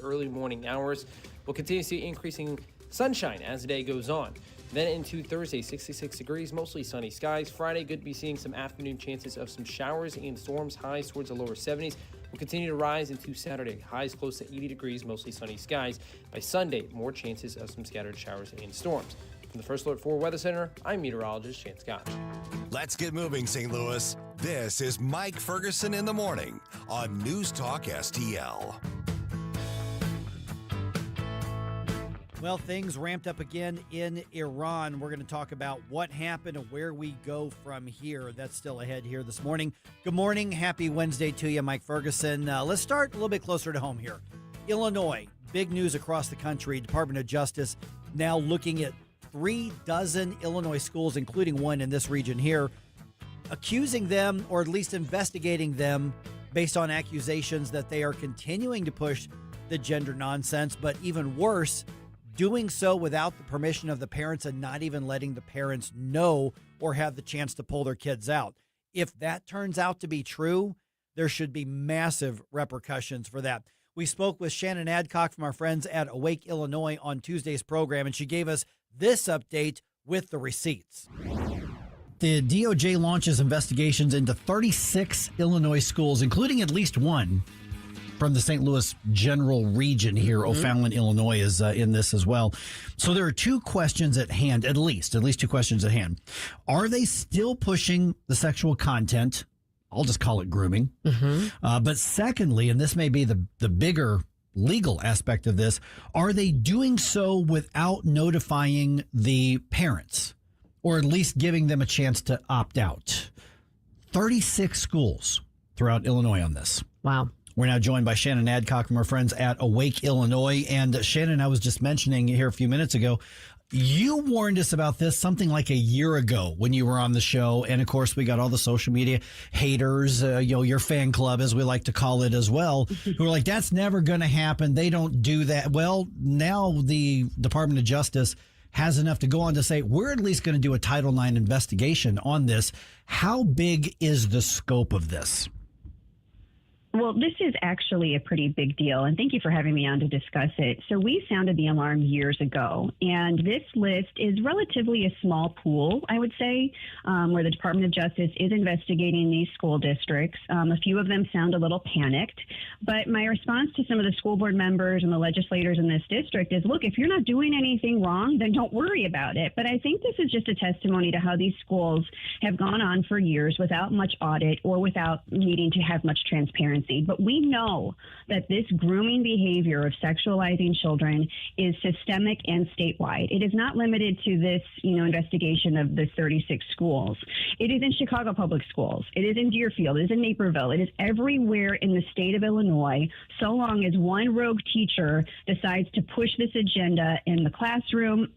early morning hours. We'll continue to see increasing sunshine as the day goes on. Then into Thursday, 66 degrees, mostly sunny skies. Friday, good to be seeing some afternoon chances of some showers and storms, highs towards the lower 70s. Will continue to rise into Saturday, highs close to 80 degrees, mostly sunny skies. By Sunday, more chances of some scattered showers and storms. From the First Alert 4 Weather Center, I'm meteorologist Shane Scott. Let's get moving, St. Louis. This is Mike Ferguson in the morning on News Talk STL. Well, things ramped up again in Iran. We're going to talk about what happened and where we go from here. That's still ahead here this morning. Good morning. Happy Wednesday to you, Mike Ferguson. Let's start a little bit closer to home here. Illinois, big news across the country. Department of Justice now looking at 36 Illinois schools, including one in this region here, accusing them or at least investigating them based on accusations that they are continuing to push the gender nonsense, but even worse, doing so without the permission of the parents and not even letting the parents know or have the chance to pull their kids out. If that turns out to be true, there should be massive repercussions for that. We spoke with Shannon Adcock from our friends at Awake, Illinois on Tuesday's program, and she gave us this update with the receipts. The DOJ launches investigations into 36 Illinois schools, including at least one from the St. Louis general region here. O'Fallon, Illinois is in this as well. So there are two questions at hand, at least two questions at hand. Are they still pushing the sexual content? I'll just call it grooming. But secondly, and this may be the bigger legal aspect of this, are they doing so without notifying the parents or at least giving them a chance to opt out? 36 schools throughout Illinois on this. Wow. We're now joined by Shannon Adcock from our friends at Awake, Illinois. And Shannon, I was just mentioning here a few minutes ago, you warned us about this something like a year ago when you were on the show. And of course, we got all the social media haters, your fan club, as we like to call it as well, who are like, that's never going to happen. They don't do that. Well, now the Department of Justice has enough to go on to say, we're at least going to do a Title IX investigation on this. How big is the scope of this? Well, this is actually a pretty big deal, and thank you for having me on to discuss it. So we sounded the alarm years ago, and this list is relatively a small pool, I would say, where the Department of Justice is investigating these school districts. A few of them sound a little panicked, but my response to some of the school board members and the legislators in this district is, look, if you're not doing anything wrong, then don't worry about it. But I think this is just a testimony to how these schools have gone on for years without much audit or without needing to have much transparency. But we know that this grooming behavior of sexualizing children is systemic and statewide. It is not limited to this, investigation of the 36 schools. It is in Chicago Public Schools. It is in Deerfield. It is in Naperville. It is everywhere in the state of Illinois, so long as one rogue teacher decides to push this agenda in the classroom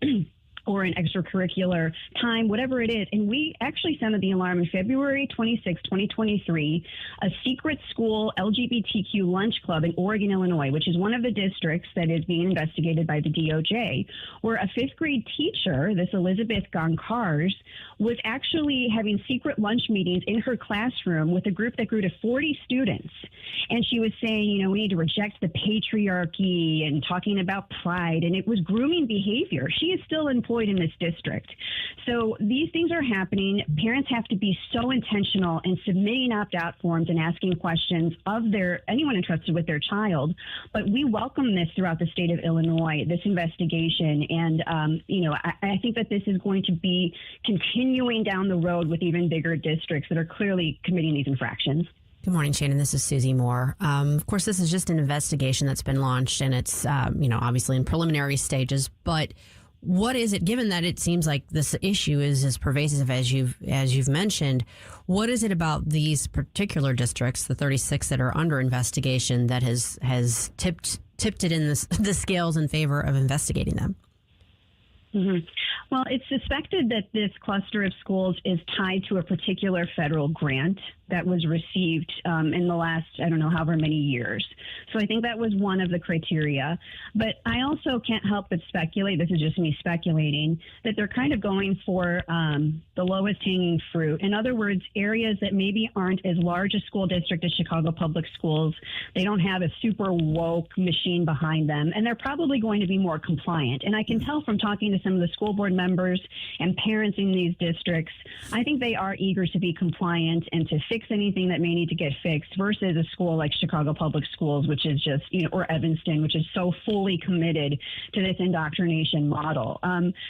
or in extracurricular time, whatever it is. And we actually sounded the alarm in February 26, 2023, a secret school LGBTQ lunch club in Oregon, Illinois, which is one of the districts that is being investigated by the DOJ, where a fifth grade teacher, this Elizabeth Goncars, was actually having secret lunch meetings in her classroom with a group that grew to 40 students. And she was saying, we need to reject the patriarchy and talking about pride. And it was grooming behavior. She is still employed in this district. So these things are happening. Parents have to be so intentional in submitting opt-out forms and asking questions of anyone entrusted with their child. But we welcome this throughout the state of Illinois, this investigation. And, I think that this is going to be continuing down the road with even bigger districts that are clearly committing these infractions. Good morning, Shannon. This is Susie Moore. Of course, this is just an investigation that's been launched, and it's, obviously in preliminary stages. But what is it, given that it seems like this issue is as pervasive as you've mentioned, what is it about these particular districts, the 36 that are under investigation, that has tipped it in the scales in favor of investigating them? Mm-hmm. Well, it's suspected that this cluster of schools is tied to a particular federal grant that was received in the last, I don't know, however many years. So I think that was one of the criteria. But I also can't help but speculate, this is just me speculating, that they're kind of going for the lowest hanging fruit. In other words, areas that maybe aren't as large a school district as Chicago Public Schools. They don't have a super woke machine behind them, and they're probably going to be more compliant. And I can tell from talking to some of the school board members and parents in these districts, I think they are eager to be compliant and to fix anything that may need to get fixed versus a school like Chicago Public Schools, which is just, or Evanston, which is so fully committed to this indoctrination model.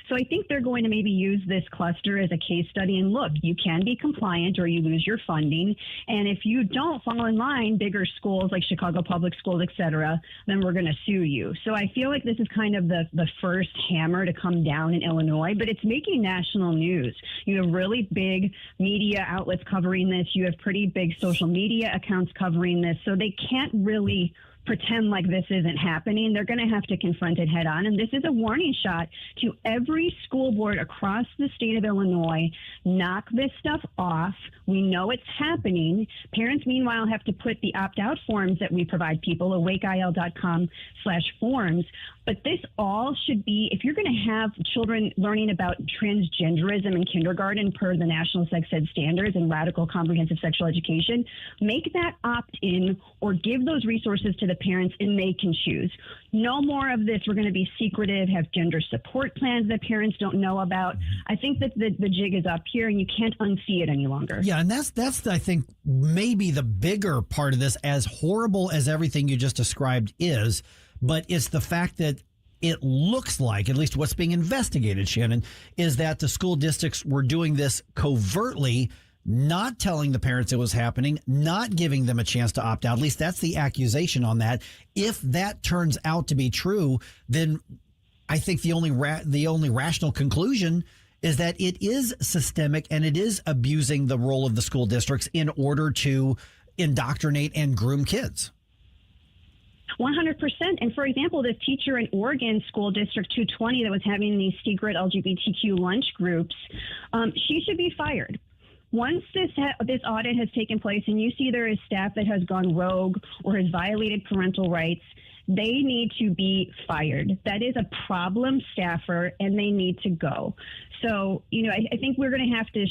So I think they're going to maybe use this cluster as a case study and look, you can be compliant or you lose your funding. And if you don't fall in line, bigger schools like Chicago Public Schools, et cetera, then we're going to sue you. So I feel like this is kind of the first hammer to come down in Illinois, but it's making national news. You have really big media outlets covering this. You have pretty big social media accounts covering this. So they can't really pretend like this isn't happening. They're going to have to confront it head on. And this is a warning shot to every school board across the state of Illinois. Knock this stuff off. We know it's happening. Parents, meanwhile, have to put the opt-out forms that we provide people, awakeil.com/forms. But this all should be, if you're going to have children learning about transgenderism in kindergarten per the National Sex Ed Standards and radical comprehensive sexual education, make that opt-in or give those resources to the parents and they can choose. No more of this. We're going to be secretive, have gender support plans that parents don't know about. I think that the jig is up here and you can't unsee it any longer. Yeah, and that's I think maybe the bigger part of this, as horrible as everything you just described is, but it's the fact that it looks like, at least what's being investigated, Shannon, is that the school districts were doing this covertly, not telling the parents it was happening, not giving them a chance to opt out. At least that's the accusation on that. If that turns out to be true, then I think the only rational conclusion is that it is systemic and it is abusing the role of the school districts in order to indoctrinate and groom kids. 100%. And for example, the teacher in Oregon School District 220 that was having these secret LGBTQ lunch groups, she should be fired. Once this audit has taken place and you see there is staff that has gone rogue or has violated parental rights, they need to be fired. That is a problem staffer and they need to go. So, I think we're going to have to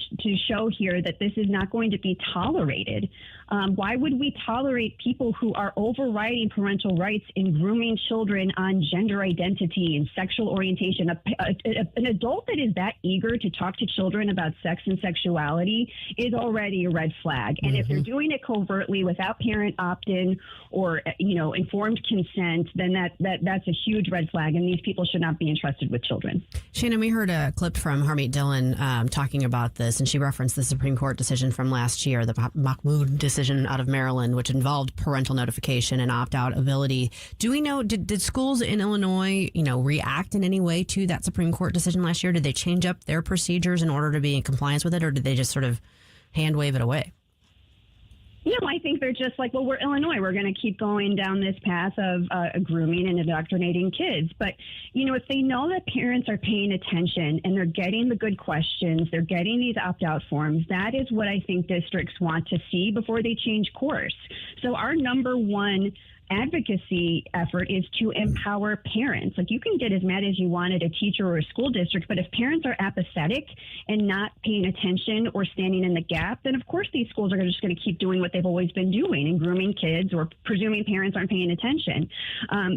show here that this is not going to be tolerated. Why would we tolerate people who are overriding parental rights and grooming children on gender identity and sexual orientation? An adult that is that eager to talk to children about sex and sexuality is already a red flag. And if they're doing it covertly without parent opt-in or, informed consent, then that's a huge red flag. And these people should not be entrusted with children. Shannon, we heard a clip from Harmeet Dillon talking about this, and she referenced the Supreme Court decision from last year, the Mahmoud decision out of Maryland, which involved parental notification and opt-out ability. Do we know, did schools in Illinois, react in any way to that Supreme Court decision last year? Did they change up their procedures in order to be in compliance with it, or did they just sort of hand wave it away? No, I think they're just like, well, we're Illinois. We're going to keep going down this path of grooming and indoctrinating kids. But, if they know that parents are paying attention and they're getting the good questions, they're getting these opt-out forms, that is what I think districts want to see before they change course. So our number one advocacy effort is to empower parents. Like, you can get as mad as you want at a teacher or a school district, but if parents are apathetic and not paying attention or standing in the gap, then of course these schools are just going to keep doing what they've always been doing and grooming kids or presuming parents aren't paying attention.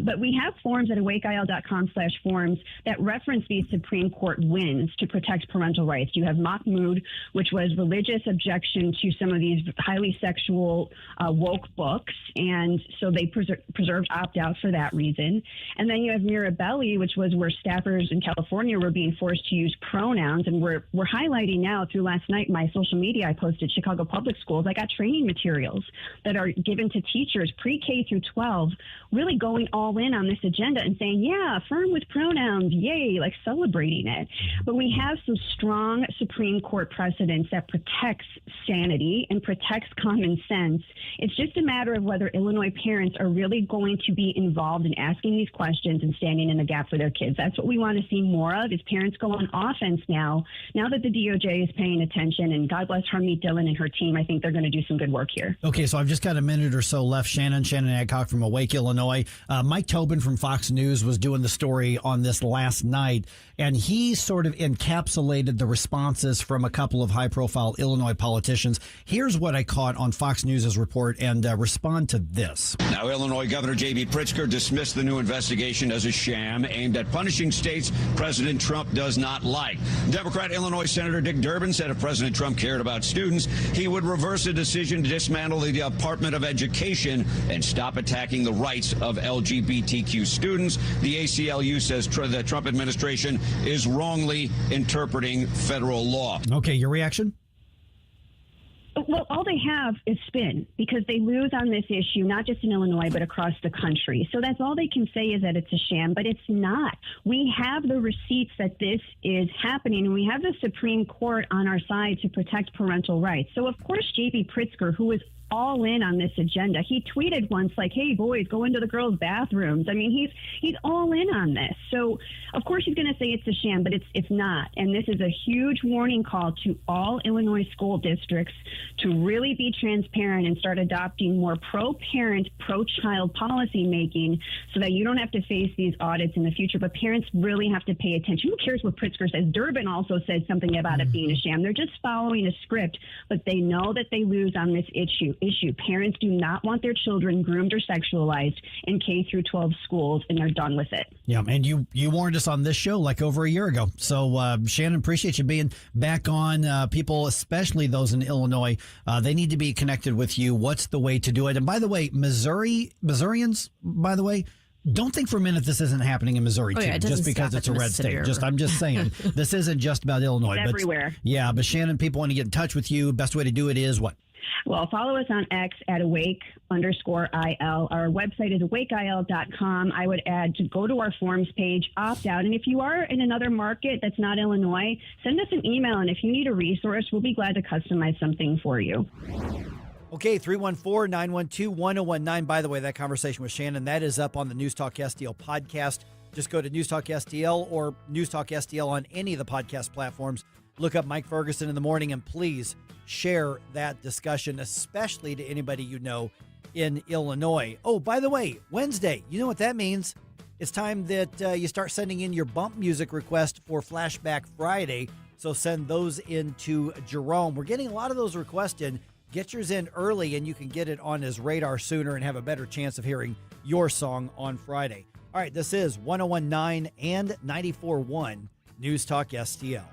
But we have forms at awakeil.com/forms that reference these Supreme Court wins to protect parental rights. You have Mahmoud, which was religious objection to some of these highly sexual woke books, and so they preserved opt-out for that reason. And then you have Mirabelli, which was where staffers in California were being forced to use pronouns. And we're highlighting now through last night, my social media, I posted Chicago Public Schools. I got training materials that are given to teachers pre-K through 12, really going all in on this agenda and saying, yeah, affirm with pronouns, yay, like celebrating it. But we have some strong Supreme Court precedents that protects sanity and protects common sense. It's just a matter of whether Illinois parents are really going to be involved in asking these questions and standing in the gap for their kids. That's what we want to see more of, is parents go on offense now that the DOJ is paying attention. And God bless Harmeet Dillon and her team. I think they're going to do some good work here. Okay, so I've just got a minute or so left. Shannon Adcock from Awake, Illinois. Mike Tobin from Fox News was doing the story on this last night, and he sort of encapsulated the responses from a couple of high-profile Illinois politicians. Here's what I caught on Fox News' report, and respond to this. Now, Illinois Governor J.B. Pritzker dismissed the new investigation as a sham aimed at punishing states President Trump does not like. Democrat Illinois Senator Dick Durbin said if President Trump cared about students, he would reverse a decision to dismantle the Department of Education and stop attacking the rights of LGBTQ students. The ACLU says the Trump administration is wrongly interpreting federal law. Okay, your reaction? Well, all they have is spin, because they lose on this issue, not just in Illinois, but across the country. So that's all they can say, is that it's a sham, but it's not. We have the receipts that this is happening, and we have the Supreme Court on our side to protect parental rights. So, of course, J.B. Pritzker, who is all in on this agenda. He tweeted once, like, hey, boys, go into the girls' bathrooms. I mean, he's all in on this. So, of course, he's going to say it's a sham, but it's not. And this is a huge warning call to all Illinois school districts to really be transparent and start adopting more pro-parent, pro-child policy making, so that you don't have to face these audits in the future. But parents really have to pay attention. Who cares what Pritzker says? Durbin also said something about it being a sham. They're just following a script, but they know that they lose on this issue. Parents do not want their children groomed or sexualized in K through 12 schools, and they're done with it. Yeah, and you warned us on this show like over a year ago. So, Shannon, appreciate you being back on. People, especially those in Illinois, they need to be connected with you. What's the way to do it? And by the way, Missourians, by the way, don't think for a minute this isn't happening in Missouri, too, just because it's a red state. I'm just saying, this isn't just about Illinois. It's everywhere. Yeah, but Shannon, people want to get in touch with you. Best way to do it is what? Well, follow us on X at awake_IL. Our website is awakeil.com. I would add to go to our forums page, opt out. And if you are in another market that's not Illinois, send us an email. And if you need a resource, we'll be glad to customize something for you. Okay, 314-912-1019. By the way, that conversation with Shannon, that is up on the News Talk STL podcast. Just go to News Talk STL or News Talk STL on any of the podcast platforms. Look up Mike Ferguson in the morning, and please share that discussion, especially to anybody you know in Illinois. Oh, by the way, Wednesday, you know what that means? It's time that you start sending in your bump music request for Flashback Friday. So send those in to Jerome. We're getting a lot of those requests in. Get yours in early, and you can get it on his radar sooner and have a better chance of hearing your song on Friday. All right, this is 101.9 and 94.1 News Talk STL.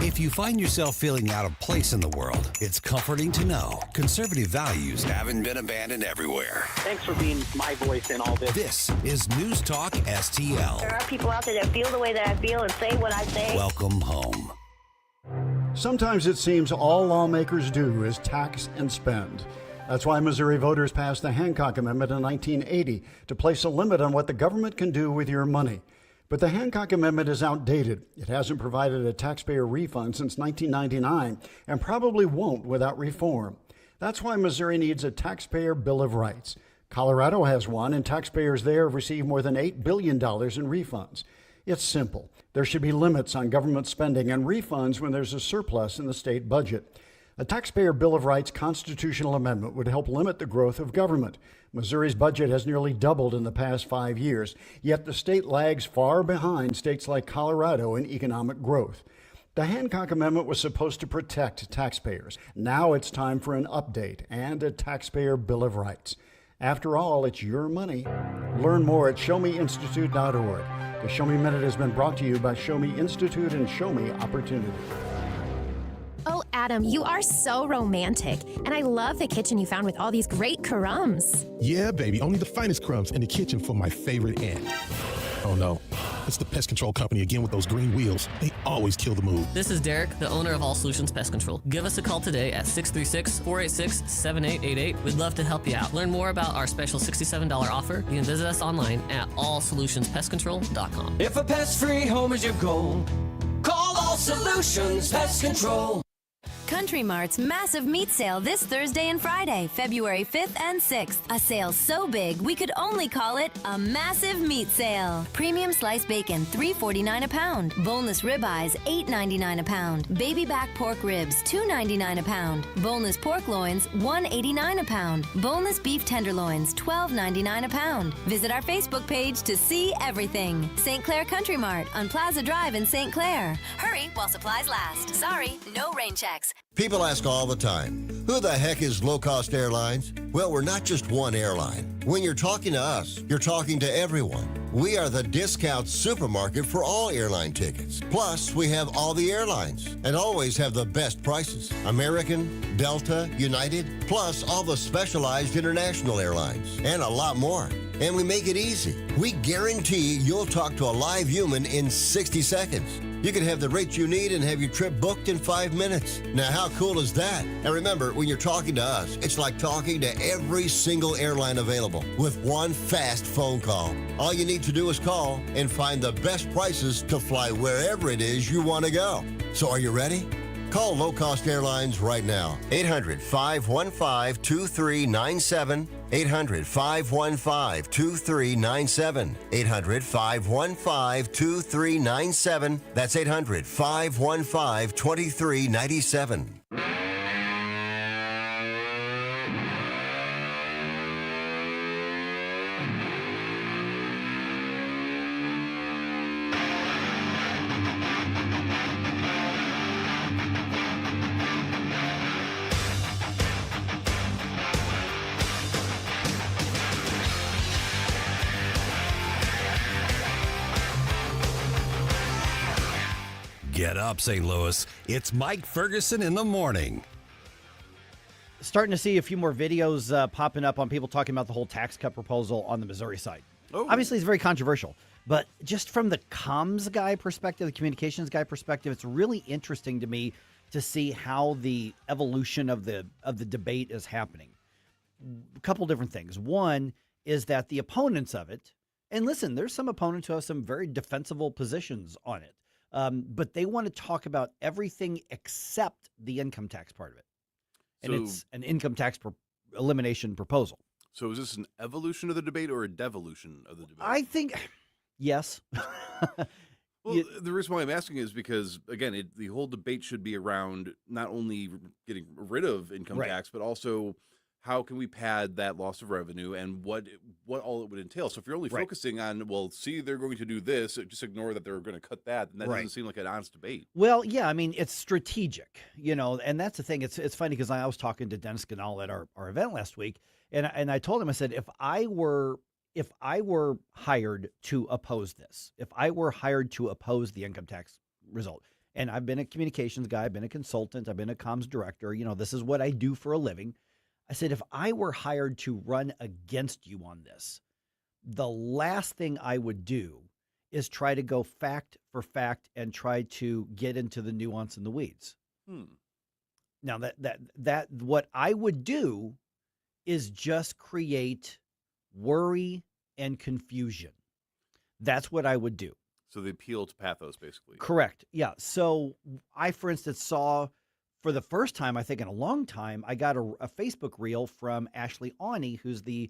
If you find yourself feeling out of place in the world, it's comforting to know conservative values haven't been abandoned everywhere. Thanks for being my voice in all this. This is News Talk STL. There are people out there that feel the way that I feel and say what I say. Welcome home. Sometimes it seems all lawmakers do is tax and spend. That's why Missouri voters passed the Hancock Amendment in 1980 to place a limit on what the government can do with your money. But the Hancock Amendment is outdated. It hasn't provided a taxpayer refund since 1999 and probably won't without reform. That's why Missouri needs a taxpayer Bill of Rights. Colorado has one, and taxpayers there have received more than $8 billion in refunds. It's simple. There should be limits on government spending and refunds when there's a surplus in the state budget. A taxpayer Bill of Rights constitutional amendment would help limit the growth of government. Missouri's budget has nearly doubled in the past 5 years, yet the state lags far behind states like Colorado in economic growth. The Hancock Amendment was supposed to protect taxpayers. Now it's time for an update and a taxpayer Bill of Rights. After all, it's your money. Learn more at showmeinstitute.org. The Show Me Minute has been brought to you by Show Me Institute and Show Me Opportunity. Oh, Adam, you are so romantic. And I love the kitchen you found with all these great crumbs. Yeah, baby, only the finest crumbs in the kitchen for my favorite aunt. Oh no, it's the pest control company again with those green wheels. They always kill the mood. This is Derek, the owner of All Solutions Pest Control. Give us a call today at 636-486-7888. We'd love to help you out. Learn more about our special $67 offer. You can visit us online at allsolutionspestcontrol.com. If a pest-free home is your goal, call All Solutions Pest Control. Country Mart's massive meat sale this Thursday and Friday, February 5th and 6th. A sale so big we could only call it a massive meat sale. Premium sliced bacon, $3.49 a pound. Boneless ribeyes, $8.99 a pound. Baby back pork ribs, $2.99 a pound. Boneless pork loins, $1.89 a pound. Boneless beef tenderloins, $12.99 a pound. Visit our Facebook page to see everything. St. Clair Country Mart on Plaza Drive in St. Clair. Hurry while supplies last. Sorry, no rain checks. People ask all the time, who the heck is Low Cost Airlines? Well, we're not just one airline. When you're talking to us, you're talking to everyone. We are the discount supermarket for all airline tickets. Plus, we have all the airlines and always have the best prices. American, Delta, United, plus all the specialized international airlines and a lot more. And we make it easy. We guarantee you'll talk to a live human in 60 seconds. You can have the rates you need and have your trip booked in 5 minutes. Now, how cool is that? And remember, when you're talking to us, it's like talking to every single airline available with one fast phone call. All you need to do is call and find the best prices to fly wherever it is you want to go. So are you ready? Call Low Cost Airlines right now. 800-515-2397. 800-515-2397. 800-515-2397. That's 800-515-2397. Get up, St. Louis. It's Mike Ferguson in the morning. Starting to see a few more videos popping up on people talking about the whole tax cut proposal on the Missouri side. Oh. Obviously, it's very controversial, but just from the comms guy perspective, the communications guy perspective, it's really interesting to me to see how the evolution of the debate is happening. A couple different things. One is that the opponents of it, and listen, there's some opponents who have some very defensible positions on it. But they want to talk about everything except the income tax part of it. And it's an income tax elimination proposal. So is this an evolution of the debate or a devolution of the debate? I think, yes. Well, the reason why I'm asking is because, again, the whole debate should be around not only getting rid of income tax, but also how can we pad that loss of revenue and what all it would entail. So if you're only focusing on, well, see, they're going to do this, just ignore that they're going to cut that, and that doesn't seem like an honest debate. Well, yeah, I mean, it's strategic, and that's the thing. It's funny because I was talking to Dennis Ganal at our event last week, and I told him, I said, if I were hired to oppose this, if I were hired to oppose the income tax result, and I've been a communications guy, I've been a consultant, I've been a comms director, this is what I do for a living. I said, if I were hired to run against you on this, the last thing I would do is try to go fact for fact and try to get into the nuance in the weeds. Now that what I would do is just create worry and confusion. That's what I would do. So the appeal to pathos, basically. Correct. Yeah. So I, for instance, saw for the first time, I think in a long time, I got a Facebook reel from Ashley Awney, who's the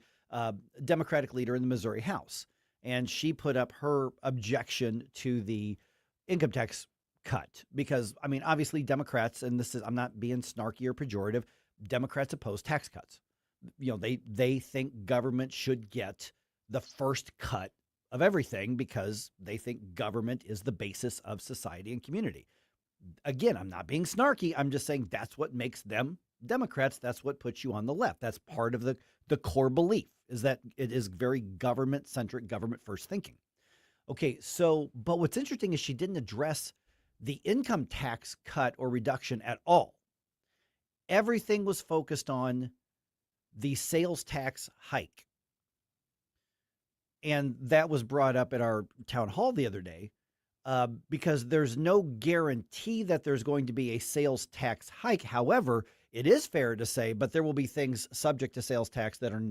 Democratic leader in the Missouri House. And she put up her objection to the income tax cut because, I mean, obviously Democrats, and this is, I'm not being snarky or pejorative, Democrats oppose tax cuts. They think government should get the first cut of everything because they think government is the basis of society and community. Again, I'm not being snarky. I'm just saying that's what makes them Democrats. That's what puts you on the left. That's part of the core belief is that it is very government-centric, government-first thinking. Okay, but what's interesting is she didn't address the income tax cut or reduction at all. Everything was focused on the sales tax hike. And that was brought up at our town hall the other day. Because there's no guarantee that there's going to be a sales tax hike. However, it is fair to say, but there will be things subject to sales tax that are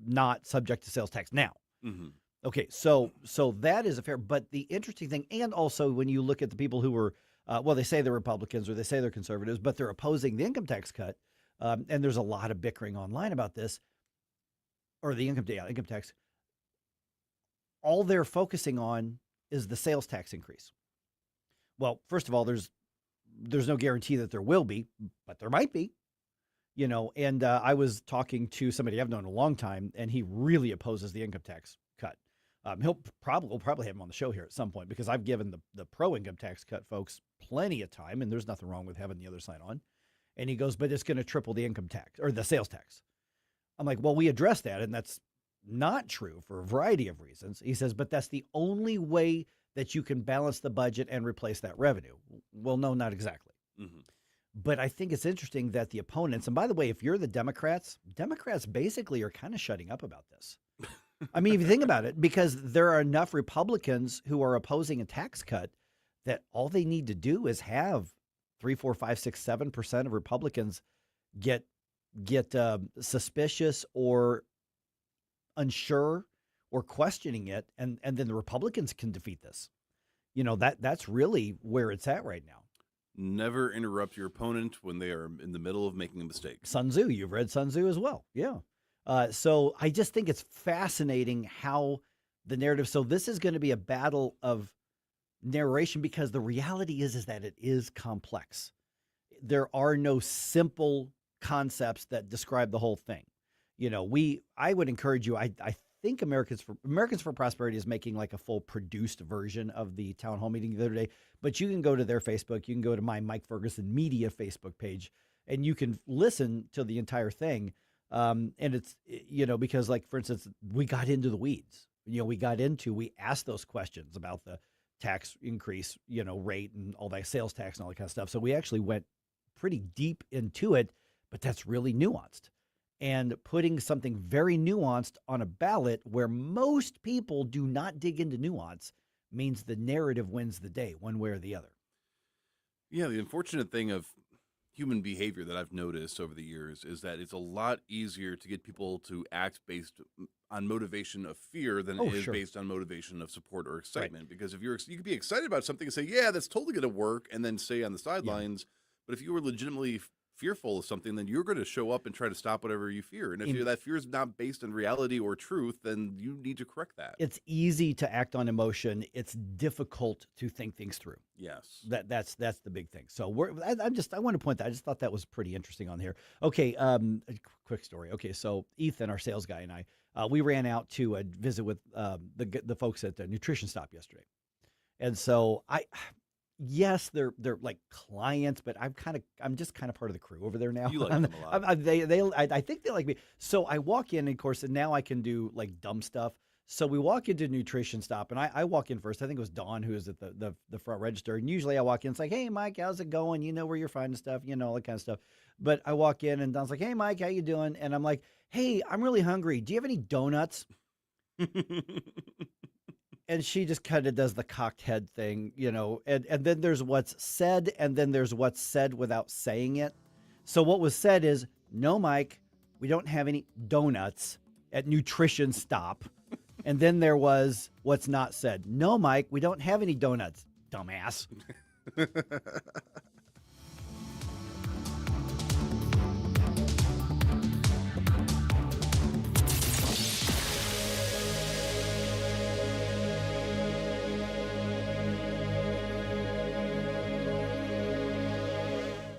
not subject to sales tax now. Mm-hmm. Okay, so that is a fair. But the interesting thing, and also when you look at the people who were Well, they say they're Republicans or they say they're conservatives, but they're opposing the income tax cut. And there's a lot of bickering online about this, or the income tax. All they're focusing on is the sales tax increase. Well, first of all, there's no guarantee that there will be, but there might be. And I was talking to somebody I've known a long time, and he really opposes the income tax cut. We'll probably have him on the show here at some point, because I've given the pro income tax cut folks plenty of time, and there's nothing wrong with having the other side on. And he goes, but it's going to triple the income tax or the sales tax. I'm like, well, we addressed that, and that's not true for a variety of reasons. He says, but that's the only way that you can balance the budget and replace that revenue. Well, no, not exactly. Mm-hmm. But I think it's interesting that the opponents, and by the way, if you're the Democrats basically are kind of shutting up about this. I mean, if you think about it, because there are enough Republicans who are opposing a tax cut that all they need to do is have 3, 4, 5, 6, 7% of Republicans get suspicious or unsure or questioning it, and then the Republicans can defeat this. That's really where it's at right now. Never interrupt your opponent when they are in the middle of making a mistake. Sun Tzu, you've read Sun Tzu as well. Yeah. So I just think it's fascinating how the narrative. So this is going to be a battle of narration, because the reality is that it is complex. There are no simple concepts that describe the whole thing. I would encourage you. I think Americans for Prosperity is making like a full produced version of the town hall meeting the other day, but you can go to their Facebook, you can go to my Mike Ferguson Media Facebook page, and you can listen to the entire thing. And it's, because like, for instance, we got into the weeds, we asked those questions about the tax increase, rate and all that, sales tax and all that kind of stuff. So we actually went pretty deep into it, but that's really nuanced. And putting something very nuanced on a ballot where most people do not dig into nuance means the narrative wins the day, one way or the other. Yeah, the unfortunate thing of human behavior that I've noticed over the years is that it's a lot easier to get people to act based on motivation of fear than it is based on motivation of support or excitement. Right. Because if you could be excited about something and say, yeah, that's totally going to work, and then stay on the sidelines. Yeah. But if you were legitimately fearful of something, then you're going to show up and try to stop whatever you fear. And if that fear is not based on reality or truth, then you need to correct that. It's easy to act on emotion. It's difficult to think things through. Yes. That's the big thing. So I want to point that. I just thought that was pretty interesting on here. Okay. A quick story. Okay. So Ethan, our sales guy, and I, we ran out to visit with the folks at the Nutrition Stop yesterday. And so yes, they're like clients, but I'm just kind of part of the crew over there now. You like them a lot. I think they like me. So I walk in, of course, and now I can do like dumb stuff. So we walk into Nutrition Stop, and I walk in first. I think it was Dawn who was at the front register. And usually I walk in, it's like, hey, Mike, how's it going? You know where you're finding stuff, all that kind of stuff. But I walk in, and Dawn's like, hey, Mike, how you doing? And I'm like, hey, I'm really hungry. Do you have any donuts? And she just kind of does the cocked head thing, and then there's what's said, and then there's what's said without saying it. So what was said is, no, Mike, we don't have any donuts at Nutrition Stop. And then there was what's not said. No, Mike, we don't have any donuts, dumbass.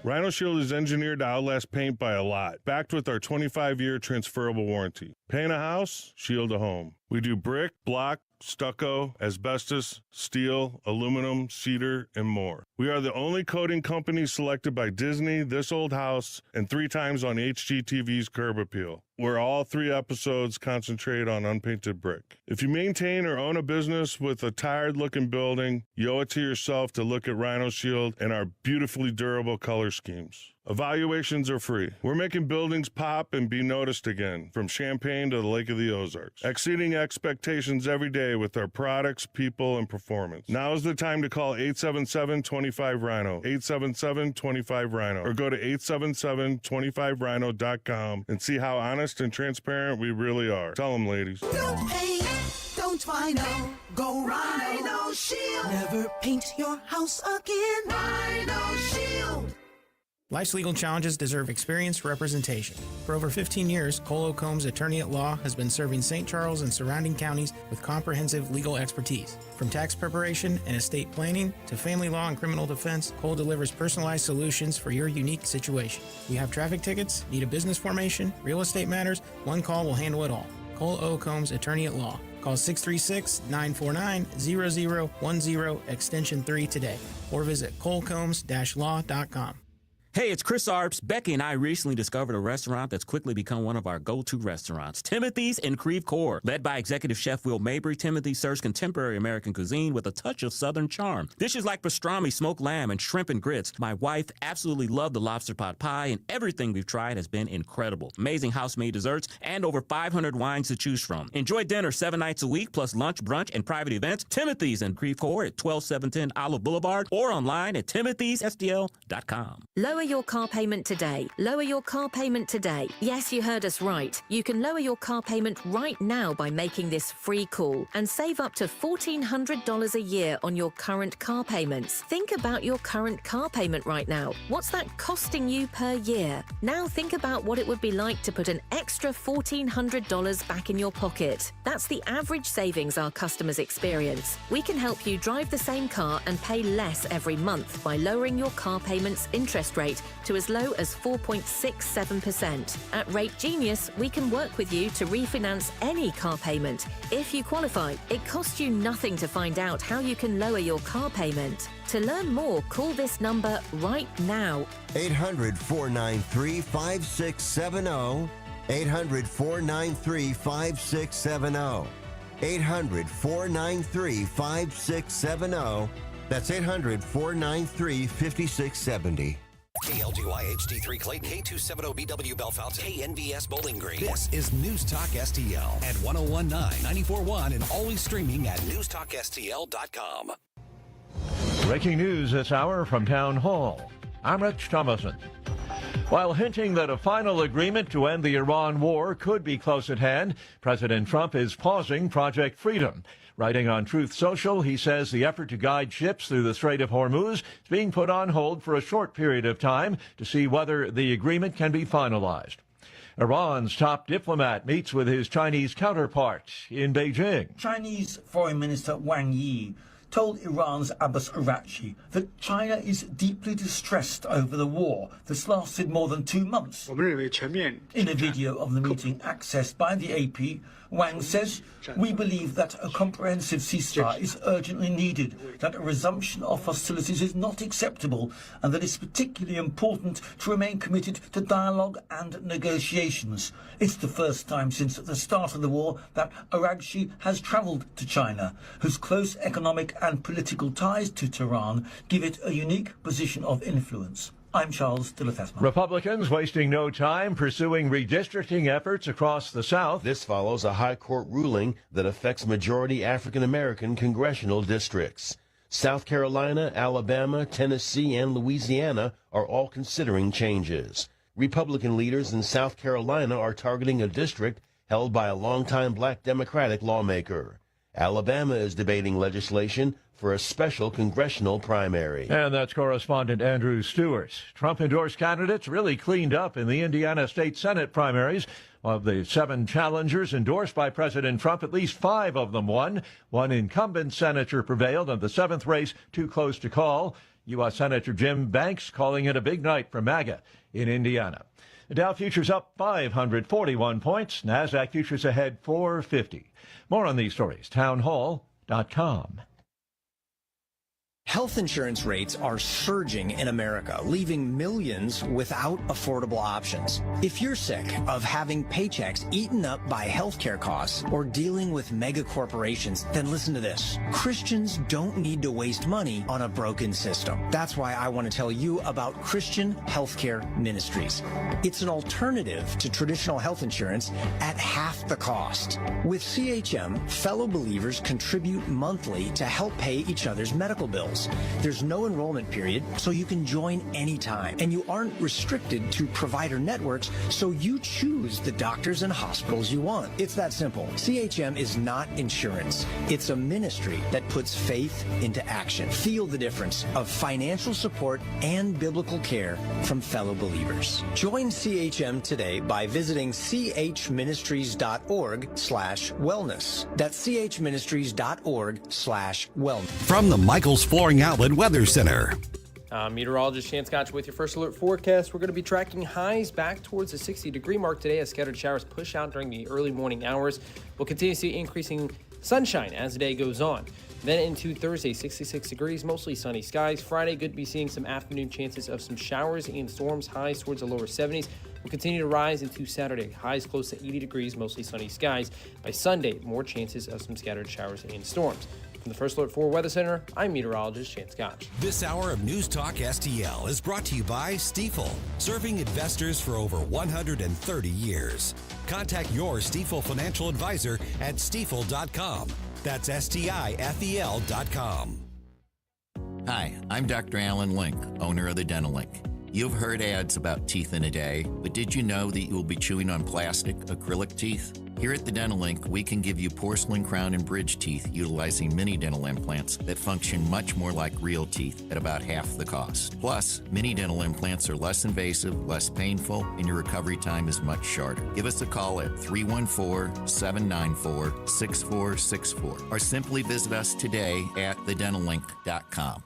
Rhino Shield is engineered to outlast paint by a lot, backed with our 25-year transferable warranty. Paint a house, shield a home. We do brick, block, stucco, asbestos, steel, aluminum, cedar, and more. We are the only coating company selected by Disney, This Old House, and 3 times on HGTV's Curb Appeal, where all 3 episodes concentrate on unpainted brick. If you maintain or own a business with a tired-looking building, you owe it to yourself to look at Rhino Shield and our beautifully durable color schemes. Evaluations are free. We're making buildings pop and be noticed again, from Champaign to the Lake of the Ozarks, exceeding expectations every day with our products, people, and performance. Now is the time to call 877-25-RHINO, 877-25-RHINO, or go to 877-25rhino.com and see how honest and transparent we really are. Tell them, ladies. Don't hate, don't don't Rhino. Go Rhino Shield. Never paint your house again. Rhino Shield. Life's legal challenges deserve experienced representation. For over 15 years, Cole Combs Attorney at Law has been serving St. Charles and surrounding counties with comprehensive legal expertise. From tax preparation and estate planning to family law and criminal defense, Cole delivers personalized solutions for your unique situation. We have traffic tickets, need a business formation, real estate matters, one call will handle it all. Cole O. Combs Attorney at Law. Call 636-949-0010 extension 3 today or visit colecombs-law.com. Hey, it's Chris Arps. Becky and I recently discovered a restaurant that's quickly become one of our go-to restaurants, Timothy's in Creve Coeur. Led by executive chef Will Mabry, Timothy's serves contemporary American cuisine with a touch of Southern charm. Dishes like pastrami, smoked lamb, and shrimp and grits. My wife absolutely loved the lobster pot pie, and everything we've tried has been incredible. Amazing house-made desserts and over 500 wines to choose from. Enjoy dinner 7 nights a week, plus lunch, brunch, and private events. Timothy's in Creve Coeur at 12710 Olive Boulevard or online at timothysstl.com. Lower your car payment today. Lower your car payment today. Yes, you heard us right. You can lower your car payment right now by making this free call and save up to $1,400 a year on your current car payments. Think about your current car payment right now. What's that costing you per year? Now think about what it would be like to put an extra $1,400 back in your pocket. That's the average savings our customers experience. We can help you drive the same car and pay less every month by lowering your car payment's interest rate to as low as 4.67%. At Rate Genius, we can work with you to refinance any car payment. If you qualify, it costs you nothing to find out how you can lower your car payment. To learn more, call this number right now. 800-493-5670. 800-493-5670. 800-493-5670. That's 800-493-5670. KLGY HD3 Clayton, K270BW Bellefonte, KNVS Bowling Green. This is News Talk STL at 1019, 94.1, and always streaming at NewsTalkSTL.com. Breaking news this hour from Town Hall. I'm Rich Thomason. While hinting that a final agreement to end the Iran war could be close at hand, President Trump is pausing Project Freedom. Writing on Truth Social, he says the effort to guide ships through the Strait of Hormuz is being put on hold for a short period of time to see whether the agreement can be finalized. Iran's top diplomat meets with his Chinese counterpart in Beijing. Chinese Foreign Minister Wang Yi told Iran's Abbas Araghchi that China is deeply distressed over the war that's lasted more than 2 months. In a video of the meeting accessed by the AP, Wang says, "We believe that a comprehensive ceasefire is urgently needed, that a resumption of hostilities is not acceptable, and that it's particularly important to remain committed to dialogue and negotiations." It's the first time since the start of the war that Araghchi has travelled to China, whose close economic and political ties to Tehran give it a unique position of influence. I'm Charles Dillethesma. Republicans wasting no time pursuing redistricting efforts across the South. This follows a high court ruling that affects majority African-American congressional districts. South Carolina, Alabama, Tennessee, and Louisiana are all considering changes. Republican leaders in South Carolina are targeting a district held by a longtime black Democratic lawmaker. Alabama is debating legislation for a special congressional primary. And that's correspondent Andrew Stewart. Trump-endorsed candidates really cleaned up in the Indiana State Senate primaries. Of the 7 challengers endorsed by President Trump, at least 5 of them won. One incumbent senator prevailed, and the 7th race too close to call. U.S. Senator Jim Banks calling it a big night for MAGA in Indiana. The Dow futures up 541 points. NASDAQ futures ahead 450. More on these stories, townhall.com. Health insurance rates are surging in America, leaving millions without affordable options. If you're sick of having paychecks eaten up by healthcare costs or dealing with mega corporations, then listen to this. Christians don't need to waste money on a broken system. That's why I want to tell you about Christian Healthcare Ministries. It's an alternative to traditional health insurance at half the cost. With CHM, fellow believers contribute monthly to help pay each other's medical bills. classes. There's no enrollment period, so you can join anytime. And you aren't restricted to provider networks, so you choose the doctors and hospitals you want. It's that simple. CHM is not insurance. It's a ministry that puts faith into action. Feel the difference of financial support and biblical care from fellow believers. Join CHM today by visiting chministries.org/wellness. That's chministries.org/wellness. From the Michaels Flooring Outlet Weather Center. Meteorologist Shan Scotch with your first alert forecast. We're going to be tracking highs back towards the 60-degree mark today as scattered showers push out during the early morning hours. We'll continue to see increasing sunshine as the day goes on. Then into Thursday, 66 degrees, mostly sunny skies. Friday, good to be seeing some afternoon chances of some showers and storms, highs towards the lower 70s. Will continue to rise into Saturday, highs close to 80 degrees, mostly sunny skies. By Sunday, more chances of some scattered showers and storms. From the First Alert 4 Weather Center, I'm meteorologist Shan Scotch. This hour of News Talk STL is brought to you by Stifel, serving investors for over 130 years. Contact your Stifel financial advisor at stifel.com. That's STIFEL.com. Hi, I'm Dr. Alan Link, owner of the Dental Link. You've heard ads about teeth in a day, but did you know that you will be chewing on plastic, acrylic teeth? Here at the Dental Link, we can give you porcelain crown and bridge teeth utilizing mini dental implants that function much more like real teeth at about half the cost. Plus, mini dental implants are less invasive, less painful, and your recovery time is much shorter. Give us a call at 314-794-6464 or simply visit us today at thedentallink.com.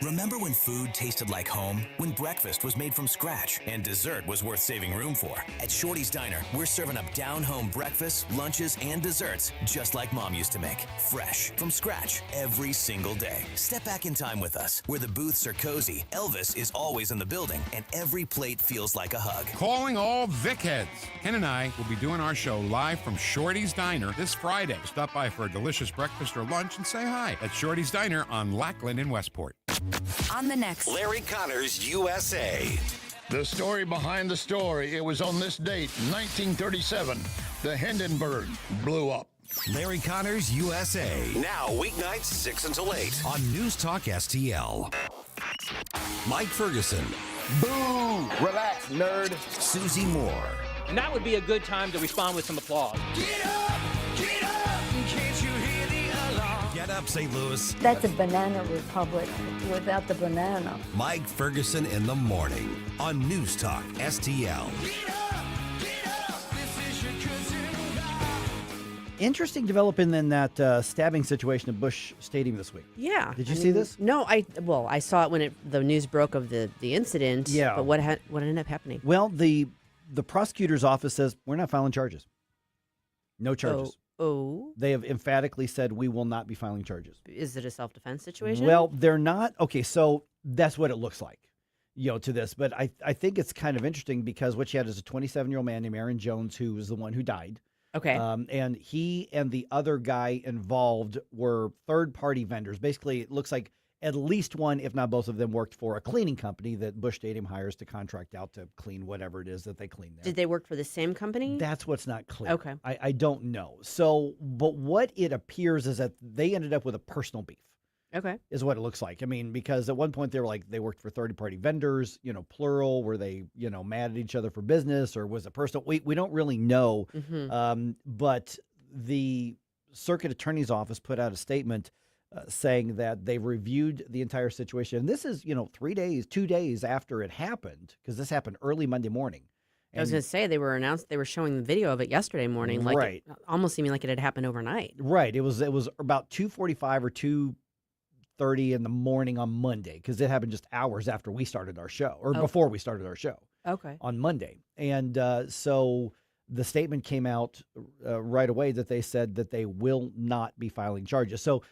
Remember when food tasted like home? When breakfast was made from scratch and dessert was worth saving room for? At Shorty's Diner, we're serving up down-home breakfasts, lunches, and desserts just like Mom used to make. Fresh, from scratch, every single day. Step back in time with us, where the booths are cozy, Elvis is always in the building, and every plate feels like a hug. Calling all Vic heads. Ken and I will be doing our show live from Shorty's Diner this Friday. Stop by for a delicious breakfast or lunch and say hi at Shorty's Diner on Lackland in Westport. On the next, Larry Connors, USA. The story behind the story. It was on this date, 1937. The Hindenburg blew up. Larry Connors, USA. Now, weeknights 6 until 8 on News Talk STL. Mike Ferguson. Boo! Relax, nerd. Susie Moore. And that would be a good time to respond with some applause. Get up, can't you hear the alarm? Get up, St. Louis. That's a banana republic without the banana. Mike Ferguson in the morning on News Talk STL. Interesting development in that stabbing situation at Busch Stadium this week. Yeah. Did you see this? No, I saw it when the news broke of the incident. Yeah. But what ended up happening? Well, the prosecutor's office says we're not filing charges. No charges. Oh. They have emphatically said we will not be filing charges. Is it a self-defense situation? Well, they're not. Okay, so that's what it looks like, to this. But I think it's kind of interesting because what you had is a 27-year-old man named Aaron Jones who was the one who died. Okay. And he and the other guy involved were third-party vendors. Basically, it looks like at least one, if not both of them, worked for a cleaning company that Busch Stadium hires to contract out to clean whatever it is that they clean there. Did they work for the same company? That's what's not clear. Okay. I don't know. So, but what it appears is that they ended up with a personal beef. Okay. Is what it looks like. I mean, because at one point they were like, they worked for third-party vendors, plural. Were they, mad at each other for business, or was it personal? We don't really know. Mm-hmm. But the circuit attorney's office put out a statement saying that they've reviewed the entire situation. And this is, 2 days after it happened, because this happened early Monday morning. I was going to say they were showing the video of it yesterday morning, like right. Almost seeming like it had happened overnight. Right. It was about 2:45 or 2:30 in the morning on Monday, because it happened just hours after we started our show, or before we started our show. Okay. On Monday. And so the statement came out right away that they said that they will not be filing charges. So,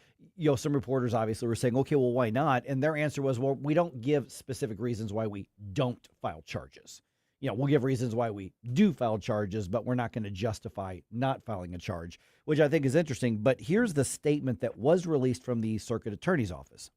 some reporters obviously were saying, okay, well, why not? And their answer was, well, we don't give specific reasons why we don't file charges. We'll give reasons why we do file charges, but we're not going to justify not filing a charge, which I think is interesting. But here's the statement that was released from the circuit attorney's office.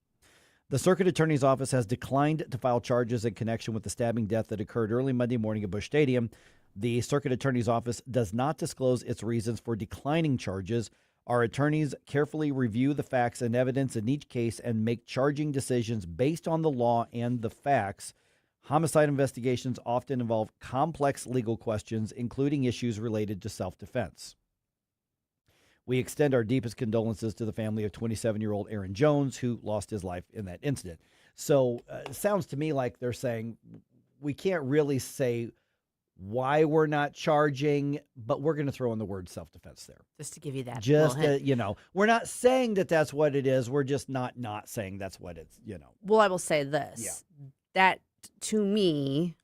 The circuit attorney's office has declined to file charges in connection with the stabbing death that occurred early Monday morning at Busch Stadium. The circuit attorney's office does not disclose its reasons for declining charges Our attorneys carefully review the facts and evidence in each case and make charging decisions based on the law and the facts. Homicide investigations often involve complex legal questions, including issues related to self-defense. We extend our deepest condolences to the family of 27-year-old Aaron Jones, who lost his life in that incident. So it sounds to me like they're saying we can't really say why we're not charging, but we're going to throw in the word self-defense there. Just to give you that. Just, we're not saying that that's what it is. We're just not saying that's what it's, Well, I will say this. Yeah. That, to me,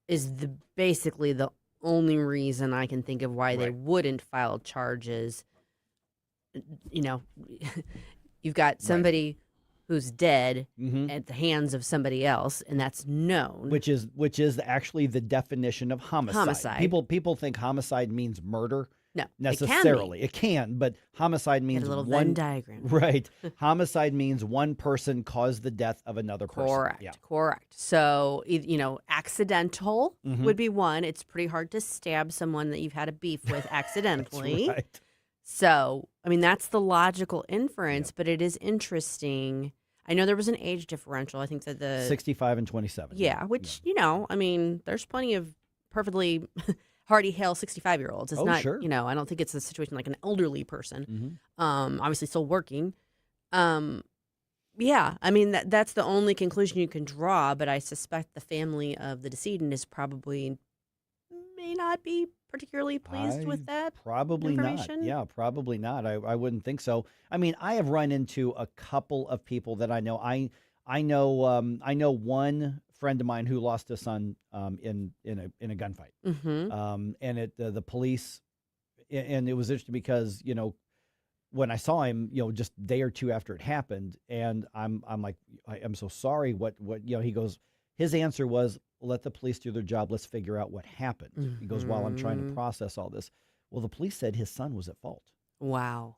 is basically the only reason I can think of why they wouldn't file charges. You've got somebody who's dead at the hands of somebody else, and that's known. Which is actually the definition of homicide. People think homicide means murder. No, necessarily. It can, but homicide means a little one Venn diagram. Right. Homicide means one person caused the death of another person. Correct. Yeah. Correct. So, accidental would be one. It's pretty hard to stab someone that you've had a beef with accidentally. That's right. So, that's the logical inference, but it is interesting. I know there was an age differential. I think that the 65 and 27. Yeah, which, there's plenty of perfectly hardy, hale 65-year-olds. It's not, sure. I don't think it's a situation like an elderly person, Mm-hmm. obviously still working. Yeah, that's the only conclusion you can draw, but I suspect the family of the decedent may not be particularly pleased with that Probably information. not. Yeah, probably not. I wouldn't think so. I have run into a couple of people that I know. I know one friend of mine who lost a son in a gunfight. Mm-hmm. And the police, and it was interesting because when I saw him, just a day or two after it happened, and I'm like, I'm so sorry. What he goes. His answer was, let the police do their job. Let's figure out what happened. Mm-hmm. He goes, while I'm trying to process all this. Well, the police said his son was at fault. Wow.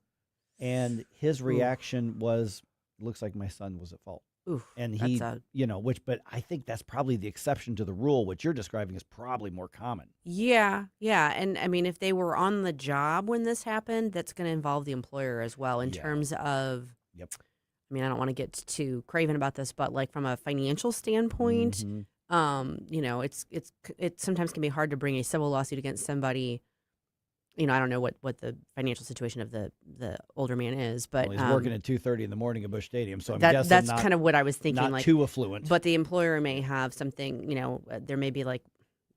And his reaction was, looks like my son was at fault. Oof, and he, but I think that's probably the exception to the rule. What you're describing is probably more common. Yeah. And if they were on the job when this happened, that's going to involve the employer as well in terms of, Yep. I don't want to get too craven about this, but like from a financial standpoint, it sometimes can be hard to bring a civil lawsuit against somebody. I don't know what the financial situation of the older man is, but he's working at 2:30 in the morning at Busch Stadium, so I'm guessing that's kind of what I was thinking. Not like too affluent, but the employer may have something. There may be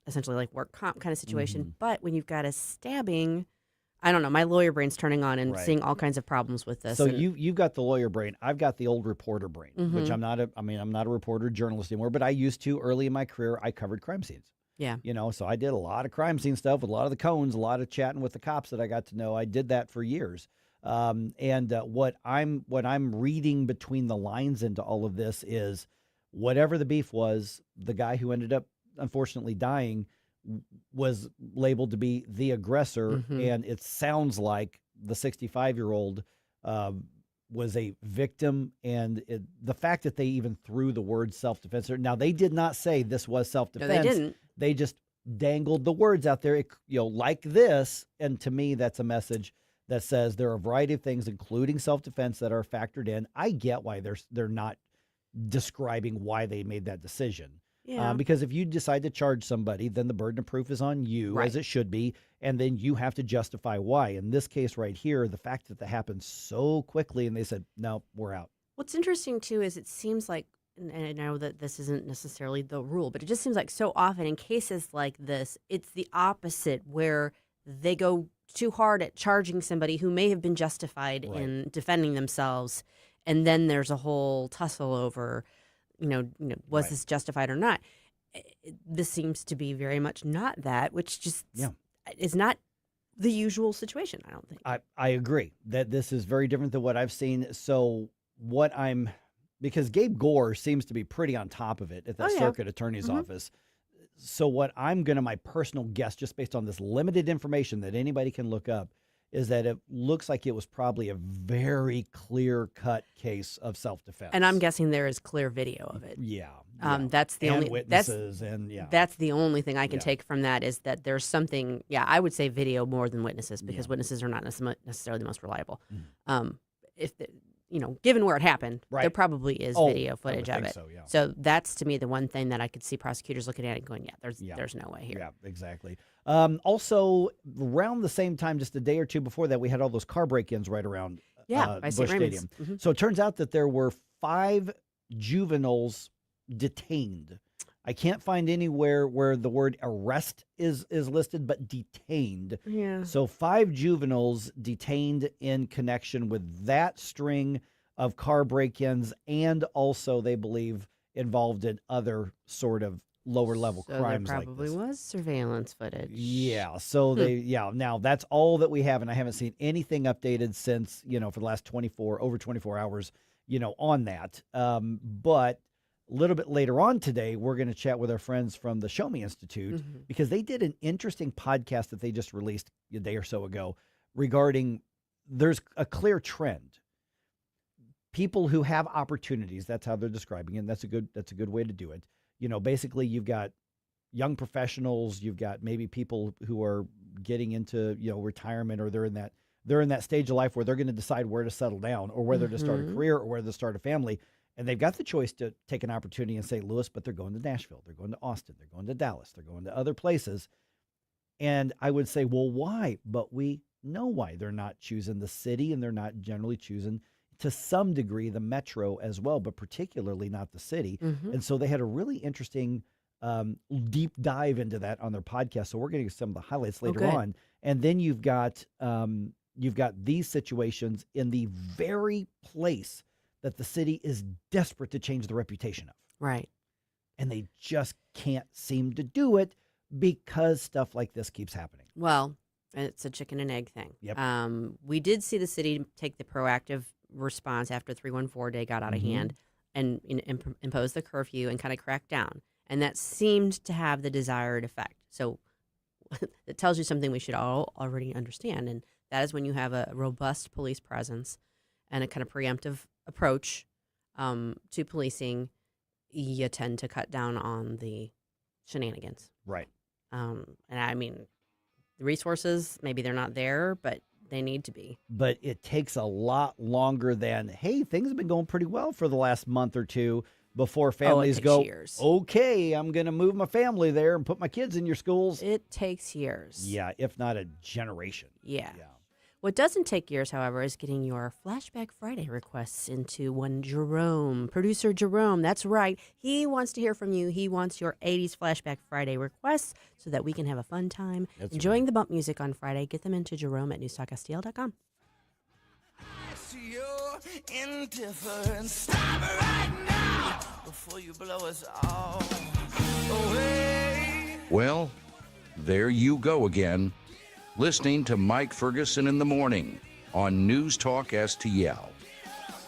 essentially like work comp kind of situation. Mm-hmm. But when you've got a stabbing, I don't know. My lawyer brain's turning on and seeing all kinds of problems with this. So you've got the lawyer brain. I've got the old reporter brain, Mm-hmm. which I'm not a reporter journalist anymore, but I used to early in my career. I covered crime scenes. Yeah. So I did a lot of crime scene stuff with a lot of the cones, a lot of chatting with the cops that I got to know. I did that for years. And what I'm reading between the lines into all of this is whatever the beef was, the guy who ended up unfortunately dying was labeled to be the aggressor. Mm-hmm. And it sounds like the 65-year-old was a victim. And the fact that they even threw the word self-defense. Now, they did not say this was self-defense. No, they didn't. They just dangled the words out there, like this. And to me, that's a message that says there are a variety of things, including self-defense, that are factored in. I get why they're not describing why they made that decision. Yeah. Because if you decide to charge somebody, then the burden of proof is on you, as it should be, and then you have to justify why. In this case right here, the fact that happened so quickly, and they said, no, we're out. What's interesting, too, is it seems like, and I know that this isn't necessarily the rule, but it just seems like so often in cases like this, it's the opposite, where they go too hard at charging somebody who may have been justified in defending themselves, and then there's a whole tussle over, was this justified or not? This seems to be very much not that, which just is not the usual situation, I don't think. I agree that this is very different than what I've seen. So because Gabe Gore seems to be pretty on top of it at the circuit attorney's office. So what I'm my personal guess, just based on this limited information that anybody can look up, is that it looks like it was probably a very clear-cut case of self-defense. And I'm guessing there is clear video of it. Yeah. That's the only witnesses that's the only thing I can take from that is that there's something. Yeah, I would say video more than witnesses because witnesses are not necessarily the most reliable. Given where it happened, there probably is video footage of it. So that's to me the one thing that I could see prosecutors looking at it and going, there's no way here. Yeah, exactly. Also, around the same time, just a day or two before that, we had all those car break-ins right around by Busch Stadium. Mm-hmm. So it turns out that there were 5 juveniles detained. I can't find anywhere where the word arrest is listed, but detained. Yeah. So 5 juveniles detained in connection with that string of car break-ins, and also they believe involved in other sort of lower level crimes there like probably this. was surveillance footage. Yeah. So now that's all that we have, and I haven't seen anything updated since, for the last over 24 hours, on that. But a little bit later on today, we're going to chat with our friends from the Show Me Institute because they did an interesting podcast that they just released a day or so ago regarding there's a clear trend. People who have opportunities, that's how they're describing it. And that's a good way to do it. Basically you've got young professionals, you've got maybe people who are getting into, retirement, or they're in that stage of life where they're going to decide where to settle down or whether to start a career or whether to start a family. And they've got the choice to take an opportunity in St. Louis, but they're going to Nashville, they're going to Austin, they're going to Dallas, they're going to other places. And I would say, well, why? But we know why they're not choosing the city, and they're not generally choosing, to some degree, the metro as well, but particularly not the city. And so they had a really interesting deep dive into that on their podcast. So we're getting some of the highlights later on. And then you've got these situations in the very place that the city is desperate to change the reputation of. Right. And they just can't seem to do it because stuff like this keeps happening. Well, it's a chicken and egg thing. Yep. We did see the city take the proactive response after 314 day got out of hand and impose the curfew and kind of crack down. And that seemed to have the desired effect. So it tells you something we should all already understand. And that is when you have a robust police presence and a kind of preemptive approach to policing, you tend to cut down on the shenanigans. Right. And I mean, the resources, maybe they're not there, but they need to be. But it takes a lot longer than, hey, things have been going pretty well for the last month or two before families go, years. Okay, I'm going to move my family there and put my kids in your schools. It takes years. Yeah, if not a generation. Yeah. What doesn't take years, however, is getting your Flashback Friday requests into one Jerome. Producer Jerome, that's right. He wants to hear from you. He wants your 80s Flashback Friday requests so that we can have a fun time enjoying the bump music on Friday. Get them into Jerome at NewsTalkSTL.com. I see your indifference. Stop it right now before you blow us all away. Well, there you go again. Listening to Mike Ferguson in the morning on News Talk STL.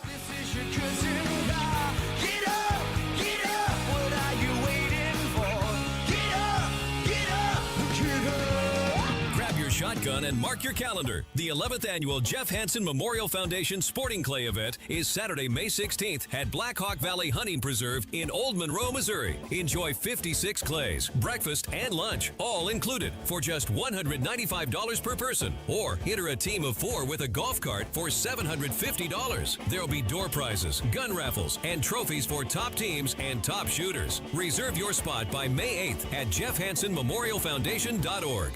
This is your cousin. Get up, what are you waiting for? Get up. Grab your shotgun and mark your calendar. The 11th annual Jeff Hansen Memorial Foundation Sporting Clay event is Saturday, May 16th at Black Hawk Valley Hunting Preserve in Old Monroe, Missouri. Enjoy 56 clays, breakfast, and lunch, all included for just $195 per person. Or enter a team of 4 with a golf cart for $750. There'll be door prizes, gun raffles, and trophies for top teams and top shooters. Reserve your spot by May 8th at jeffhansenmemorialfoundation.org.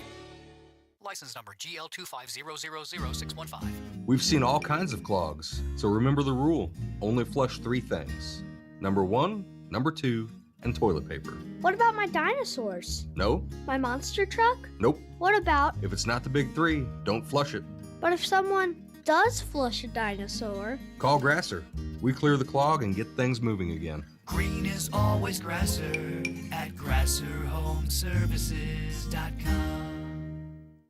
License number GL250000615. We've seen all kinds of clogs, so remember the rule. Only flush 3 things. Number 1, number 2, and toilet paper. What about my dinosaurs? No? My monster truck? Nope. What about... If it's not the big 3, don't flush it. But if someone does flush a dinosaur... Call Grasser. We clear the clog and get things moving again. Green is always Grasser at GrasserHomeservices.com.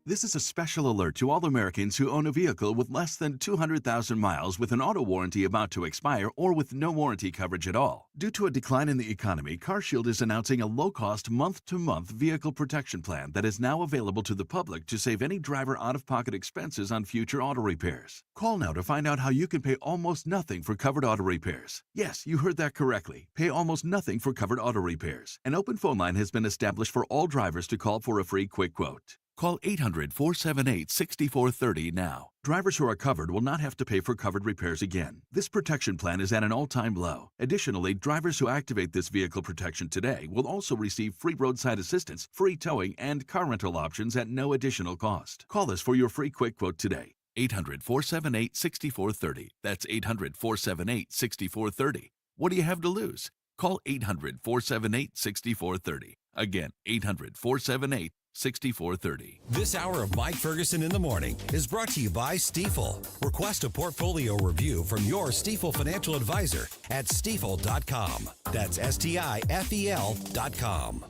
This is a special alert to all Americans who own a vehicle with less than 200,000 miles with an auto warranty about to expire or with no warranty coverage at all. Due to a decline in the economy, CarShield is announcing a low-cost month-to-month vehicle protection plan that is now available to the public to save any driver out-of-pocket expenses on future auto repairs. Call now to find out how you can pay almost nothing for covered auto repairs. Yes, you heard that correctly. Pay almost nothing for covered auto repairs. An open phone line has been established for all drivers to call for a free quick quote. Call 800-478-6430 now. Drivers who are covered will not have to pay for covered repairs again. This protection plan is at an all-time low. Additionally, drivers who activate this vehicle protection today will also receive free roadside assistance, free towing, and car rental options at no additional cost. Call us for your free quick quote today. 800-478-6430. That's 800-478-6430. What do you have to lose? Call 800-478-6430. Again, 800-478-6430. This hour of Mike Ferguson in the Morning is brought to you by Stifel. Request a portfolio review from your Stifel financial advisor at stifel.com. That's STIFEL.com.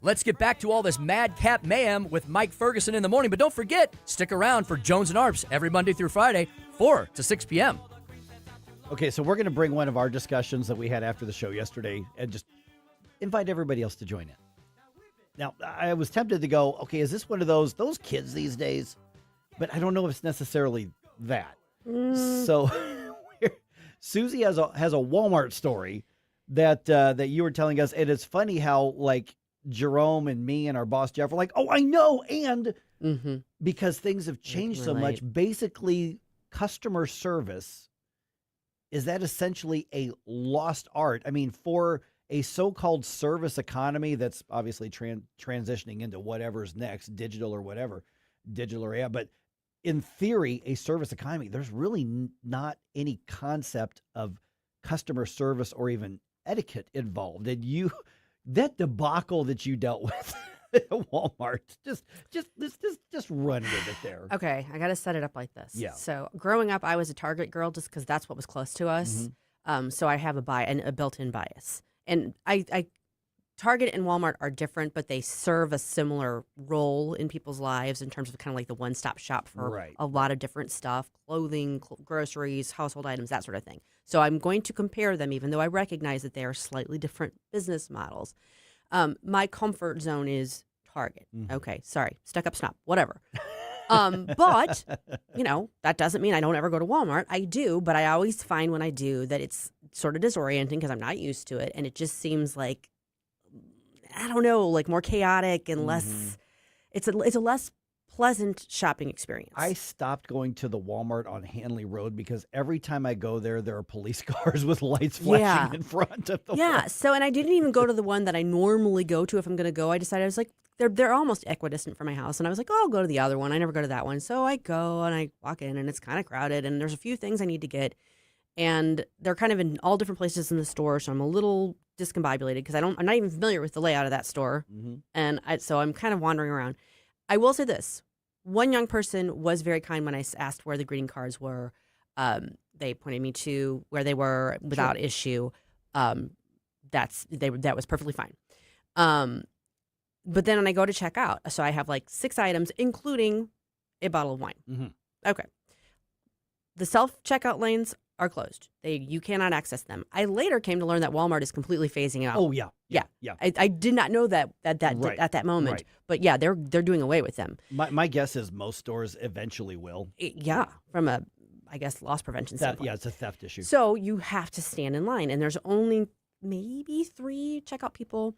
Let's get back to all this madcap mayhem with Mike Ferguson in the morning. But don't forget, stick around for Jones and Arps every Monday through Friday, 4 to 6 p.m. Okay, so we're going to bring one of our discussions that we had after the show yesterday and just invite everybody else to join in. Now, I was tempted to go, okay, is this one of those kids these days? But I don't know if it's necessarily that. So Susie has a Walmart story that you were telling us. And it's funny how, like, Jerome and me and our boss Jeff were like, oh, I know. And because things have changed so much, basically customer service, is that essentially a lost art? I mean, for a so-called service economy that's obviously transitioning into whatever's next, digital or AI, but in theory, a service economy, there's really not any concept of customer service or even etiquette involved. And that debacle that you dealt with at Walmart, just run with it there. Okay, I got to set it up like this. Yeah. So growing up, I was a Target girl just because that's what was close to us. So I have a built-in bias. And I Target and Walmart are different, but they serve a similar role in people's lives in terms of kind of like the one-stop shop for a lot of different stuff, clothing, groceries, household items, that sort of thing. So I'm going to compare them, even though I recognize that they are slightly different business models. My comfort zone is Target. Okay, sorry, stuck up snot, whatever. But, that doesn't mean I don't ever go to Walmart. I do, but I always find when I do that it's sort of disorienting because I'm not used to it. And it just seems like, I don't know, like more chaotic and less, it's a less pleasant shopping experience. I stopped going to the Walmart on Hanley Road because every time I go there are police cars with lights flashing in front of the Yeah. So, and I didn't even go to the one that I normally go to if I'm going to go. I decided, I was like, they're almost equidistant from my house. And I was like, oh, I'll go to the other one. I never go to that one. So I go and I walk in and it's kind of crowded and there's a few things I need to get. And they're kind of in all different places in the store. So I'm a little discombobulated because I'm not even familiar with the layout of that store. And so I'm kind of wandering around. I will say this. One young person was very kind when I asked where the greeting cards were. They pointed me to where they were without issue. That was perfectly fine. But then when I go to check out, so I have like 6 items, including a bottle of wine. Okay. The self-checkout lanes are closed. You cannot access them. I later came to learn that Walmart is completely phasing out. Oh, yeah. I did not know that at that moment. Right. But yeah, they're doing away with them. My guess is most stores eventually will. From a, I guess, loss prevention standpoint. Yeah, it's a theft issue. So you have to stand in line, and there's only maybe 3 checkout people.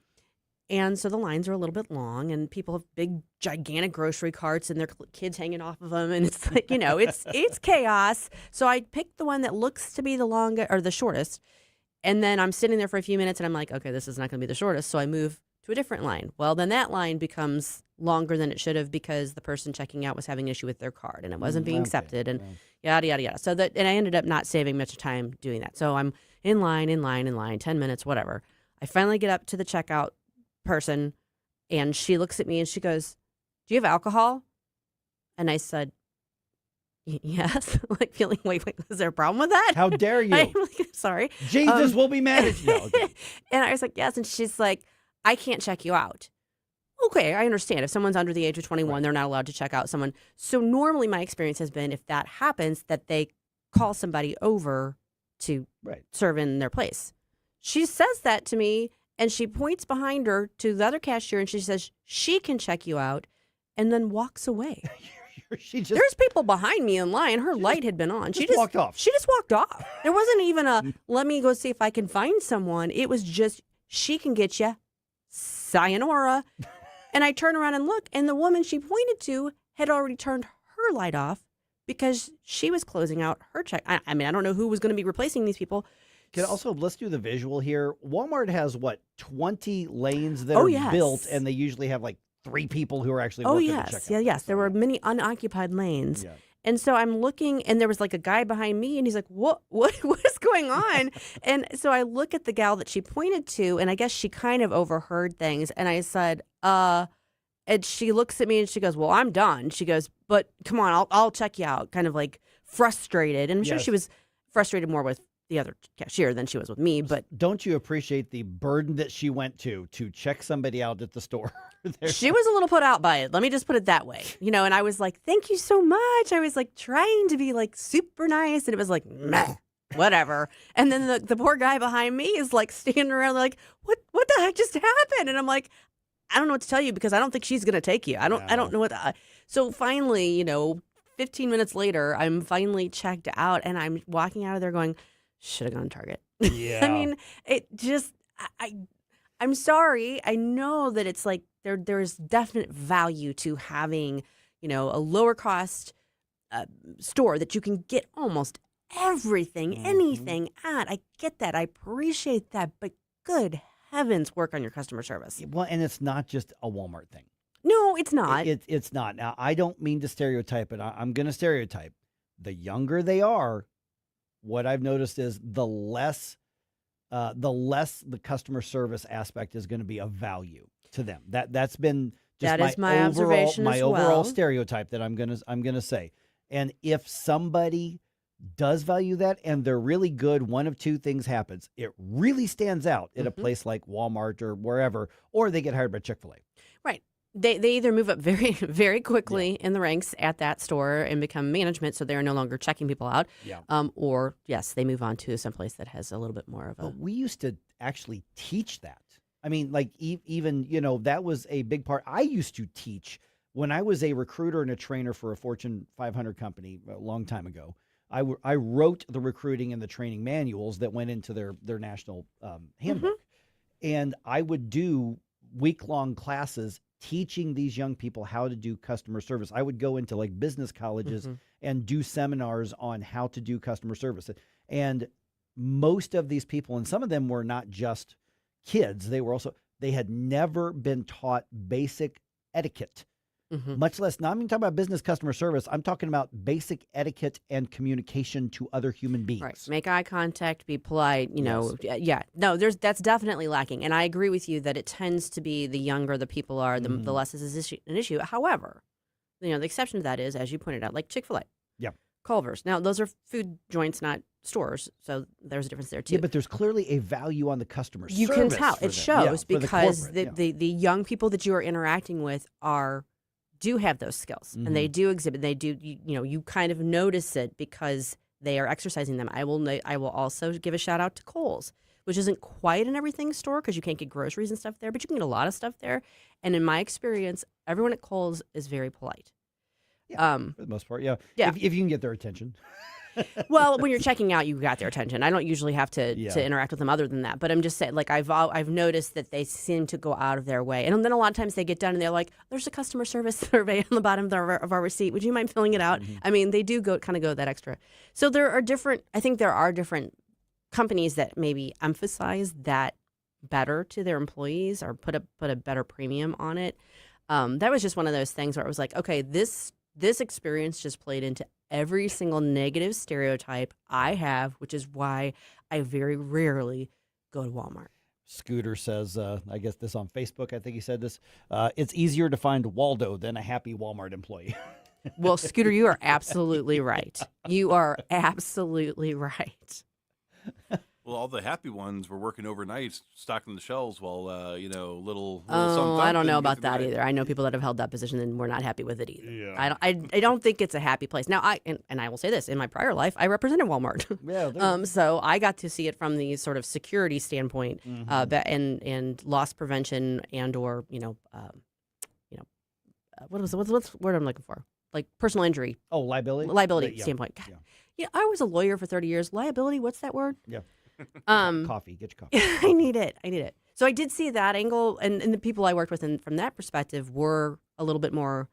And so the lines are a little bit long, and people have big, gigantic grocery carts, and their kids hanging off of them, and it's like, it's chaos. So I picked the one that looks to be the longest or the shortest, and then I'm sitting there for a few minutes, and I'm like, okay, this is not going to be the shortest, so I move to a different line. Well, then that line becomes longer than it should have because the person checking out was having an issue with their card and it wasn't being accepted and yada, yada, yada. And I ended up not saving much time doing that. So I'm in line, 10 minutes, whatever. I finally get up to the checkout person and she looks at me and she goes, "Do you have alcohol?" And I said, "Yes." Like feeling, wait, is there a problem with that? How dare you? I'm like, sorry. Jesus will be mad at you. No, okay. And I was like, "Yes." And she's like, "I can't check you out." Okay, I understand. If someone's under the age of 21, they're not allowed to check out someone. So normally my experience has been if that happens, that they call somebody over to serve in their place. She says that to me, and she points behind her to the other cashier, and she says she can check you out, and then walks away. There's people behind me in line. Her light had been on. She just walked off. She just walked off. There wasn't even a, let me go see if I can find someone. It was just, she can get you. Sayonara. And I turn around and look, and the woman she pointed to had already turned her light off because she was closing out her check. I mean, I don't know who was going to be replacing these people. Let's do the visual here. Walmart has, 20 lanes that are built, and they usually have, 3 people who are actually working the checkout. Yes. There were many unoccupied lanes. Yeah. And so I'm looking, and there was, a guy behind me, and he's like, what is going on? And so I look at the gal that she pointed to, and I guess she kind of overheard things. And I said, and she looks at me, and she goes, "Well, I'm done." She goes, "But come on, I'll check you out." Kind of frustrated. And I'm sure she was frustrated more with the other cashier than she was with me. But don't you appreciate the burden that she went to check somebody out at the store? She was a little put out by it. Let me just put it that way. And I was like, "Thank you so much." I was trying to be super nice, and it was meh, whatever. And then the poor guy behind me is standing around what the heck just happened? And I'm like, I don't know what to tell you because I don't think she's going to take you. I don't know what. So finally, 15 minutes later, I'm finally checked out, and I'm walking out of there going, should have gone to Target. Yeah. I mean, it just, I'm sorry. I know that it's there's definite value to having, a lower cost store that you can get almost everything, anything at. I get that. I appreciate that. But good heavens, work on your customer service. Well, and it's not just a Walmart thing. No, it's not. It's not. Now, I don't mean to stereotype it. I'm going to stereotype. The younger they are, what I've noticed is the less the customer service aspect is going to be of value to them. That's been just my observation my as overall well. stereotype that I'm gonna say. And if somebody does value that and they're really good, one of two things happens. It really stands out at a place like Walmart or wherever, or they get hired by Chick-fil-A. Right. They either move up very, very quickly in the ranks at that store and become management, so they're no longer checking people out. Yeah. Or, yes, they move on to someplace that has a little bit more of a... But we used to actually teach that. I mean, even, that was a big part. I used to teach when I was a recruiter and a trainer for a Fortune 500 company a long time ago. I wrote the recruiting and the training manuals that went into their national handbook. And I would do week-long classes teaching these young people how to do customer service. I would go into business colleges and do seminars on how to do customer service. And most of these people, and some of them were not just kids, they had never been taught basic etiquette, much less, now I'm talking about business customer service. I'm talking about basic etiquette and communication to other human beings. Right. Make eye contact, be polite, Yeah. No, that's definitely lacking. And I agree with you that it tends to be the younger the people are, the less is an issue. However, the exception to that is, as you pointed out, like Chick-fil-A. Yeah. Culver's. Now, those are food joints, not stores, so there's a difference there, too. Yeah, but there's clearly a value on the customer service. You can tell. It shows because the young people that you are interacting with do have those skills, and they do exhibit. They do. You kind of notice it because they are exercising them. I will also give a shout out to Kohl's, which isn't quite an everything store because you can't get groceries and stuff there, but you can get a lot of stuff there. And in my experience, everyone at Kohl's is very polite. Yeah, for the most part, yeah. If you can get their attention. Well, when you're checking out, you got their attention. I don't usually have to interact with them other than that. But I'm just saying, I've noticed that they seem to go out of their way. And then a lot of times they get done and they're like, there's a customer service survey on the bottom of our receipt. Would you mind filling it out? I mean, they do go that extra. So there are different companies that maybe emphasize that better to their employees or put a better premium on it. That was just one of those things where I was like, okay, this experience just played into every single negative stereotype I have, which is why I very rarely go to Walmart. Scooter says, I guess this on Facebook, I think he said this, it's easier to find Waldo than a happy Walmart employee. Well, Scooter, you are absolutely right. You are absolutely right. Well, all the happy ones were working overnight, stocking the shelves while, little Oh, something. I don't know about that either. I know people that have held that position and were not happy with it either. Yeah. I don't think it's a happy place. Now, I will say this, in my prior life, I represented Walmart. Yeah. So I got to see it from the sort of security standpoint, and loss prevention and or what's the word I'm looking for? Like personal injury. Oh, liability? Liability Yeah. standpoint. God. Yeah, I was a lawyer for 30 years. Liability, what's that word? Yeah. Coffee. Get your coffee. I need it. So I did see that angle, and the people I worked with from that perspective were a little bit more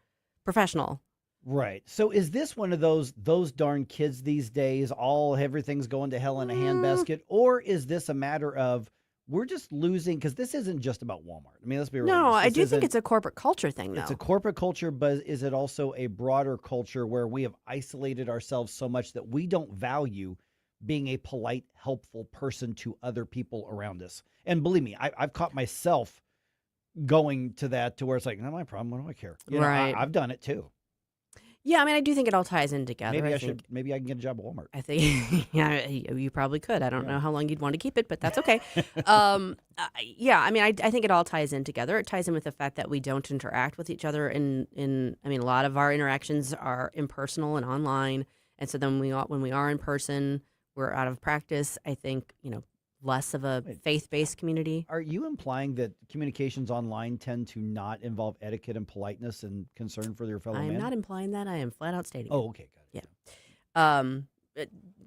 professional. Right. So is this one of those darn kids these days, everything's going to hell in a handbasket? Or is this a matter of we're just losing, because this isn't just about Walmart. I mean, let's be real. No, I do think it's a corporate culture thing, though. It's a corporate culture, but is it also a broader culture where we have isolated ourselves so much that we don't value being a polite, helpful person to other people around us? And believe me, I've caught myself going to that, to where it's like, not my problem. What do I care? Right. I've done it too. Yeah, I mean, I do think it all ties in together. Maybe I can get a job at Walmart. I think, yeah, you probably could. I don't know how long you'd want to keep it, but that's okay. Yeah, I mean, I think it all ties in together. It ties in with the fact that we don't interact with each other. I mean, a lot of our interactions are impersonal and online, and so then when we are in person, we're out of practice. I think less of a faith-based community. Are you implying that communications online tend to not involve etiquette and politeness and concern for your fellow man? I'm not implying that. I am flat out stating. Oh, okay, got it. Yeah.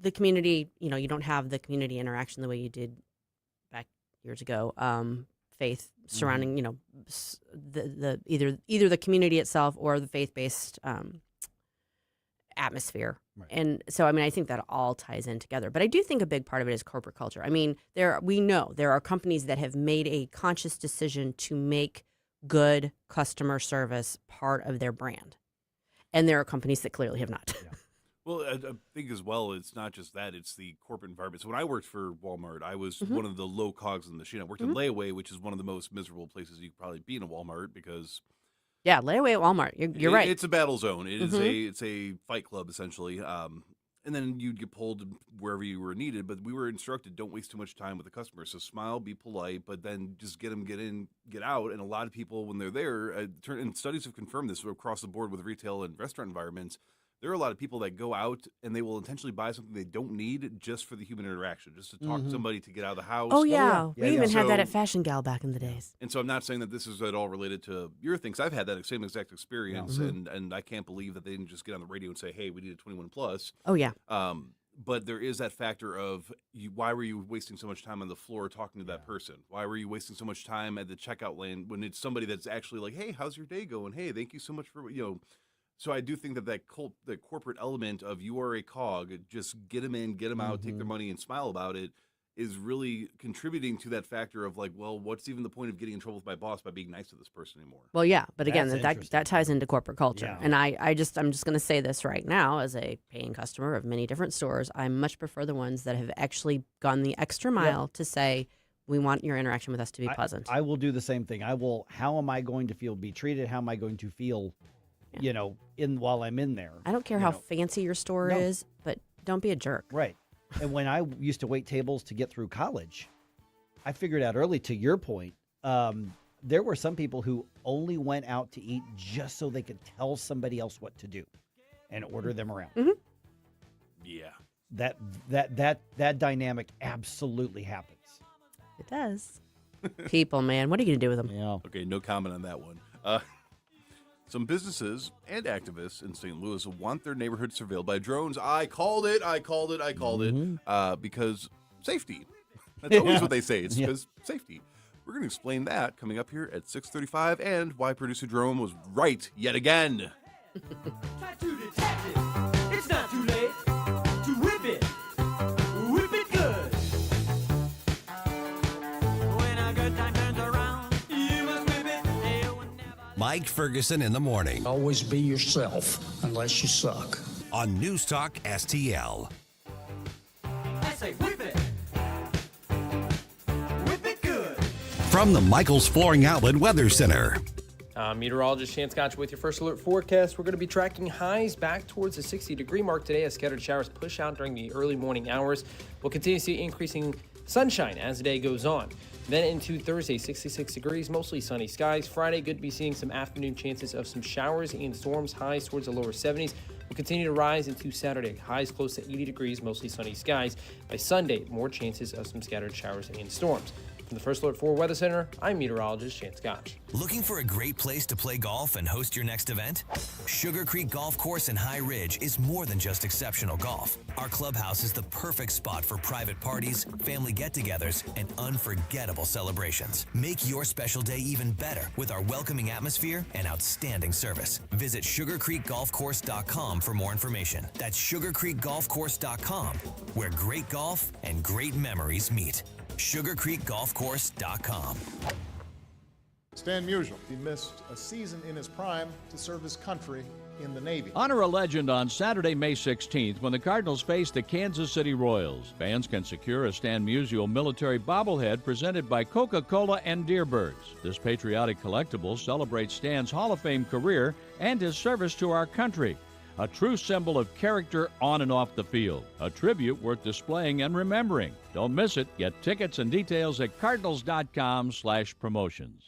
The community, you don't have the community interaction the way you did back years ago. Faith surrounding, the either the community itself or the faith-based atmosphere. Right. And so, I mean, I think that all ties in together. But I do think a big part of it is corporate culture. I mean, we know there are companies that have made a conscious decision to make good customer service part of their brand. And there are companies that clearly have not. Yeah. Well, I think as well, it's not just that, it's the corporate environment. So when I worked for Walmart, I was one of the low cogs in the machine. I worked in layaway, which is one of the most miserable places you could probably be in a Walmart, because yeah, layaway at Walmart. You're right. It's a battle zone. It is it's a fight club, essentially. And then you'd get pulled wherever you were needed. But we were instructed, don't waste too much time with the customer. So smile, be polite, but then just get them, get in, get out. And a lot of people, when they're there, and studies have confirmed this across the board with retail and restaurant environments, there are a lot of people that go out and they will intentionally buy something they don't need just for the human interaction, just to talk to somebody, to get out of the house. Oh, yeah. We even had that So- at Fashion Gal back in the days. And so I'm not saying that this is at all related to your things. I've had that same exact experience, and I can't believe that they didn't just get on the radio and say, hey, we need a 21 plus. Oh, yeah. But there is that factor of why were you wasting so much time on the floor talking to that person? Why were you wasting so much time at the checkout lane when it's somebody that's actually like, hey, how's your day going? Hey, thank you so much for, So I do think that the corporate element of you are a cog, just get them in, get them out, take their money and smile about it, is really contributing to that factor of like, well, what's even the point of getting in trouble with my boss by being nice to this person anymore? Well, yeah, but again, That's that ties into corporate culture. Yeah. And I'm just going to say this right now as a paying customer of many different stores, I much prefer the ones that have actually gone the extra mile to say, we want your interaction with us to be pleasant. I will do the same thing. How am I going to be treated? How am I going to feel, while I'm in there? I don't care how fancy your store is, but don't be a jerk. Right. And when I used to wait tables to get through college, I figured out early, to your point, there were some people who only went out to eat just so they could tell somebody else what to do and order them around. Yeah. That dynamic absolutely happens. It does. People, man, what are you going to do with them? Yeah. Okay, no comment on that one. Some businesses and activists in St. Louis want their neighborhood surveilled by drones. I called it. Because safety. That's always what they say. It's because safety. We're going to explain that coming up here at 6:35 and why producer Jerome was right yet again. Try to detect it. It's not too late to whip it. Whip it good. When a good time turns around, you must whip it. My Mike Ferguson in the morning. Always be yourself, unless you suck. On News Talk STL. I say whip it. Whip it good. From the Michaels Flooring Outlet Weather Center. Meteorologist Shan Scotch with your first alert forecast. We're going to be tracking highs back towards the 60-degree mark today as scattered showers push out during the early morning hours. We'll continue to see increasing sunshine as the day goes on. Then into Thursday, 66 degrees, mostly sunny skies. Friday, good to be seeing some afternoon chances of some showers and storms, highs towards the lower 70s. Will continue to rise into Saturday, highs close to 80 degrees, mostly sunny skies. By Sunday, more chances of some scattered showers and storms. From the First Alert 4 Weather Center, I'm meteorologist Shan Scotch. Looking for a great place to play golf and host your next event? Sugar Creek Golf Course in High Ridge is more than just exceptional golf. Our clubhouse is the perfect spot for private parties, family get-togethers, and unforgettable celebrations. Make your special day even better with our welcoming atmosphere and outstanding service. Visit sugarcreekgolfcourse.com for more information. That's sugarcreekgolfcourse.com, where great golf and great memories meet. sugarcreekgolfcourse.com. Stan Musial, he missed a season in his prime to serve his country in the Navy. Honor a legend on Saturday, May 16th when the Cardinals face the Kansas City Royals. Fans can secure a Stan Musial military bobblehead presented by Coca-Cola and Deerbirds. This patriotic collectible celebrates Stan's Hall of Fame career and his service to our country. A true symbol of character on and off the field. A tribute worth displaying and remembering. Don't miss it. Get tickets and details at cardinals.com/promotions.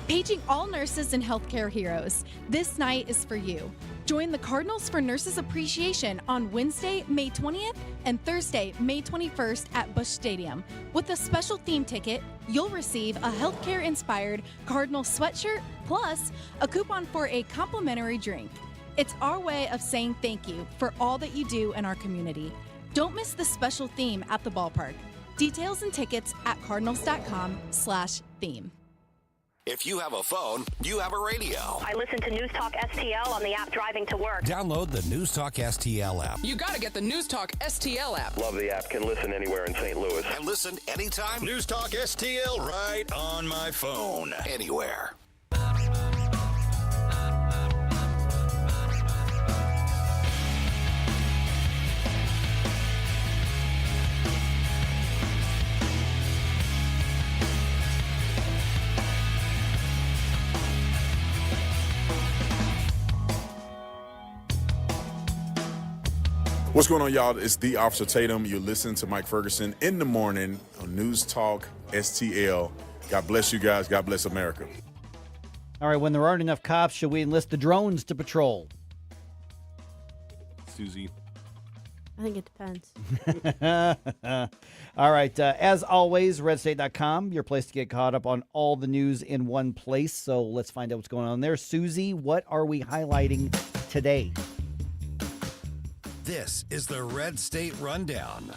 Paging all nurses and healthcare heroes. This night is for you. Join the Cardinals for Nurses Appreciation on Wednesday, May 20th and Thursday, May 21st at Busch Stadium. With a special theme ticket, you'll receive a healthcare-inspired Cardinal sweatshirt plus a coupon for a complimentary drink. It's our way of saying thank you for all that you do in our community. Don't miss the special theme at the ballpark. Details and tickets at cardinals.com/theme. If you have a phone, you have a radio. I listen to News Talk STL on the app driving to work. Download the News Talk STL app. You got to get the News Talk STL app. Love the app. Can listen anywhere in St. Louis. And listen anytime. News Talk STL right on my phone. Anywhere. What's going on, y'all? It's the Officer Tatum. You're listening to Mike Ferguson in the morning on News Talk STL. God bless you guys. God bless America. All right, when there aren't enough cops, should we enlist the drones to patrol? Susie. I think it depends. All right, as always, RedState.com, your place to get caught up on all the news in one place. So let's find out what's going on there. Susie, what are we highlighting today? This is the Red State Rundown.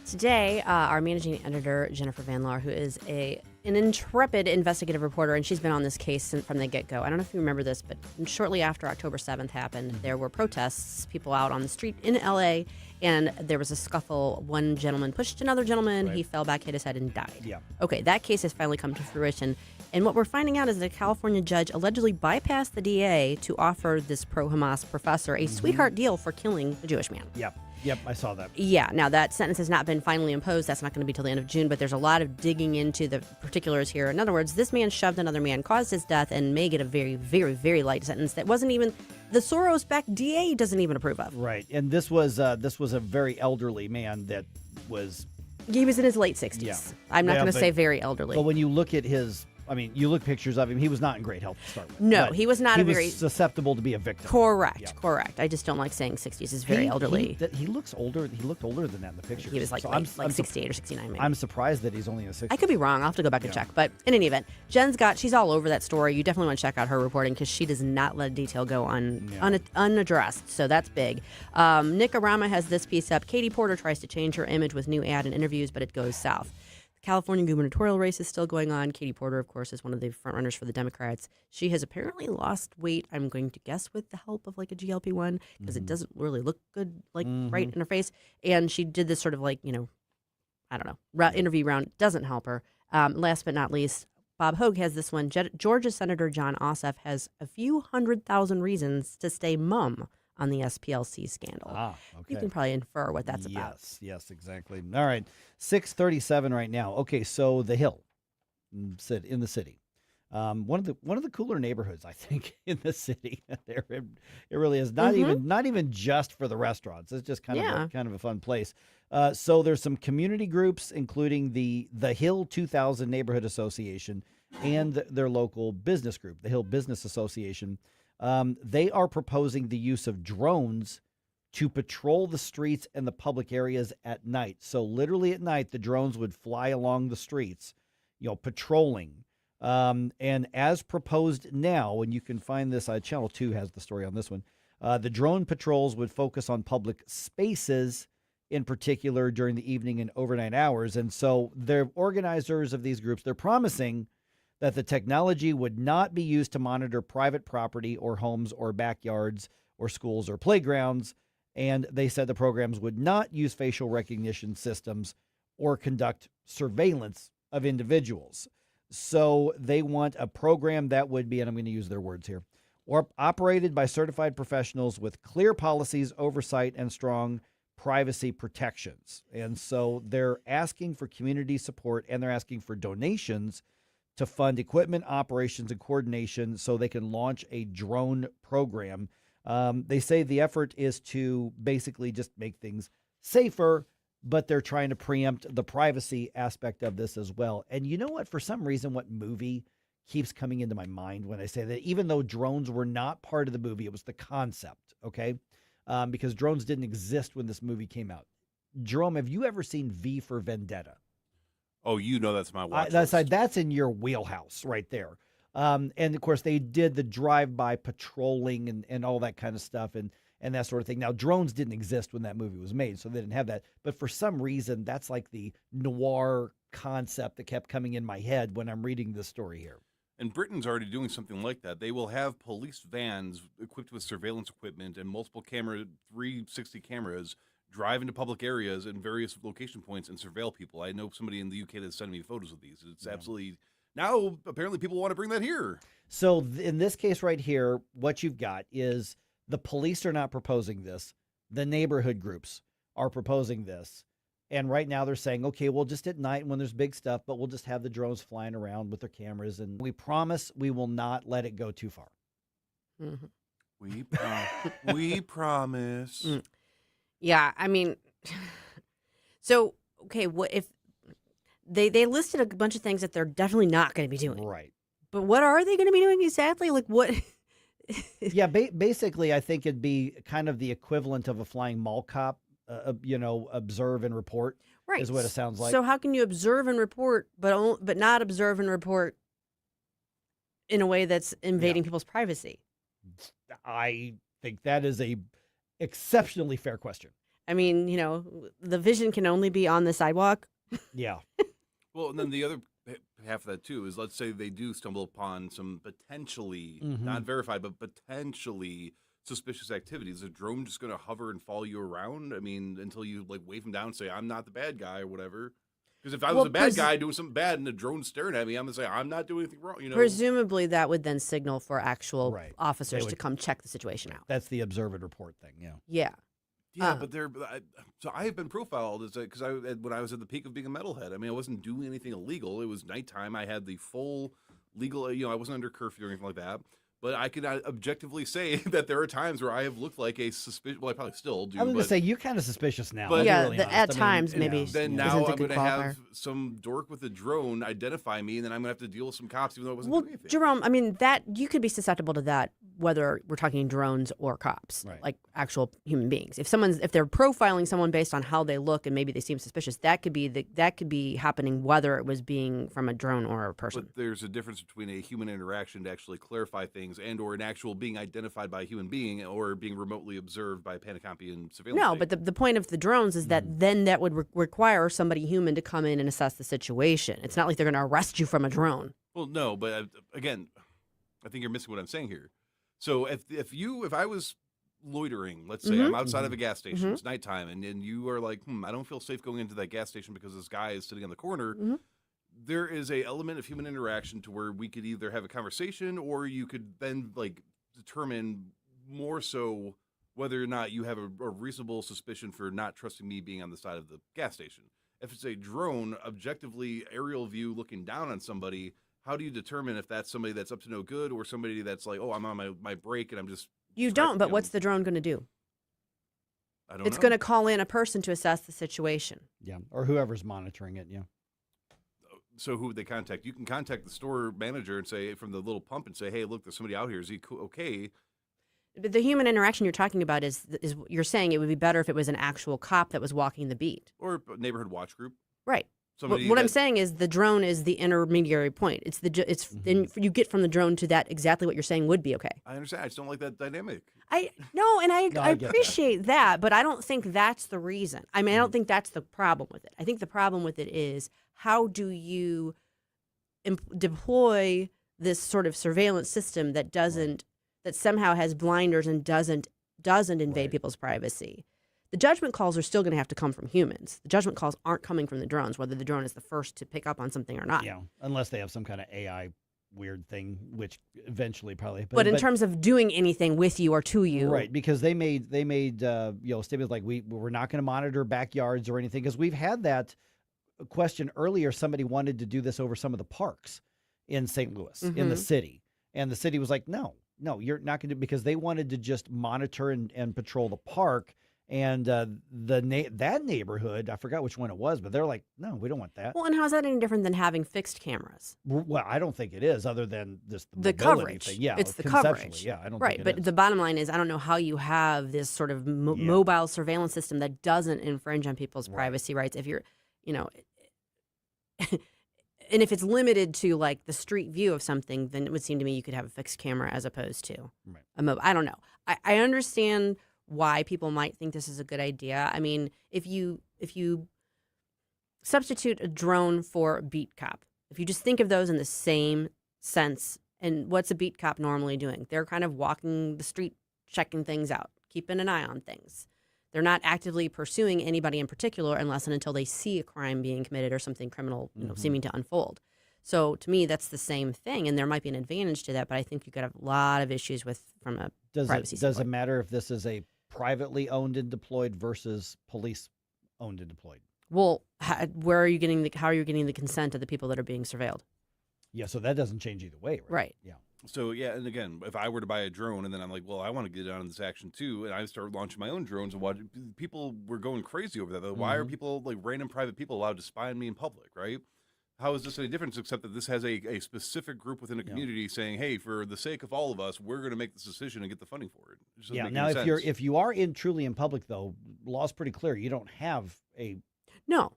Today, our managing editor, Jennifer Van Laar, who is an intrepid investigative reporter, and she's been on this case from the get-go. I don't know if you remember this, but shortly after October 7th happened, there were protests, people out on the street in L.A., and there was a scuffle. One gentleman pushed another gentleman. Right. He fell back, hit his head, and died. Yeah. Okay, that case has finally come to fruition. And what we're finding out is that a California judge allegedly bypassed the DA to offer this pro-Hamas professor a sweetheart deal for killing a Jewish man. Yep, I saw that. Yeah, now that sentence has not been finally imposed. That's not going to be till the end of June, but there's a lot of digging into the particulars here. In other words, this man shoved another man, caused his death, and may get a very, very, very light sentence that wasn't even, the Soros-backed DA doesn't even approve of. Right, and this was a very elderly man that was... He was in his late 60s. Yeah. I'm not going to say very elderly. But when you look at his... I mean, you look pictures of him, he was not in great health to start with. No, he was not he was susceptible to be a victim. Correct. I just don't like saying 60s is very elderly. He looks older. He looked older than that in the picture. He was like 68 or 69 maybe. I'm surprised that he's only in the 60s. I could be wrong. I'll have to go back and check. But in any event, she's all over that story. You definitely want to check out her reporting because she does not let detail go unaddressed. So that's big. Nick Arama has this piece up. Katie Porter tries to change her image with new ad and interviews, but it goes south. California gubernatorial race is still going on. Katie Porter, of course, is one of the frontrunners for the Democrats. She has apparently lost weight, I'm going to guess, with the help of like a GLP-1 because it doesn't really look good, right in her face. And she did this sort of interview round. Doesn't help her. Last but not least, Bob Hogue has this one. Georgia Senator John Ossoff has a few 100,000 reasons to stay mum on the SPLC scandal. Ah, okay. You can probably infer what that's about. Yes, exactly. All right, 6:37 right now. Okay, so the Hill, in the city, one of the cooler neighborhoods, I think, in the city. There, it really is not even just for the restaurants. It's just kind of a fun place. So there's some community groups, including the Hill 2000 Neighborhood Association and their local business group, the Hill Business Association. They are proposing the use of drones to patrol the streets and the public areas at night. So literally at night, the drones would fly along the streets, patrolling. And as proposed now, and you can find this, Channel 2 has the story on this one, the drone patrols would focus on public spaces, in particular during the evening and overnight hours. And so the organizers of these groups, they're promising that the technology would not be used to monitor private property or homes or backyards or schools or playgrounds. And they said the programs would not use facial recognition systems or conduct surveillance of individuals. So they want a program that would be, and I'm going to use their words here, or operated by certified professionals with clear policies, oversight, and strong privacy protections. And so they're asking for community support, and they're asking for donations to fund equipment, operations, and coordination so they can launch a drone program. They say the effort is to basically just make things safer, but they're trying to preempt the privacy aspect of this as well. And you know what? For some reason, what movie keeps coming into my mind when I say that, even though drones were not part of the movie, it was the concept, okay? Because drones didn't exist when this movie came out. Jerome, have you ever seen V for Vendetta? Oh, that's my watch list. That's in your wheelhouse right there. And, of course, they did the drive-by patrolling and all that kind of stuff and that sort of thing. Now, drones didn't exist when that movie was made, so they didn't have that. But for some reason, that's like the noir concept that kept coming in my head when I'm reading this story here. And Britain's already doing something like that. They will have police vans equipped with surveillance equipment and multiple 360 cameras drive into public areas and various location points and surveil people. I know somebody in the UK that's sending me photos of these. It's absolutely... Now, apparently, people want to bring that here. So in this case right here, what you've got is the police are not proposing this. The neighborhood groups are proposing this. And right now they're saying, okay, well, just at night when there's big stuff, but we'll just have the drones flying around with their cameras. And we promise we will not let it go too far. Mm-hmm. We promise. Yeah, I mean, so, okay, what if they listed a bunch of things that they're definitely not going to be doing. Right. But what are they going to be doing exactly? Like what? Yeah, basically, I think it'd be kind of the equivalent of a flying mall cop, observe and report. Right. Is what it sounds like. So how can you observe and report, but not observe and report in a way that's invading people's privacy? I think that is a exceptionally fair question. I mean, the vision can only be on the sidewalk. Yeah. Well, and then the other half of that, too, is let's say they do stumble upon some potentially, not verified, but potentially suspicious activities. Is a drone just going to hover and follow you around? I mean, until you wave him down and say, I'm not the bad guy or whatever. Because if I was a bad guy doing something bad and the drone's staring at me, I'm going to say, I'm not doing anything wrong. Presumably that would then signal for actual officers to come check the situation out. That's the observe and report thing, yeah. Yeah. Yeah, but so I have been profiled because when I was at the peak of being a metalhead. I mean, I wasn't doing anything illegal. It was nighttime. I had the full legal, I wasn't under curfew or anything like that. But I can objectively say that there are times where I have looked like a suspicious. Well, I probably still do. I was going to say you're kind of suspicious now. But at times maybe. Then now I'm going to have some dork with a drone identify me, and then I'm going to have to deal with some cops, even though I wasn't doing anything. Jerome, I mean that you could be susceptible to that, whether we're talking drones or cops, like actual human beings. If they're profiling someone based on how they look and maybe they seem suspicious, that could be happening whether it was being from a drone or a person. But there's a difference between a human interaction to actually clarify things and or an actual being identified by a human being or being remotely observed by a Panacopian surveillance. No, but the point of the drones is that then that would require somebody human to come in and assess the situation. It's not like they're going to arrest you from a drone. Well, no, but again, I think you're missing what I'm saying here. So if I was loitering, let's say I'm outside of a gas station, it's nighttime, and you are like, I don't feel safe going into that gas station because this guy is sitting on the corner. there is a element of human interaction to where we could either have a conversation or you could then like determine more so whether or not you have a reasonable suspicion for not trusting me being on the side of the gas station. If it's a drone, objectively aerial view looking down on somebody, how do you determine if that's somebody that's up to no good or somebody that's like, oh, I'm on my break and I'm just... You don't, but what's the drone going to do? I don't know. It's going to call in a person to assess the situation. Yeah, or whoever's monitoring it, yeah. So who would they contact? You can contact the store manager and say, from the little pump and say, hey, look, there's somebody out here. Is he okay? But the human interaction you're talking about is you're saying it would be better if it was an actual cop that was walking the beat. Or a neighborhood watch group. Right. Somebody What I'm saying is the drone is the intermediary point. Then you get from the drone to that exactly what you're saying would be okay. I understand. I just don't like that dynamic. I appreciate that, but I don't think that's the reason. I mean, I don't think that's the problem with it. I think the problem with it is how do you deploy this sort of surveillance system that that somehow has blinders and doesn't invade people's privacy. The judgment calls are still going to have to come from humans. The judgment calls aren't coming from the drones, whether the drone is the first to pick up on something or not. Yeah, unless they have some kind of AI weird thing, which eventually probably. But in terms of doing anything with you or to you, right? Because they made statements like we're not going to monitor backyards or anything, because we've had that question earlier. Somebody wanted to do this over some of the parks in St. Louis in the city, and the city was like, no, you're not going to, because they wanted to just monitor and patrol the park. And that neighborhood, I forgot which one it was, but they're like, no, we don't want that. Well, and how is that any different than having fixed cameras? Well, I don't think it is, other than just the coverage. Thing. Yeah, it's the coverage. Yeah, I don't right, think but the bottom line is, I don't know how you have this sort of mobile surveillance system that doesn't infringe on people's privacy rights. If you're, and if it's limited to like the street view of something, then it would seem to me you could have a fixed camera as opposed to a mobile. I don't know. I understand why people might think this is a good idea. I mean, if you substitute a drone for a beat cop, if you just think of those in the same sense, and what's a beat cop normally doing? They're kind of walking the street, checking things out, keeping an eye on things. They're not actively pursuing anybody in particular unless and until they see a crime being committed or something criminal, seeming to unfold. So to me, that's the same thing, and there might be an advantage to that, but I think you could have a lot of issues from a privacy standpoint. Does it matter if this is a privately owned and deployed versus police owned and deployed? Well, how are you getting the consent of the people that are being surveilled? Yeah, so that doesn't change either way, right? Right. Yeah. So, yeah, and again, if I were to buy a drone and then I'm like, well, I want to get on this action too, and I start launching my own drones and watch, people were going crazy over that. Why are people, like random private people, allowed to spy on me in public, right? How is this any different except that this has a specific group within a community saying, hey, for the sake of all of us, we're going to make this decision and get the funding for it? Yeah, now if you are truly in public, though, law's pretty clear. You don't have a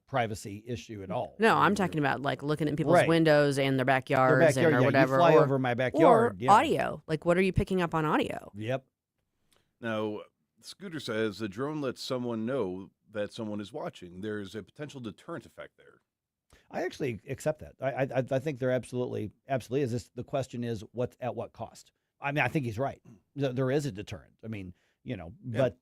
privacy issue at all. No, I'm talking about like looking at people's windows and their backyards or whatever. You fly over my backyard. Or audio. Like, what are you picking up on audio? Yep. Now, Scooter says the drone lets someone know that someone is watching. There's a potential deterrent effect there. I actually accept that. I think there absolutely is. The question is, at what cost? I mean, I think he's right. There is a deterrent. I mean, but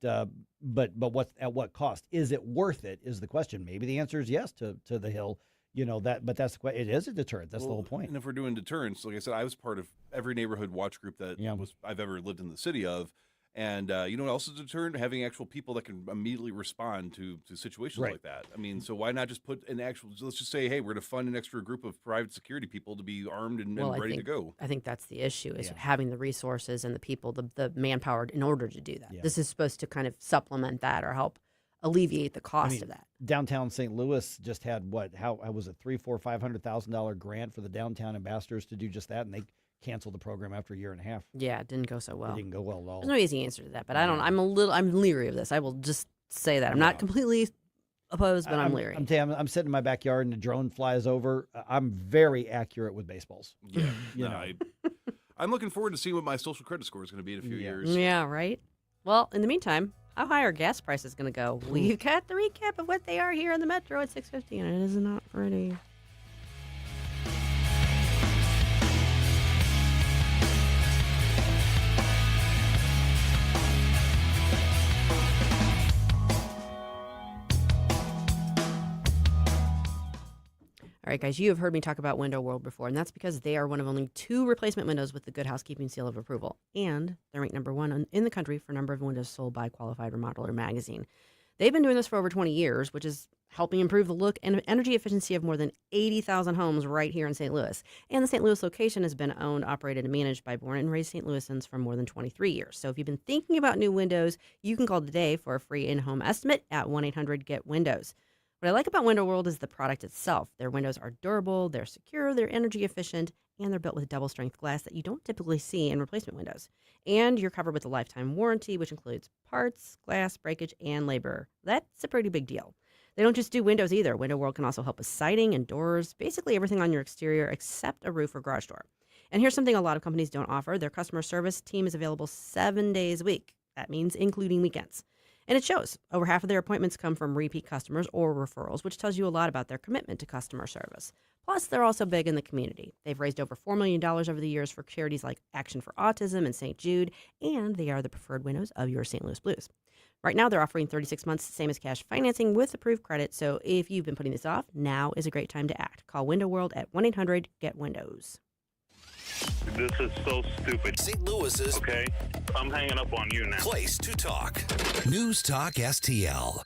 what's at what cost? Is it worth it? Is the question. Maybe the answer is yes to the Hill. But that's the question. It is a deterrent. That's the whole point. And if we're doing deterrents, like I said, I was part of every neighborhood watch group that I've ever lived in the city of. And you know what else is a deterrent? Having actual people that can immediately respond to situations like that. I mean, so why not just put an actual, let's just say, hey, we're going to fund an extra group of private security people to be armed and ready to go. I think that's the issue, is having the resources and the people, the manpower in order to do that. Yeah. This is supposed to kind of supplement that or help alleviate the cost of that. Downtown St. Louis just had how was it, $500,000 grant for the downtown ambassadors to do just that, and they canceled the program after a year and a half. Yeah, it didn't go so well. It didn't go well at all. There's no easy answer to that, but I'm leery of this. I will just say that. I'm not completely opposed, but I'm leery. I'm sitting in my backyard and a drone flies over. I'm very accurate with baseballs. Yeah. I'm looking forward to seeing what my social credit score is going to be in a few years. Yeah, right? Well, in the meantime, how high are gas prices going to go? We've got the recap of what they are here in the Metro at 6:50, and it is not pretty. All right, guys, you have heard me talk about Window World before, and that's because they are one of only 2 replacement windows with the Good Housekeeping seal of approval. And they're ranked number 1 in the country for number of windows sold by Qualified Remodeler magazine. They've been doing this for over 20 years, which is helping improve the look and energy efficiency of more than 80,000 homes right here in St. Louis. And the St. Louis location has been owned, operated, and managed by born and raised St. Louisans for more than 23 years. So if you've been thinking about new windows, you can call today for a free in-home estimate at 1-800-GET-WINDOWS. What I like about Window World is the product itself. Their windows are durable, they're secure, they're energy efficient, and they're built with double-strength glass that you don't typically see in replacement windows. And you're covered with a lifetime warranty, which includes parts, glass, breakage, and labor. That's a pretty big deal. They don't just do windows either. Window World can also help with siding and doors, basically everything on your exterior except a roof or garage door. And here's something a lot of companies don't offer. Their customer service team is available 7 days a week. That means including weekends. And it shows. Over half of their appointments come from repeat customers or referrals, which tells you a lot about their commitment to customer service. Plus, they're also big in the community. They've raised over $4 million over the years for charities like Action for Autism and St. Jude, and they are the preferred windows of your St. Louis Blues. Right now, they're offering 36 months, same as cash financing with approved credit. So if you've been putting this off, now is a great time to act. Call Window World at 1-800-GET-WINDOWS. This is so stupid. St. Louis's Okay, I'm hanging up on you now. place to talk. News Talk STL.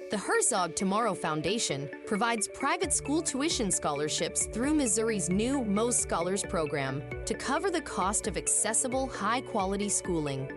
The Herzog Tomorrow Foundation provides private school tuition scholarships through Missouri's new Most Scholars program to cover the cost of accessible, high-quality schooling.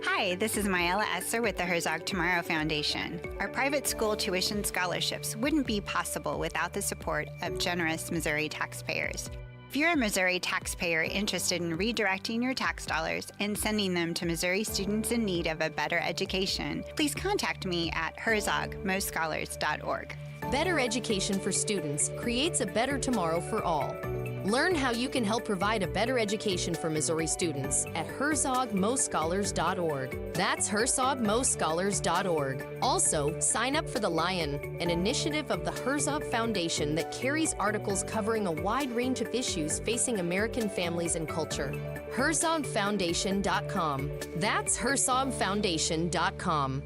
Hi, this is Myella Esser with the Herzog Tomorrow Foundation. Our private school tuition scholarships wouldn't be possible without the support of generous Missouri taxpayers. If you're a Missouri taxpayer interested in redirecting your tax dollars and sending them to Missouri students in need of a better education, please contact me at herzogmostscholars.org. Better education for students creates a better tomorrow for all. Learn how you can help provide a better education for Missouri students at herzogmostscholars.org. That's herzogmostscholars.org. Also, sign up for The Lion, an initiative of the Herzog Foundation that carries articles covering a wide range of issues facing American families and culture. herzogfoundation.com. That's herzogfoundation.com.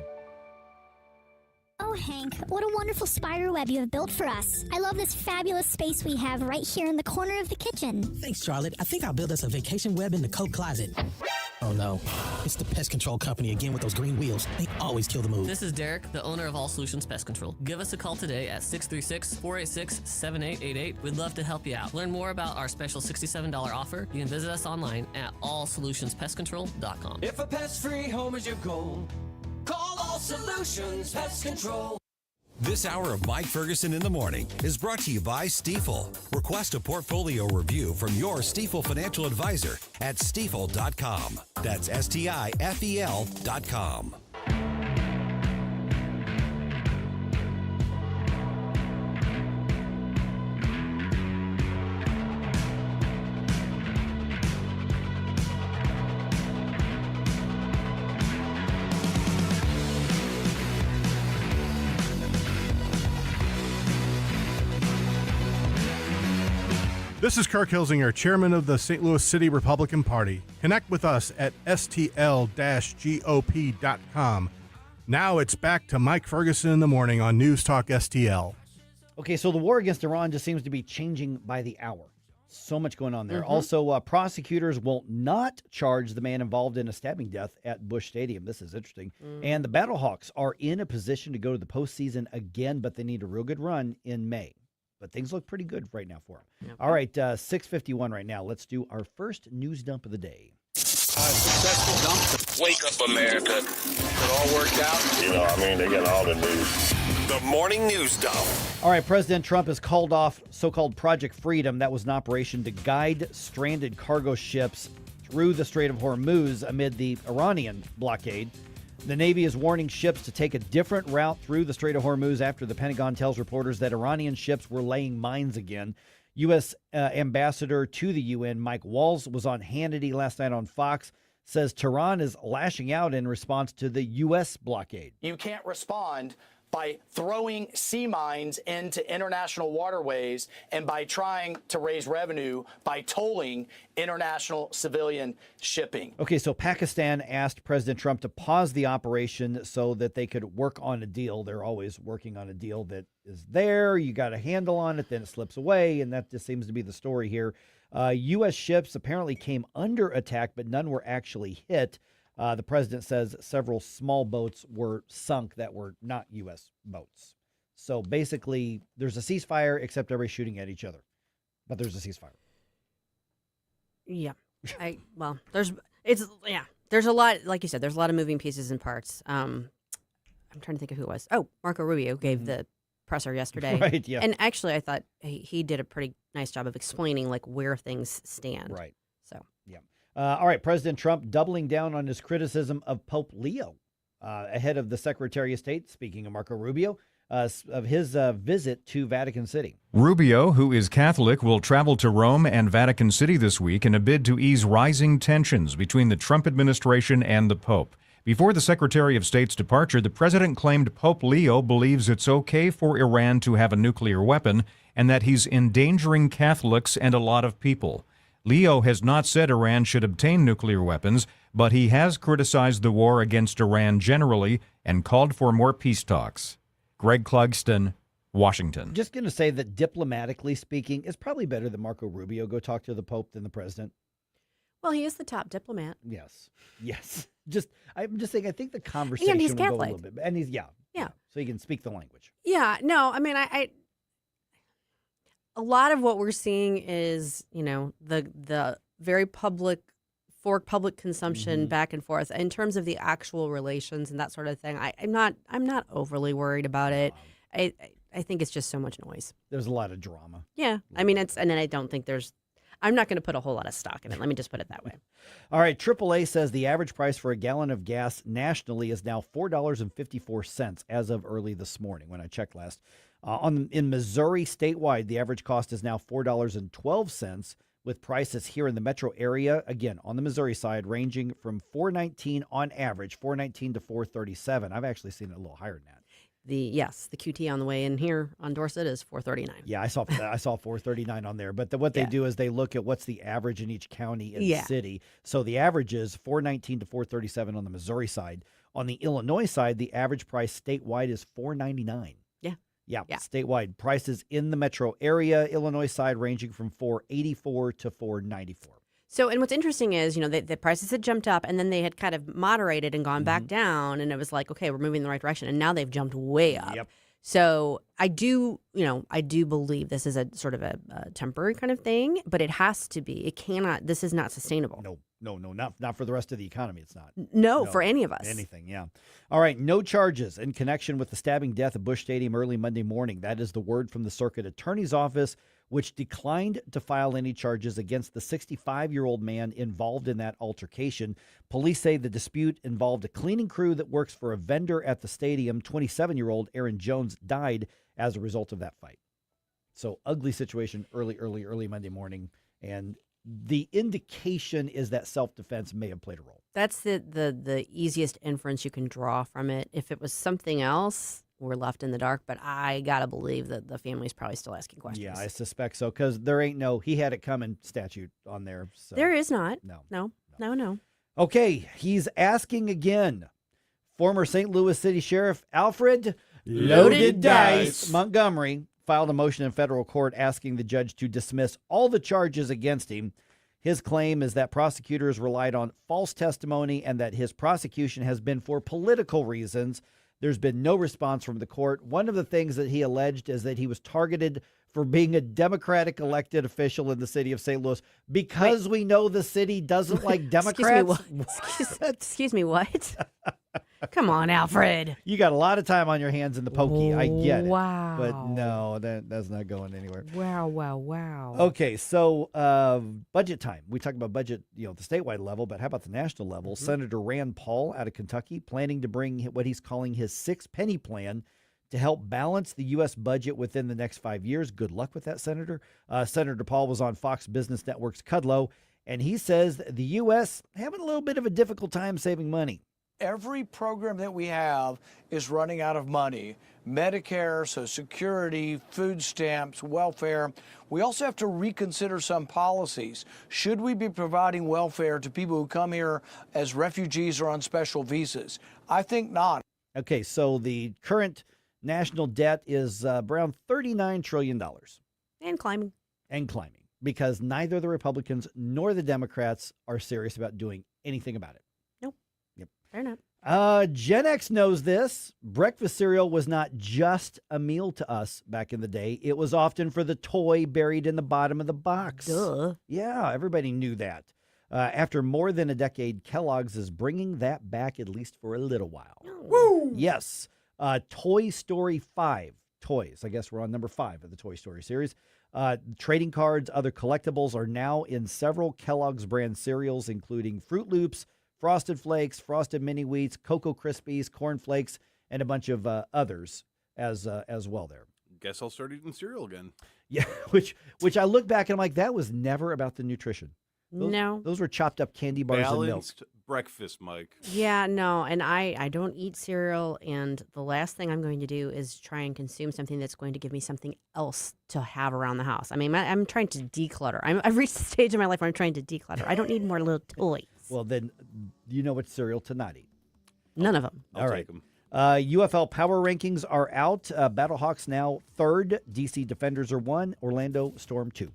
Oh, Hank, what a wonderful spider web you have built for us. I love this fabulous space we have right here in the corner of the kitchen. Thanks, Charlotte. I think I'll build us a vacation web in the coat closet. Oh, no. It's the pest control company again with those green wheels. They always kill the move. This is Derek, the owner of All Solutions Pest Control. Give us a call today at 636-486-7888. We'd love to help you out. Learn more about our special $67 offer. You can visit us online at allsolutionspestcontrol.com. If a pest-free home is your goal, call All Solutions Pest Control. This hour of Mike Ferguson in the Morning is brought to you by Stifel. Request a portfolio review from your Stifel financial advisor at stifel.com. That's STIFEL.com. This is Kirk Hilsinger, chairman of the St. Louis City Republican Party. Connect with us at stl-gop.com. Now it's back to Mike Ferguson in the Morning on News Talk STL. Okay, so the war against Iran just seems to be changing by the hour. So much going on there. Mm-hmm. Also, prosecutors will not charge the man involved in a stabbing death at Busch Stadium. This is interesting. And the Battlehawks are in a position to go to the postseason again, but they need a real good run in May. But things look pretty good right now for them. Yep. All right, 6:51 right now. Let's do our first news dump of the day. Successful dump. Wake up, America. It all worked out. They got all the news. The morning news dump. All right, President Trump has called off so-called Project Freedom. That was an operation to guide stranded cargo ships through the Strait of Hormuz amid the Iranian blockade. The Navy is warning ships to take a different route through the Strait of Hormuz after the Pentagon tells reporters that Iranian ships were laying mines again. U.S. Ambassador to the UN, Mike Walls, was on Hannity last night on Fox, says Tehran is lashing out in response to the U.S. blockade. You can't respond by throwing sea mines into international waterways and by trying to raise revenue by tolling international civilian shipping. Okay, so Pakistan asked President Trump to pause the operation so that they could work on a deal. They're always working on a deal that is there. You got a handle on it, then it slips away, and that just seems to be the story here. U.S. ships apparently came under attack, but none were actually hit. The president says several small boats were sunk that were not U.S. boats. So basically, there's a ceasefire, except everybody's shooting at each other. But there's a ceasefire. Yeah. There's a lot, like you said, there's a lot of moving pieces and parts. I'm trying to think of who it was. Oh, Marco Rubio gave the presser yesterday. Right, yeah. And actually, I thought he did a pretty nice job of explaining like where things stand. Right. So, yeah. All right, President Trump doubling down on his criticism of Pope Leo ahead of the Secretary of State, speaking of Marco Rubio, of his visit to Vatican City. Rubio, who is Catholic, will travel to Rome and Vatican City this week in a bid to ease rising tensions between the Trump administration and the Pope. Before the Secretary of State's departure, the president claimed Pope Leo believes it's okay for Iran to have a nuclear weapon and that he's endangering Catholics and a lot of people. Leo has not said Iran should obtain nuclear weapons, but he has criticized the war against Iran generally and called for more peace talks. Greg Clugston, Washington. Just going to say that diplomatically speaking, it's probably better that Marco Rubio go talk to the Pope than the president. well, he is the top diplomat. Yes. I'm just saying, I think the conversation and he's will Catholic. go a little bit. And he's, yeah. So he can speak the language. Yeah, no, I mean, I a lot of what we're seeing is, the very public consumption back and forth in terms of the actual relations and that sort of thing. I'm not overly worried about it. I think it's just so much noise. There's a lot of drama. Yeah, I mean, and then I don't think I'm not going to put a whole lot of stock in it. Let me just put it that way. All right, AAA says the average price for a gallon of gas nationally is now $4.54 as of early this morning when I checked last. In Missouri statewide, the average cost is now $4.12, with prices here in the metro area, again, on the Missouri side, ranging from $4.19 on average, $4.19 to $4.37. I've actually seen it a little higher than that. The QT on the way in here on Dorset is $4.39. Yeah, I saw $4.39 on there. But what they do is they look at what's the average in each county and city. So the average is $4.19 to $4.37 on the Missouri side. On the Illinois side, the average price statewide is $4.99. Yeah, statewide prices in the metro area, Illinois side, ranging from $4.84 to $4.94. So, and what's interesting is, the prices had jumped up and then they had kind of moderated and gone back down, and it was like, okay, we're moving in the right direction, and now they've jumped way up. Yep. So I do believe this is a sort of a temporary kind of thing, but it has to be. This is not sustainable. No, not for the rest of the economy. It's not. No, for any of us. Anything, yeah. All right, no charges in connection with the stabbing death at Busch Stadium early Monday morning. That is the word from the circuit attorney's office, which declined to file any charges against the 65-year-old man involved in that altercation. Police say the dispute involved a cleaning crew that works for a vendor at the stadium. 27-year-old Aaron Jones died as a result of that fight. So ugly situation early Monday morning. And the indication is that self-defense may have played a role. That's the easiest inference you can draw from it. If it was something else, we're left in the dark, but I got to believe that the family's probably still asking questions. Yeah, I suspect so, because there ain't no he had it coming statute on there. So. There is not. No. Okay, he's asking again. Former St. Louis City Sheriff Alfred Loaded Dice Montgomery filed a motion in federal court asking the judge to dismiss all the charges against him. His claim is that prosecutors relied on false testimony and that his prosecution has been for political reasons. There's been no response from the court. One of the things that he alleged is that he was targeted for being a Democratic elected official in the city of St. Louis because we know the city doesn't like Democrats. Excuse me, what? Come on, Alfred. You got a lot of time on your hands in the pokey. I get it. Wow. But no, that's not going anywhere. Wow. Okay, so budget time. We talk about budget, the statewide level, but how about the national level? Senator Rand Paul out of Kentucky planning to bring what he's calling his six-penny plan to help balance the U.S. budget within the next 5 years. Good luck with that, Senator. Senator Paul was on Fox Business Network's Kudlow, and he says the U.S. having a little bit of a difficult time saving money. every program that we have is running out of money. Medicare, Social Security, food stamps, welfare. We also have to reconsider some policies. Should we be providing welfare to people who come here as refugees or on special visas? I think not. Okay, so the current national debt is around $39 trillion. And climbing. And climbing, because neither the Republicans nor the Democrats are serious about doing anything about it. Nope. Yep. They're not. Gen X knows this. Breakfast cereal was not just a meal to us back in the day. It was often for the toy buried in the bottom of the box. Duh. Yeah, everybody knew that. After more than a decade, Kellogg's is bringing that back, at least for a little while. Woo! Yes. Toy Story 5 toys. I guess we're on number 5 of the Toy Story series. Trading cards, other collectibles are now in several Kellogg's brand cereals, including Fruit Loops, Frosted Flakes, Frosted Mini Wheats, Cocoa Krispies, Corn Flakes, and a bunch of others as well there. Guess I'll start eating cereal again. Yeah, which I look back and I'm like, that was never about the nutrition. Those were chopped up candy bars and milk. Balanced breakfast, Mike. Yeah, no, and I don't eat cereal, and the last thing I'm going to do is try and consume something that's going to give me something else to have around the house. I mean, I'm trying to declutter. I've reached the stage in my life where I'm trying to declutter. I don't need more little toys. Well, then you know what cereal to not eat. None of them. I'll take them. UFL power rankings are out. Battlehawks now 3rd. DC Defenders are 1. Orlando Storm 2.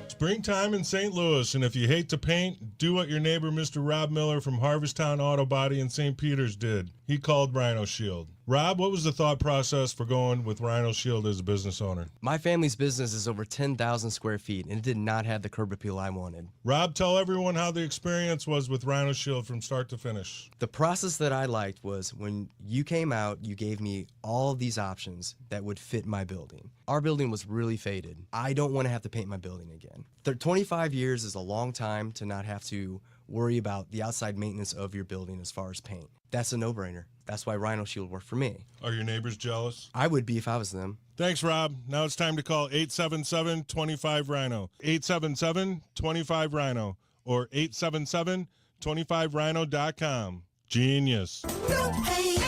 Springtime in St. Louis, and if you hate to paint, do what your neighbor Mr. Rob Miller from Harvesttown Auto Body in St. Peters did. He called Rhino Shield. Rob, what was the thought process for going with Rhino Shield as a business owner? My family's business is over 10,000 square feet, and it did not have the curb appeal I wanted. Rob, tell everyone how the experience was with Rhino Shield from start to finish. The process that I liked was when you came out, you gave me all of these options that would fit my building. Our building was really faded. I don't want to have to paint my building again. 25 years is a long time to not have to worry about the outside maintenance of your building as far as paint. That's a no-brainer. That's why Rhino Shield worked for me. Are your neighbors jealous? I would be if I was them. Thanks, Rob. Now it's time to call 877-25-RHINO. 877-25-RHINO or 877-25rhino.com. Genius. Don't paint,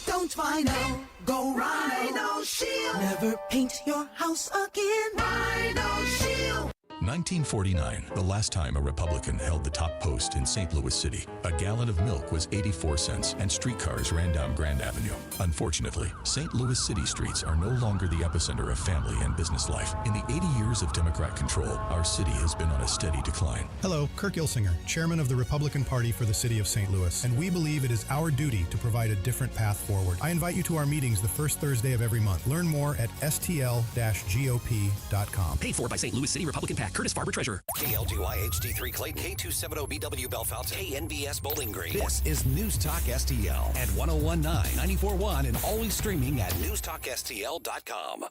don't Rhino, go Rhino Shield. Never paint your house again. Rhino Shield. 1949, the last time a Republican held the top post in St. Louis City. A gallon of milk was 84 cents, and streetcars ran down Grand Avenue. Unfortunately, St. Louis city streets are no longer the epicenter of family and business life. In the 80 years of Democrat control, our city has been on a steady decline. Hello, Kirk Ilsinger, chairman of the Republican Party for the city of St. Louis, and we believe it is our duty to provide a different path forward. I invite you to our meetings the first Thursday of every month. Learn more at stl-gop.com. Paid for by St. Louis City Republican PAC. Curtis Farber, Treasurer. KLGY HD3 Clayton, K270BW Bellefontaine, KNBS Bowling Green. This is News Talk STL at 1019, 94.1, and always streaming at NewsTalkSTL.com.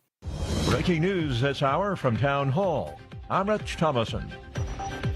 Breaking news this hour from Town Hall. I'm Rich Thomason.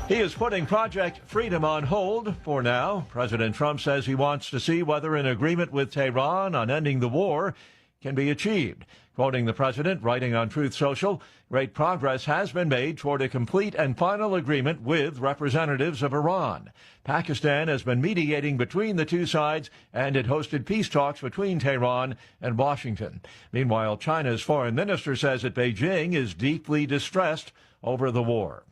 He is putting Project Freedom on hold for now. President Trump says he wants to see whether an agreement with Tehran on ending the war can be achieved. Quoting the president, writing on Truth Social, great progress has been made toward a complete and final agreement with representatives of Iran. Pakistan has been mediating between the two sides, and it hosted peace talks between Tehran and Washington. Meanwhile, China's foreign minister says that Beijing is deeply distressed over the war.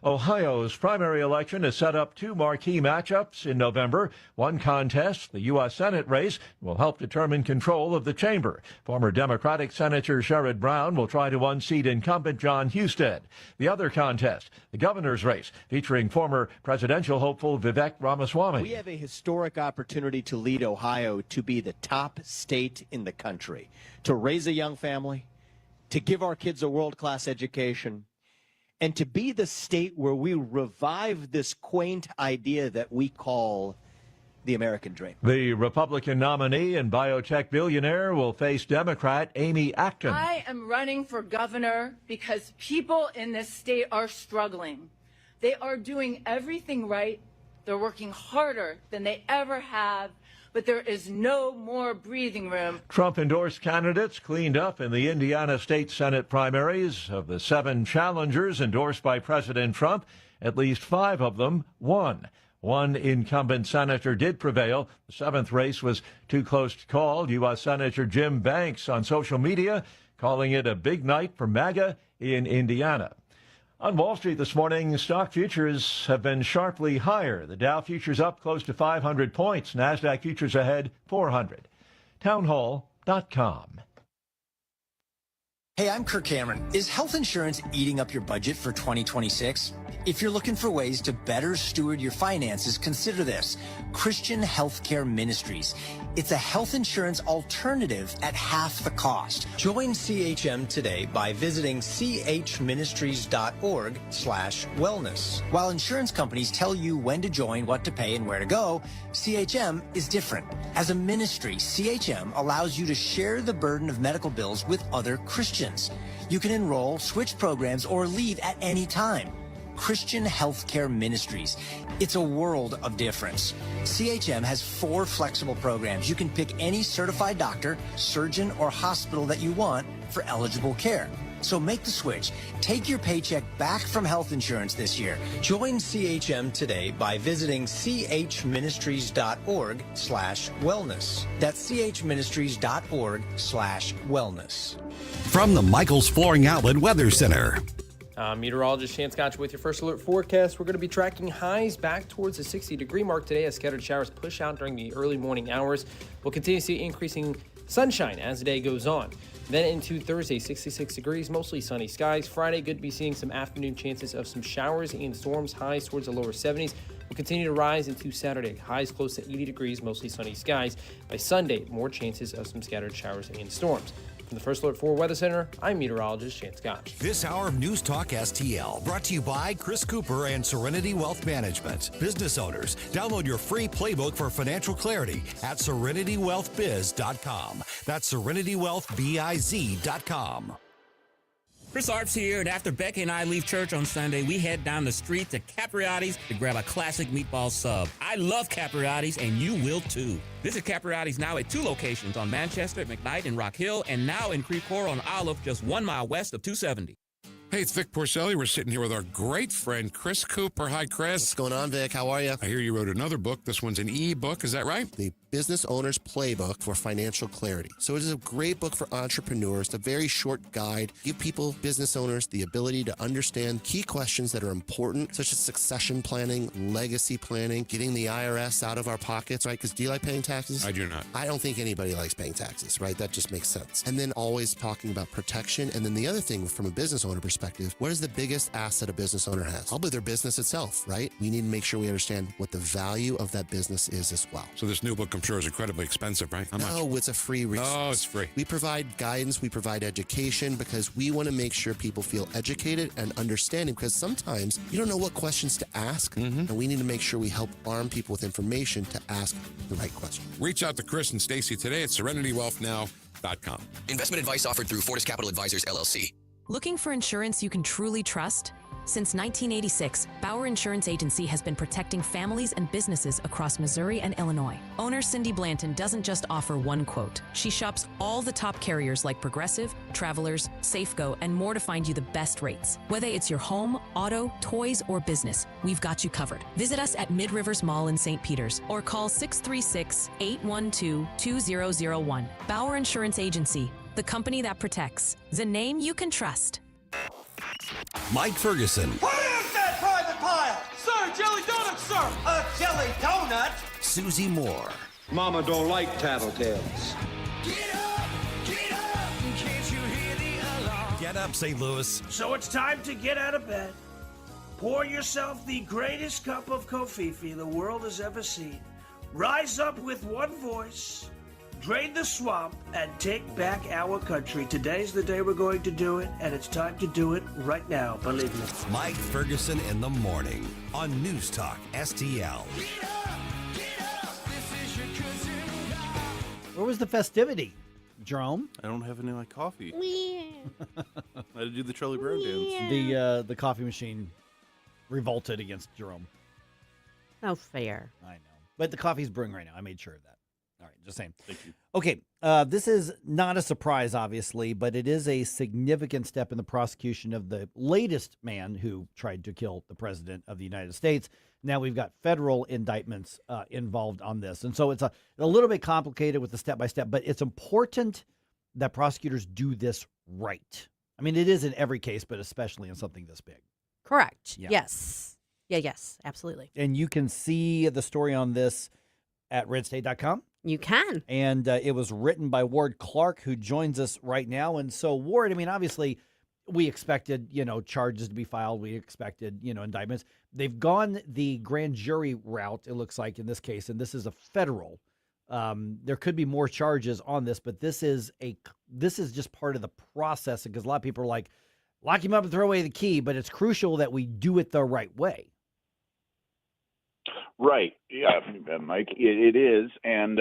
Ohio's primary election has set up two marquee matchups in November. One contest, the U.S. Senate race, will help determine control of the chamber. Former Democratic Senator Sherrod Brown will try to unseat incumbent John Husted. The other contest, the governor's race, featuring former presidential hopeful Vivek Ramaswamy. We have a historic opportunity to lead Ohio to be the top state in the country, to raise a young family, to give our kids a world-class education, and to be the state where we revive this quaint idea that we call the American dream. The Republican nominee and biotech billionaire will face Democrat Amy Acton. I am running for governor because people in this state are struggling. They are doing everything right, They're working harder than they ever have, but there is no more breathing room. Trump-endorsed candidates cleaned up in the Indiana State Senate primaries. Of the 7 challengers endorsed by President Trump, at least 5 of them won. One incumbent senator did prevail. The 7th race was too close to call. U.S. Senator Jim Banks on social media calling it a big night for MAGA in Indiana. On Wall Street this morning, stock futures have been sharply higher. The Dow futures up close to 500 points. NASDAQ futures ahead 400. Townhall.com. Hey, I'm Kirk Cameron. Is health insurance eating up your budget for 2026? If you're looking for ways to better steward your finances, consider this: Christian Healthcare Ministries. It's a health insurance alternative at half the cost. Join CHM today by visiting chministries.org/wellness. While insurance companies tell you when to join, what to pay, and where to go, CHM is different. As a ministry, CHM allows you to share the burden of medical bills with other Christians. You can enroll, switch programs, or leave at any time. Christian Healthcare Ministries. It's a world of difference. CHM has 4 flexible programs. You can pick any certified doctor, surgeon, or hospital that you want for eligible care. So make the switch. Take your paycheck back from health insurance this year. Join CHM today by visiting chministries.org/wellness. That's chministries.org/wellness. From the Michaels Flooring Outlet Weather Center. Meteorologist Chance Gotcha with your first alert forecast. We're going to be tracking highs back towards the 60-degree mark today as scattered showers push out during the early morning hours. We'll continue to see increasing sunshine as the day goes on. Then into Thursday, 66 degrees, mostly sunny skies. Friday, good to be seeing some afternoon chances of some showers and storms, highs towards the lower 70s. Will continue to rise into Saturday, highs close to 80 degrees, mostly sunny skies. By Sunday, more chances of some scattered showers and storms. From the First Alert 4 Weather Center, I'm meteorologist Chance Gotch. This hour of News Talk STL brought to you by Chris Cooper and Serenity Wealth Management. Business owners, download your free playbook for financial clarity at SerenityWealthBiz.com. That's SerenityWealthBiz.com. Chris Arps here, and after Becky and I leave church on Sunday, we head down the street to Capriotti's to grab a classic meatball sub. I love Capriotti's, and you will too. Visit Capriotti's now at 2 locations on Manchester, McKnight, and Rock Hill, and now in Creve Coeur on Olive, just 1 mile west of 270. Hey, it's Vic Porcelli. We're sitting here with our great friend, Chris Cooper. Hi, Chris. What's going on, Vic? How are you? I hear you wrote another book. This one's an e-book. Is that right? The Business Owner's Playbook for Financial Clarity. So it is a great book for entrepreneurs. It's a very short guide. Give people, business owners, the ability to understand key questions that are important, such as succession planning, legacy planning, getting the IRS out of our pockets, right? Because do you like paying taxes? I do not. I don't think anybody likes paying taxes, right? That just makes sense. And then always talking about protection. And then the other thing from a business owner perspective, what is the biggest asset a business owner has? Probably their business itself, right? We need to make sure we understand what the value of that business is as well. So this new book, I'm sure, is incredibly expensive, right? How much? No, it's a free resource. Oh, it's free. We provide guidance, we provide education because we want to make sure people feel educated and understanding, because sometimes you don't know what questions to ask, and we need to make sure we help arm people with information to ask the right question. Reach out to Chris and Stacy today at SerenityWealthNow.com. Investment advice offered through Fortis Capital Advisors, LLC. Looking for insurance you can truly trust? Since 1986, Bauer Insurance Agency has been protecting families and businesses across Missouri and Illinois. Owner Cindy Blanton doesn't just offer one quote. She shops all the top carriers like Progressive, Travelers, Safeco, and more to find you the best rates. Whether it's your home, auto, toys, or business, we've got you covered. Visit us at Mid-Rivers Mall in St. Peters or call 636-812-2001. Bauer Insurance Agency, the company that protects. The name you can trust. Mike Ferguson. What is that private pile? Sir, jelly donut, sir. A jelly donut? Susie Moore. Mama don't like tattletales. Get up, St. Louis. So it's time to get out of bed. Pour yourself the greatest cup of Kofifi the world has ever seen. Rise up with one voice. Drain the swamp and take back our country. Today's the day we're going to do it, and it's time to do it right now, believe me. Mike Ferguson in the morning on News Talk STL. Where was the festivity, Jerome? I don't have any of my coffee. I had to do the Charlie Brown dance. The coffee machine revolted against Jerome. No fair. I know. But the coffee's brewing right now. I made sure of that. All right, just saying. Thank you. Okay, this is not a surprise, obviously, but it is a significant step in the prosecution of the latest man who tried to kill the president of the United States. Now we've got federal indictments involved on this. And so it's a little bit complicated with the step-by-step, but it's important that prosecutors do this right. I mean, it is in every case, but especially in something this big. Correct. Yeah. Yes. Yes, absolutely. And you can see the story on this at redstate.com. You can. And it was written by Ward Clark, who joins us right now. And so, Ward, I mean, obviously, we expected, charges to be filed. We expected, indictments. They've gone the grand jury route, it looks like, in this case, and this is a federal. There could be more charges on this, but this is just part of the process, because a lot of people are like, lock him up and throw away the key, but it's crucial that we do it the right way. Right. Yeah, Mike, it is. And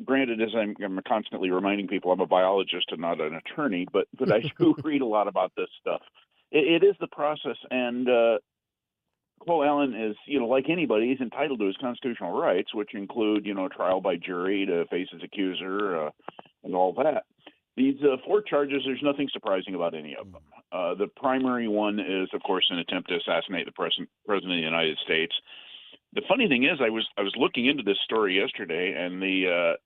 granted, as I'm constantly reminding people, I'm a biologist and not an attorney, but I do read a lot about this stuff. It is the process. And Cole Allen is, like anybody, he's entitled to his constitutional rights, which include, trial by jury to face his accuser and all that. These 4 charges, there's nothing surprising about any of them. The primary one is, of course, an attempt to assassinate the president of the United States. The funny thing is, I was looking into this story yesterday, and the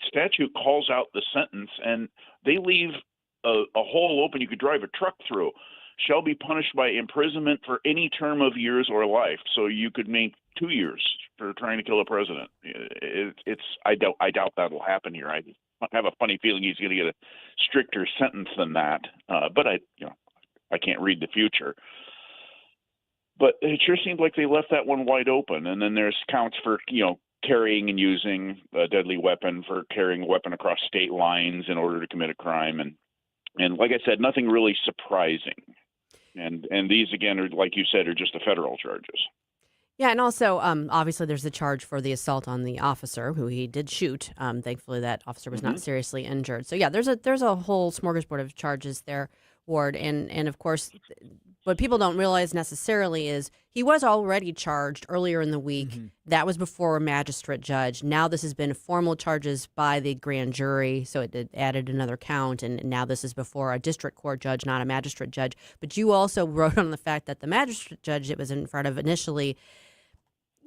statute calls out the sentence, and they leave a hole open you could drive a truck through. Shall be punished by imprisonment for any term of years or life. So you could make 2 years for trying to kill a president. I doubt that'll happen here. I have a funny feeling he's going to get a stricter sentence than that. But I can't read the future. But it sure seemed like they left that one wide open. And then there's counts for, carrying and using a deadly weapon, for carrying a weapon across state lines in order to commit a crime. And like I said, nothing really surprising. And these, again, are, like you said, are just the federal charges. Yeah, and also, obviously, there's the charge for the assault on the officer who he did shoot. Thankfully, that officer was not seriously injured. So, yeah, there's a whole smorgasbord of charges there, Ward. And of course, what people don't realize necessarily is he was already charged earlier in the week. Mm-hmm. That was before a magistrate judge. Now this has been formal charges by the grand jury, so it added another count. And now this is before a district court judge, not a magistrate judge. But you also wrote on the fact that the magistrate judge it was in front of initially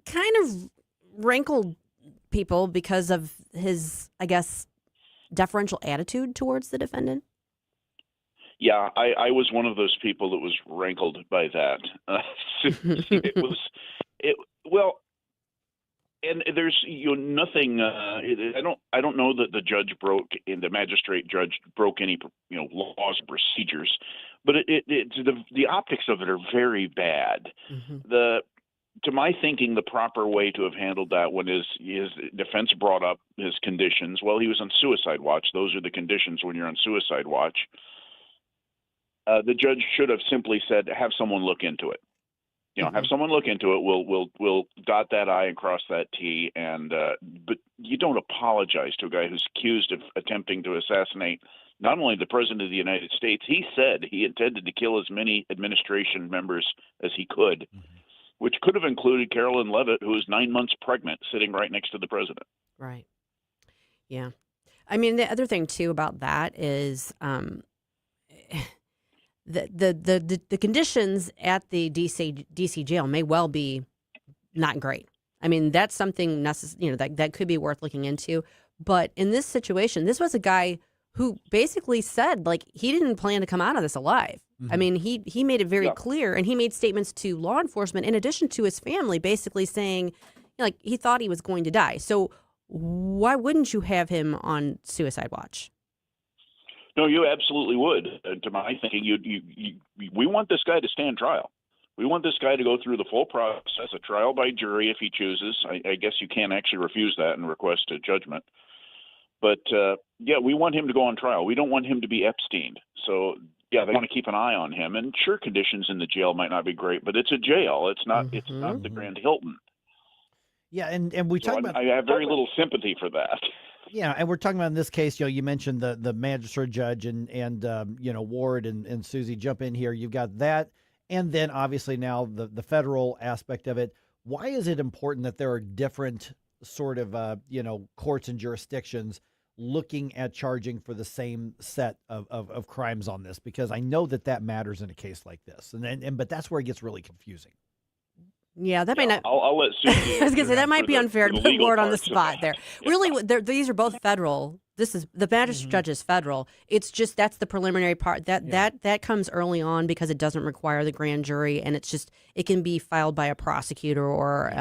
kind of rankled people because of his, I guess, deferential attitude towards the defendant. Yeah, I was one of those people that was rankled by that. And there's nothing. I don't know that the magistrate judge broke any laws and procedures, but the optics of it are very bad. Mm-hmm. To my thinking, the proper way to have handled that one is his defense brought up his conditions. Well, he was on suicide watch. Those are the conditions when you're on suicide watch. The judge should have simply said, have someone look into it. Have someone look into it. We'll dot that I and cross that T. And but you don't apologize to a guy who's accused of attempting to assassinate not only the president of the United States. He said he intended to kill as many administration members as he could, which could have included Carolyn Leavitt, who is 9 months pregnant, sitting right next to the president. Right. Yeah. I mean, the other thing too about that is. The conditions at the DC jail may well be not great. I mean, that's something that could be worth looking into. But in this situation, this was a guy who basically said he didn't plan to come out of this alive. Mm-hmm. I mean, he made it very clear, and he made statements to law enforcement in addition to his family, basically saying he thought he was going to die. So why wouldn't you have him on suicide watch? No, you absolutely would. To my thinking, we want this guy to stand trial. We want this guy to go through the full process, a trial by jury if he chooses. I guess you can't actually refuse that and request a judgment. But, we want him to go on trial. We don't want him to be Epsteined. So, they want to keep an eye on him. And sure, conditions in the jail might not be great, but it's a jail. It's not It's not the Grand Hilton. Yeah, and we talk about. I have very little sympathy for that. Yeah, and we're talking about in this case, you mentioned the magistrate judge and Ward and Susie jump in here. You've got that, and then obviously now the federal aspect of it. Why is it important that there are different sort of, courts and jurisdictions looking at charging for the same set of crimes on this? Because I know that matters in a case like this. But that's where it gets really confusing. Yeah, that may not. I'll let Susie. I was going to say that might be unfair to put Ward on the parts of spot there. Really, these are both federal. This is the magistrate judge is federal. It's just that's the preliminary part. That comes early on because it doesn't require the grand jury, and it's just it can be filed by a prosecutor or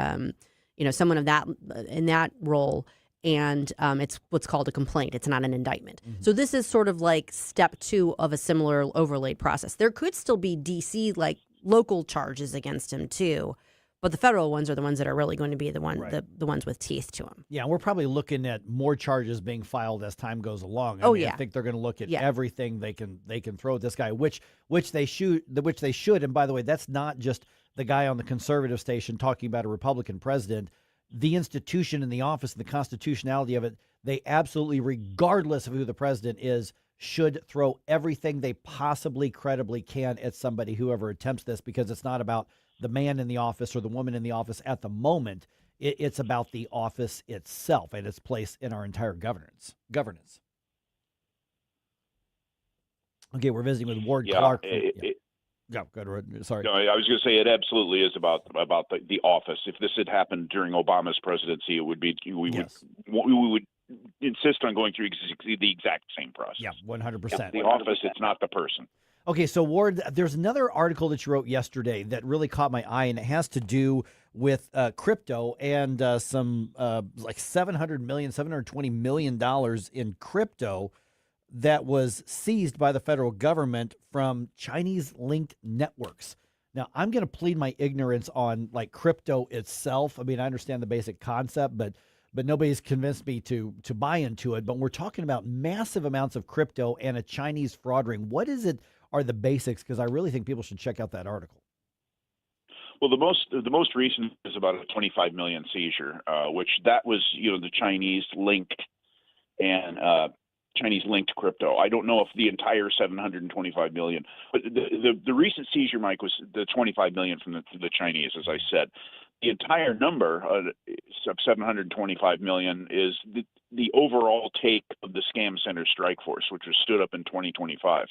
someone of that in that role, and it's what's called a complaint. It's not an indictment. So this is sort of like step 2 of a similar overlaid process. There could still be DC like local charges against him too. But the federal ones are the ones that are really going to be the ones with teeth to them. Yeah, we're probably looking at more charges being filed as time goes along. I think they're going to look at everything they can throw at this guy, which they should. And by the way, that's not just the guy on the conservative station talking about a Republican president. The institution and the office and the constitutionality of it, they absolutely, regardless of who the president is, should throw everything they possibly credibly can at somebody, whoever attempts this, because it's not about the man in the office or the woman in the office at the moment. It's about the office itself and its place in our entire governance. Okay, we're visiting with Ward Clark. Sorry. No, I was going to say it absolutely is about the office. If this had happened during Obama's presidency, it would be we would insist on going through the exact same process. Yeah, 100%. The office, it's not the person. Okay, so Ward, there's another article that you wrote yesterday that really caught my eye, and it has to do with crypto and some like $720 million in crypto that was seized by the federal government from Chinese-linked networks. Now, I'm going to plead my ignorance on like crypto itself. I mean, I understand the basic concept, but nobody's convinced me to buy into it. But we're talking about massive amounts of crypto and a Chinese fraud ring. What is it? Are the basics, because I really think people should check out that article. Well, the most recent is about a 25 million seizure, which that was the Chinese linked crypto. I don't know if the entire 725 million, but the recent seizure, Mike, was the 25 million from the Chinese, as I said. The entire number of 725 million is the overall take of the Scam Center Strike Force, which was stood up in 2025.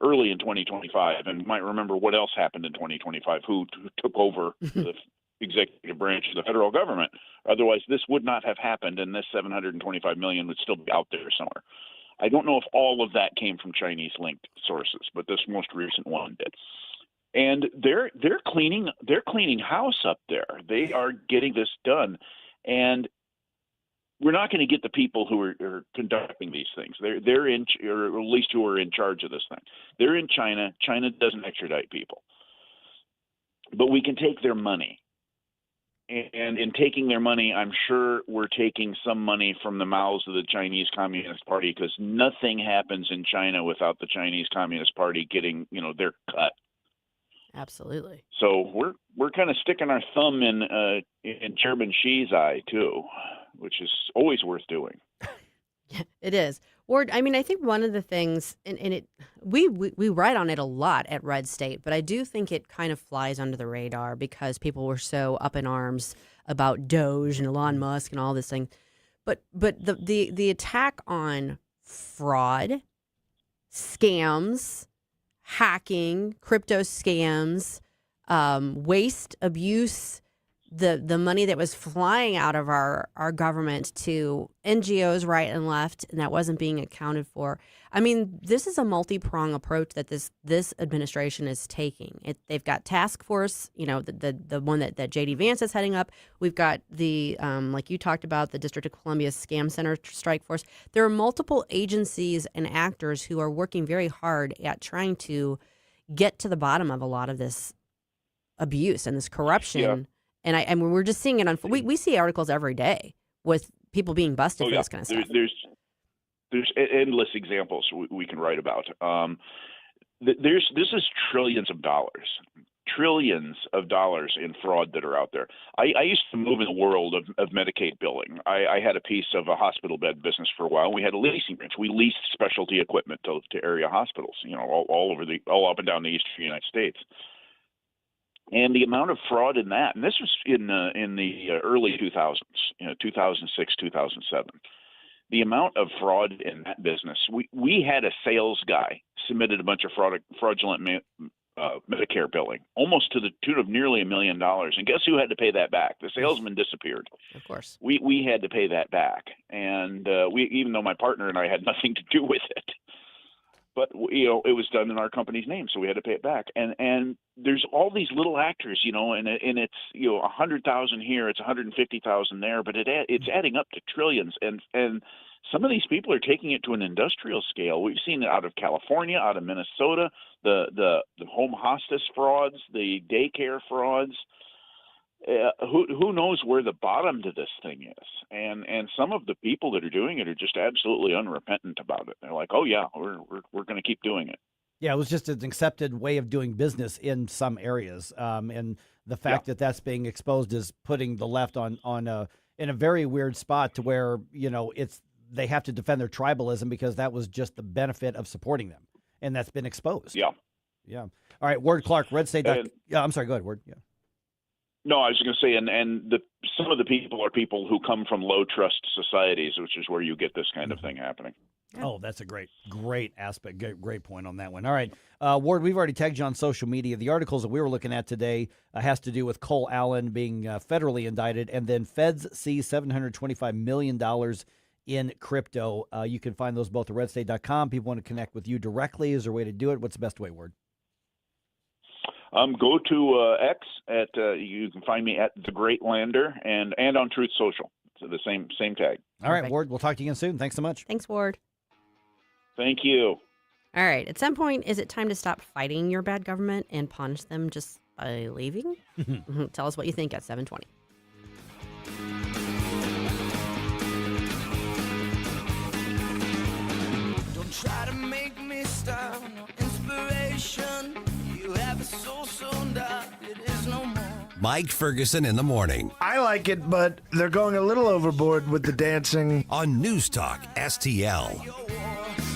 Early in 2025, and you might remember what else happened in 2025, who took over the executive branch of the federal government. Otherwise, this would not have happened, and this 725 million would still be out there somewhere. I don't know if all of that came from Chinese-linked sources, but this most recent one did. And they're cleaning house up there. They are getting this done, and we're not going to get the people who are conducting these things. They're in, or at least who are in charge of this thing. They're in China. China doesn't extradite people, but we can take their money. And in taking their money, I'm sure we're taking some money from the mouths of the Chinese Communist Party, because nothing happens in China without the Chinese Communist Party getting, their cut. Absolutely. So we're kind of sticking our thumb in Chairman Xi's eye too, which is always worth doing. Yeah, it is. Ward, I mean, I think one of the things, and we write on it a lot at RedState, but I do think it kind of flies under the radar because people were so up in arms about Doge and Elon Musk and all this thing. But the attack on fraud, scams, hacking, crypto scams, waste, abuse, the money that was flying out of our government to NGOs right and left, and that wasn't being accounted for. I mean, this is a multi-prong approach that this administration is taking. They've got task force, the one that J.D. Vance is heading up. We've got the, like you talked about, the District of Columbia Scam Center Strike Force. There are multiple agencies and actors who are working very hard at trying to get to the bottom of a lot of this abuse and this corruption. Yeah. And we're just seeing it we see articles every day with people being busted for this kind of stuff. There's endless examples we can write about. This is trillions of dollars in fraud that are out there. I used to move in the world of Medicaid billing. I had a piece of a hospital bed business for a while. We had a leasing branch. We leased specialty equipment to area hospitals, all up and down the eastern United States. And the amount of fraud in that, and this was in the early 2000s, 2006, 2007. The amount of fraud in that business. We had a sales guy submitted a bunch of fraudulent Medicare billing, almost to the tune of nearly $1 million. And guess who had to pay that back? The salesman disappeared. Of course. We had to pay that back, and even though my partner and I had nothing to do with it. But it was done in our company's name, so we had to pay it back. And there's all these little actors, and it's 100,000 here, it's 150,000 there, but it's adding up to trillions. And some of these people are taking it to an industrial scale. We've seen it out of California, out of Minnesota, the home hospice frauds, the daycare frauds. Who knows where the bottom to this thing is? And some of the people that are doing it are just absolutely unrepentant about it. They're like, oh yeah, we're going to keep doing it. Yeah, it was just an accepted way of doing business in some areas, and the fact that that's being exposed is putting the left in a very weird spot to where they have to defend their tribalism because that was just the benefit of supporting them, and that's been exposed. Yeah. All right, Ward Clark, RedState. Yeah, I'm sorry. Go ahead, Ward. Yeah. No, I was going to say, and some of the people are people who come from low trust societies, which is where you get this kind of thing happening. Oh, that's a great aspect. Great point on that one. All right, Ward, we've already tagged you on social media. The articles that we were looking at today has to do with Cole Allen being federally indicted, and then feds see $725 million in crypto. You can find those both at redstate.com. People want to connect with you directly. Is there a way to do it? What's the best way, Ward? Go to X you can find me at The Great Lander and on Truth Social. So the same tag. All right, Ward. We'll talk to you again soon. Thanks so much. Thanks, Ward. Thank you. All right. At some point, is it time to stop fighting your bad government and punish them just by leaving? Tell us what you think at 7:20. Don't try to make me stop. No inspiration. You have a soul so dark it is no more. Mike Ferguson in the morning. I like it, but they're going a little overboard with the dancing. On News Talk STL.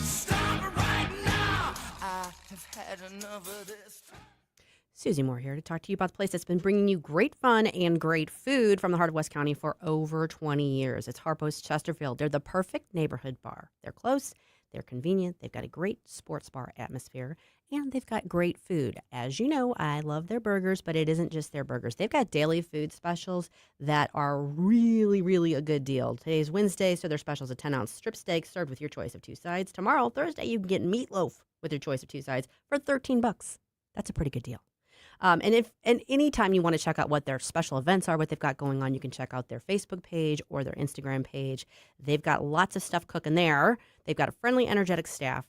Stop right now. I have had enough of this. Susie Moore here to talk to you about the place that's been bringing you great fun and great food from the heart of West County for over 20 years. It's Harpo's Chesterfield. They're the perfect neighborhood bar. They're close. They're convenient. They've got a great sports bar atmosphere, and they've got great food. As you know, I love their burgers, but it isn't just their burgers. They've got daily food specials that are really, really a good deal. Today's Wednesday, so their specials: a 10-ounce strip steak served with your choice of 2 sides. Tomorrow, Thursday, you can get meatloaf with your choice of 2 sides for $13. That's a pretty good deal. And anytime you want to check out what their special events are, what they've got going on, you can check out their Facebook page or their Instagram page. They've got lots of stuff cooking there. They've got a friendly, energetic staff.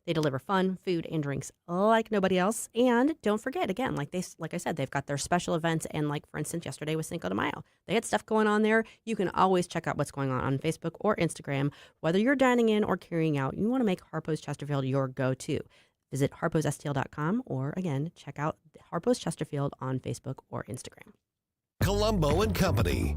They deliver fun food and drinks like nobody else. And don't forget, again, like I said, they've got their special events. And like, for instance, yesterday was Cinco de Mayo. They had stuff going on there. You can always check out what's going on Facebook or Instagram. Whether you're dining in or carrying out, you want to make Harpo's Chesterfield your go-to. Visit harposstl.com or, again, check out Harpo's Chesterfield on Facebook or Instagram. Colombo and Company.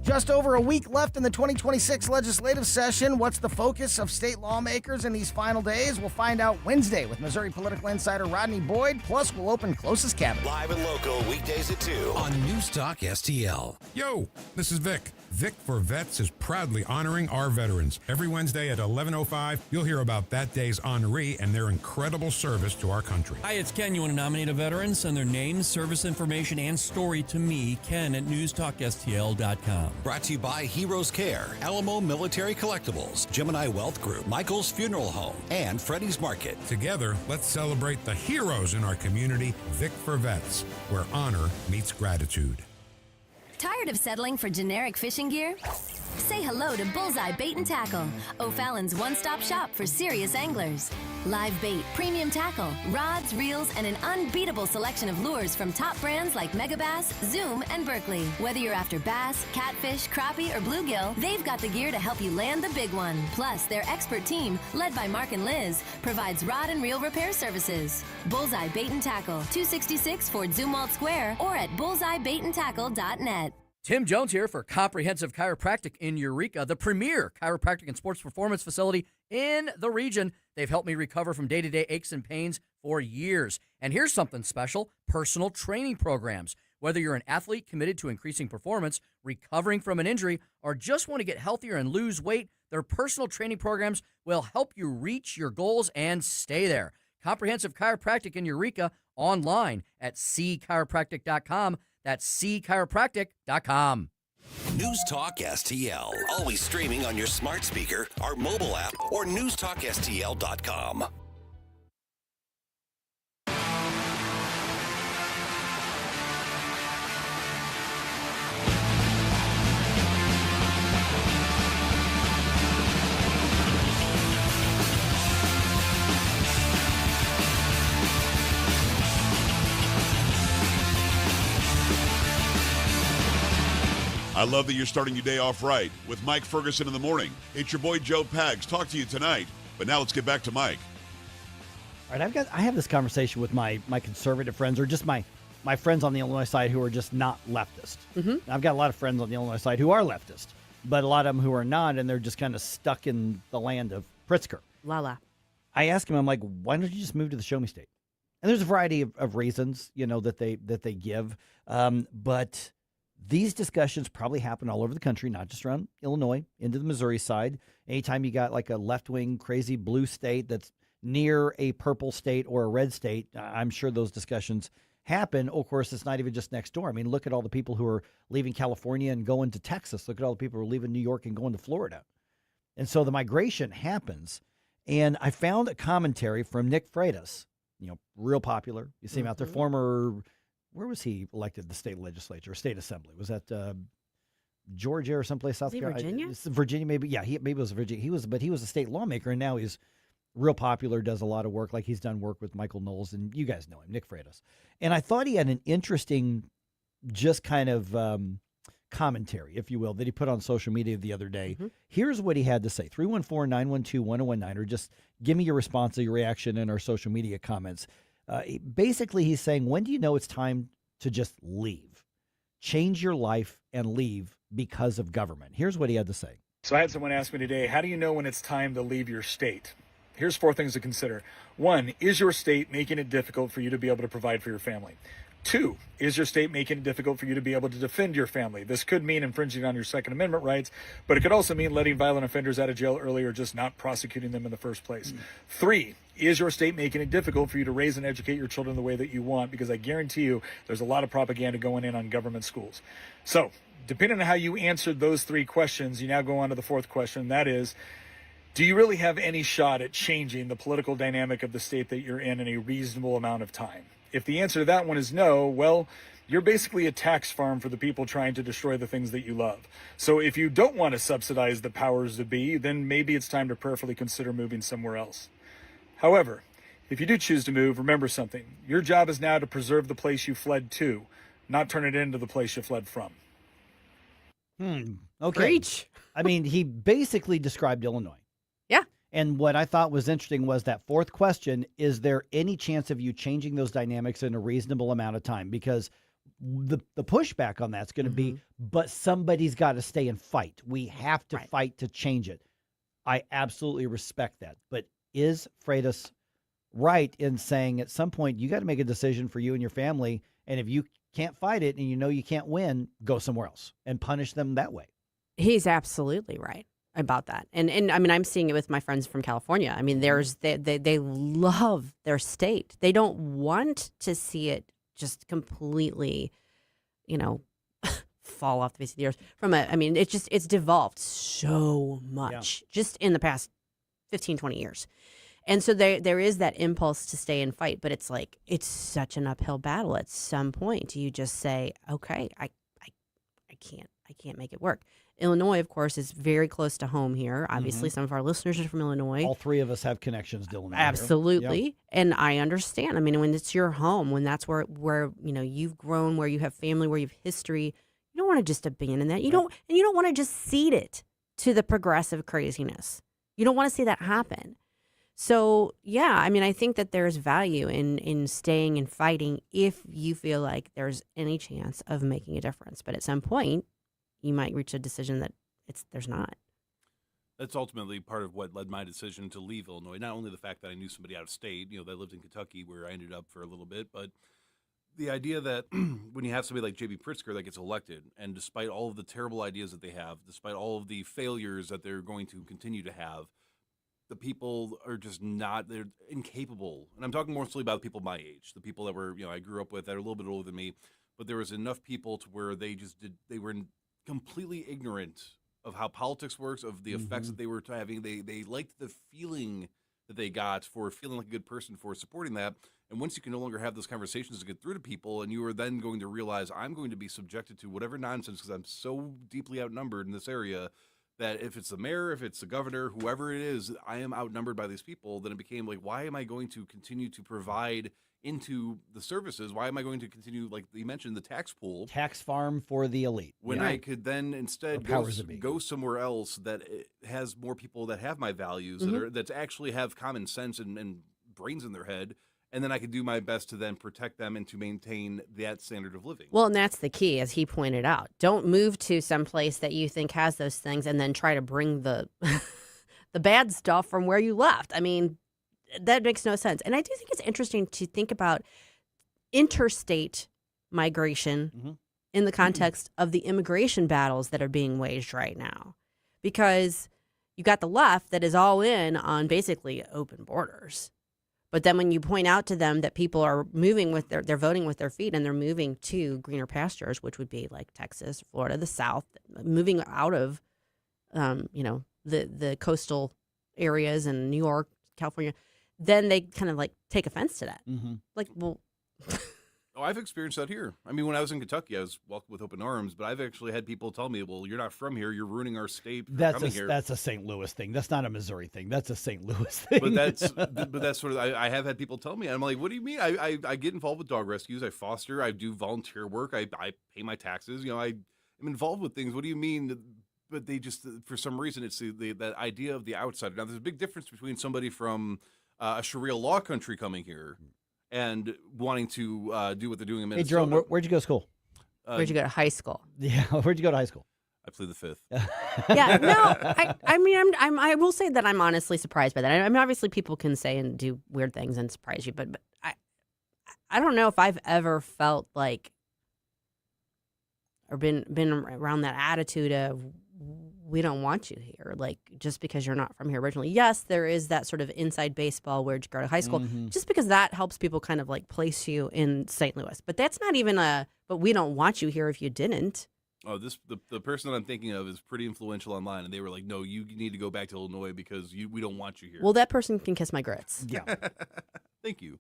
Just over a week left in the 2026 legislative session. What's the focus of state lawmakers in these final days? We'll find out Wednesday with Missouri political insider Rodney Boyd. Plus, we'll open closest cabinet. Live and local, weekdays at 2 on News Talk STL. Yo, this is Vic. Vic for Vets is proudly honoring our veterans. Every Wednesday at 11:05, you'll hear about that day's honoree and their incredible service to our country. Hi, it's Ken. You want to nominate a veteran? Send their name, service information, and story to me, Ken, at NewsTalkSTL.com. Brought to you by Heroes Care, Alamo Military Collectibles, Gemini Wealth Group, Michael's Funeral Home, and Freddy's Market. Together, let's celebrate the heroes in our community. Vic for Vets, where honor meets gratitude. Tired of settling for generic fishing gear? Say hello to Bullseye Bait and Tackle, O'Fallon's one-stop shop for serious anglers. Live bait, premium tackle, rods, reels, and an unbeatable selection of lures from top brands like Megabass, Zoom, and Berkley. Whether you're after bass, catfish, crappie, or bluegill, they've got the gear to help you land the big one. Plus, their expert team, led by Mark and Liz, provides rod and reel repair services. Bullseye Bait and Tackle, 266 Fort Zumwalt Square, or at bullseyebaitandtackle.net. Tim Jones here for Comprehensive Chiropractic in Eureka, the premier chiropractic and sports performance facility in the region. They've helped me recover from day-to-day aches and pains for years. And here's something special, personal training programs. Whether you're an athlete committed to increasing performance, recovering from an injury, or just want to get healthier and lose weight, their personal training programs will help you reach your goals and stay there. Comprehensive Chiropractic in Eureka, online at cchiropractic.com. That's cchiropractic.com. News Talk STL. Always streaming on your smart speaker, our mobile app, or newstalkstl.com. I love that you're starting your day off right with Mike Ferguson in the morning. It's your boy Joe Pags. Talk to you tonight. But now let's get back to Mike. All right, I have this conversation with my conservative friends, or just my friends on the Illinois side who are just not leftist. Mm-hmm. I've got a lot of friends on the Illinois side who are leftist, but a lot of them who are not, and they're just kind of stuck in the land of Pritzker. La. I ask him, I'm like, why don't you just move to the Show Me State? And there's a variety of reasons, that they give, but these discussions probably happen all over the country, not just around Illinois, into the Missouri side. Anytime you got like a left-wing, crazy blue state that's near a purple state or a red state, I'm sure those discussions happen. Of course, it's not even just next door. I mean, look at all the people who are leaving California and going to Texas. Look at all the people who are leaving New York and going to Florida. And so the migration happens. And I found a commentary from Nick Freitas, real popular. You see him out there, former... Where was he elected? The state legislature, state assembly? Was that Georgia or someplace South Carolina? Virginia? Virginia, maybe. Yeah, maybe it was Virginia. He was a state lawmaker, and now he's real popular. Does a lot of work, like he's done work with Michael Knowles, and you guys know him, Nick Freitas. And I thought he had an interesting, just kind of commentary, if you will, that he put on social media the other day. Mm-hmm. Here's what he had to say: 314-912-1019, or just give me your response or your reaction in our social media comments. Basically, he's saying, when do you know it's time to just leave? Change your life and leave because of government. Here's what he had to say. So I had someone ask me today, how do you know when it's time to leave your state? Here's 4 things to consider. 1, is your state making it difficult for you to be able to provide for your family? 2, is your state making it difficult for you to be able to defend your family? This could mean infringing on your Second Amendment rights, but it could also mean letting violent offenders out of jail early or just not prosecuting them in the first place. 3, is your state making it difficult for you to raise and educate your children the way that you want? Because I guarantee you there's a lot of propaganda going in on government schools. So, depending on how you answered those 3 questions, you now go on to the 4th question. That is, do you really have any shot at changing the political dynamic of the state that you're in a reasonable amount of time? If the answer to that one is no, well, you're basically a tax farm for the people trying to destroy the things that you love. So if you don't want to subsidize the powers that be, then maybe it's time to prayerfully consider moving somewhere else. However, if you do choose to move, remember something. Your job is now to preserve the place you fled to, not turn it into the place you fled from. Okay. Preach. I mean, he basically described Illinois. Yeah. And what I thought was interesting was that 4th question: is there any chance of you changing those dynamics in a reasonable amount of time? Because the pushback on that's going to be, but somebody's got to stay and fight. We have to fight to change it. I absolutely respect that. But is Freitas right in saying at some point you got to make a decision for you and your family, and if you can't fight it and you can't win, go somewhere else and punish them that way? He's absolutely right about that. And I mean, I'm seeing it with my friends from California. I mean, they love their state. They don't want to see it just completely, fall off the face of the earth. It's devolved so much just in the past 15, 20 years. And so there is that impulse to stay and fight, but it's like, it's such an uphill battle. At some point, you just say, okay, I can't make it work. Illinois, of course, is very close to home here. Obviously, some of our listeners are from Illinois. All 3 of us have connections to Illinois. Absolutely. Yep. And I understand. I mean, when it's your home, when that's where you've grown, where you have family, where you have history, you don't want to just abandon that. You don't want to just cede it to the progressive craziness. You don't want to see that happen. So, yeah, I mean, I think that there's value in staying and fighting if you feel like there's any chance of making a difference. But at some point, you might reach a decision that there's not. That's ultimately part of what led my decision to leave Illinois. Not only the fact that I knew somebody out of state, that lived in Kentucky where I ended up for a little bit, but the idea that when you have somebody like J.B. Pritzker that gets elected, and despite all of the terrible ideas that they have, despite all of the failures that they're going to continue to have, the people are just not, they're incapable. And I'm talking mostly about the people my age, the people that were, I grew up with that are a little bit older than me, but there was enough people to where they were completely ignorant of how politics works, of the effects that they were having. They liked the feeling that they got for feeling like a good person for supporting that. And once you can no longer have those conversations to get through to people, and you are then going to realize I'm going to be subjected to whatever nonsense because I'm so deeply outnumbered in this area that if it's the mayor, if it's the governor, whoever it is, I am outnumbered by these people, then it became like, why am I going to continue to provide into the services? Why am I going to continue, like you mentioned, the tax pool? Tax farm for the elite. When I could then instead go somewhere else that has more people that have my values, that actually have common sense and brains in their head, and then I could do my best to then protect them and to maintain that standard of living. Well, and that's the key, as he pointed out. Don't move to some place that you think has those things and then try to bring the the bad stuff from where you left. I mean, that makes no sense. And I do think it's interesting to think about interstate migration in the context of the immigration battles that are being waged right now. Because you got the left that is all in on basically open borders. But then when you point out to them that people are moving with they're voting with their feet and they're moving to greener pastures, which would be like Texas, Florida, the South, moving out of, the coastal areas and New York, California, then they kind of like take offense to that. Like, well. Oh, I've experienced that here. I mean, when I was in Kentucky, I was welcomed with open arms, but I've actually had people tell me, well, you're not from here. You're ruining our state for coming here. That's a St. Louis thing. That's not a Missouri thing. That's a St. Louis thing. But that's sort of, I have had people tell me, I'm like, what do you mean? I get involved with dog rescues. I foster. I do volunteer work. I pay my taxes. I am involved with things. What do you mean? But they just, for some reason, it's that idea of the outsider. Now, there's a big difference between somebody from a Sharia law country coming here and wanting to do what they're doing in Minnesota. Hey, Jerome, where'd you go to school? Where'd you go to high school? Yeah, where'd you go to high school? I plead the fifth. Yeah, no, I will say that I'm honestly surprised by that. I mean, obviously people can say and do weird things and surprise you, but I don't know if I've ever felt like or been around that attitude of we don't want you here, like just because you're not from here originally. Yes, there is that sort of inside baseball where'd you go to high school, just because that helps people kind of like place you in St. Louis. But that's not even but we don't want you here if you didn't. Oh, the person that I'm thinking of is pretty influential online, and they were like, no, you need to go back to Illinois because we don't want you here. Well, that person can kiss my grits. Yeah. Thank you.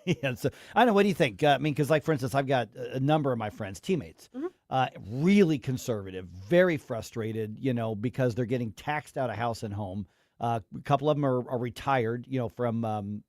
Yeah, so I don't know. What do you think? I mean, because like, for instance, I've got a number of my friends, teammates, really conservative, very frustrated, because they're getting taxed out of house and home. A couple of them are retired, from,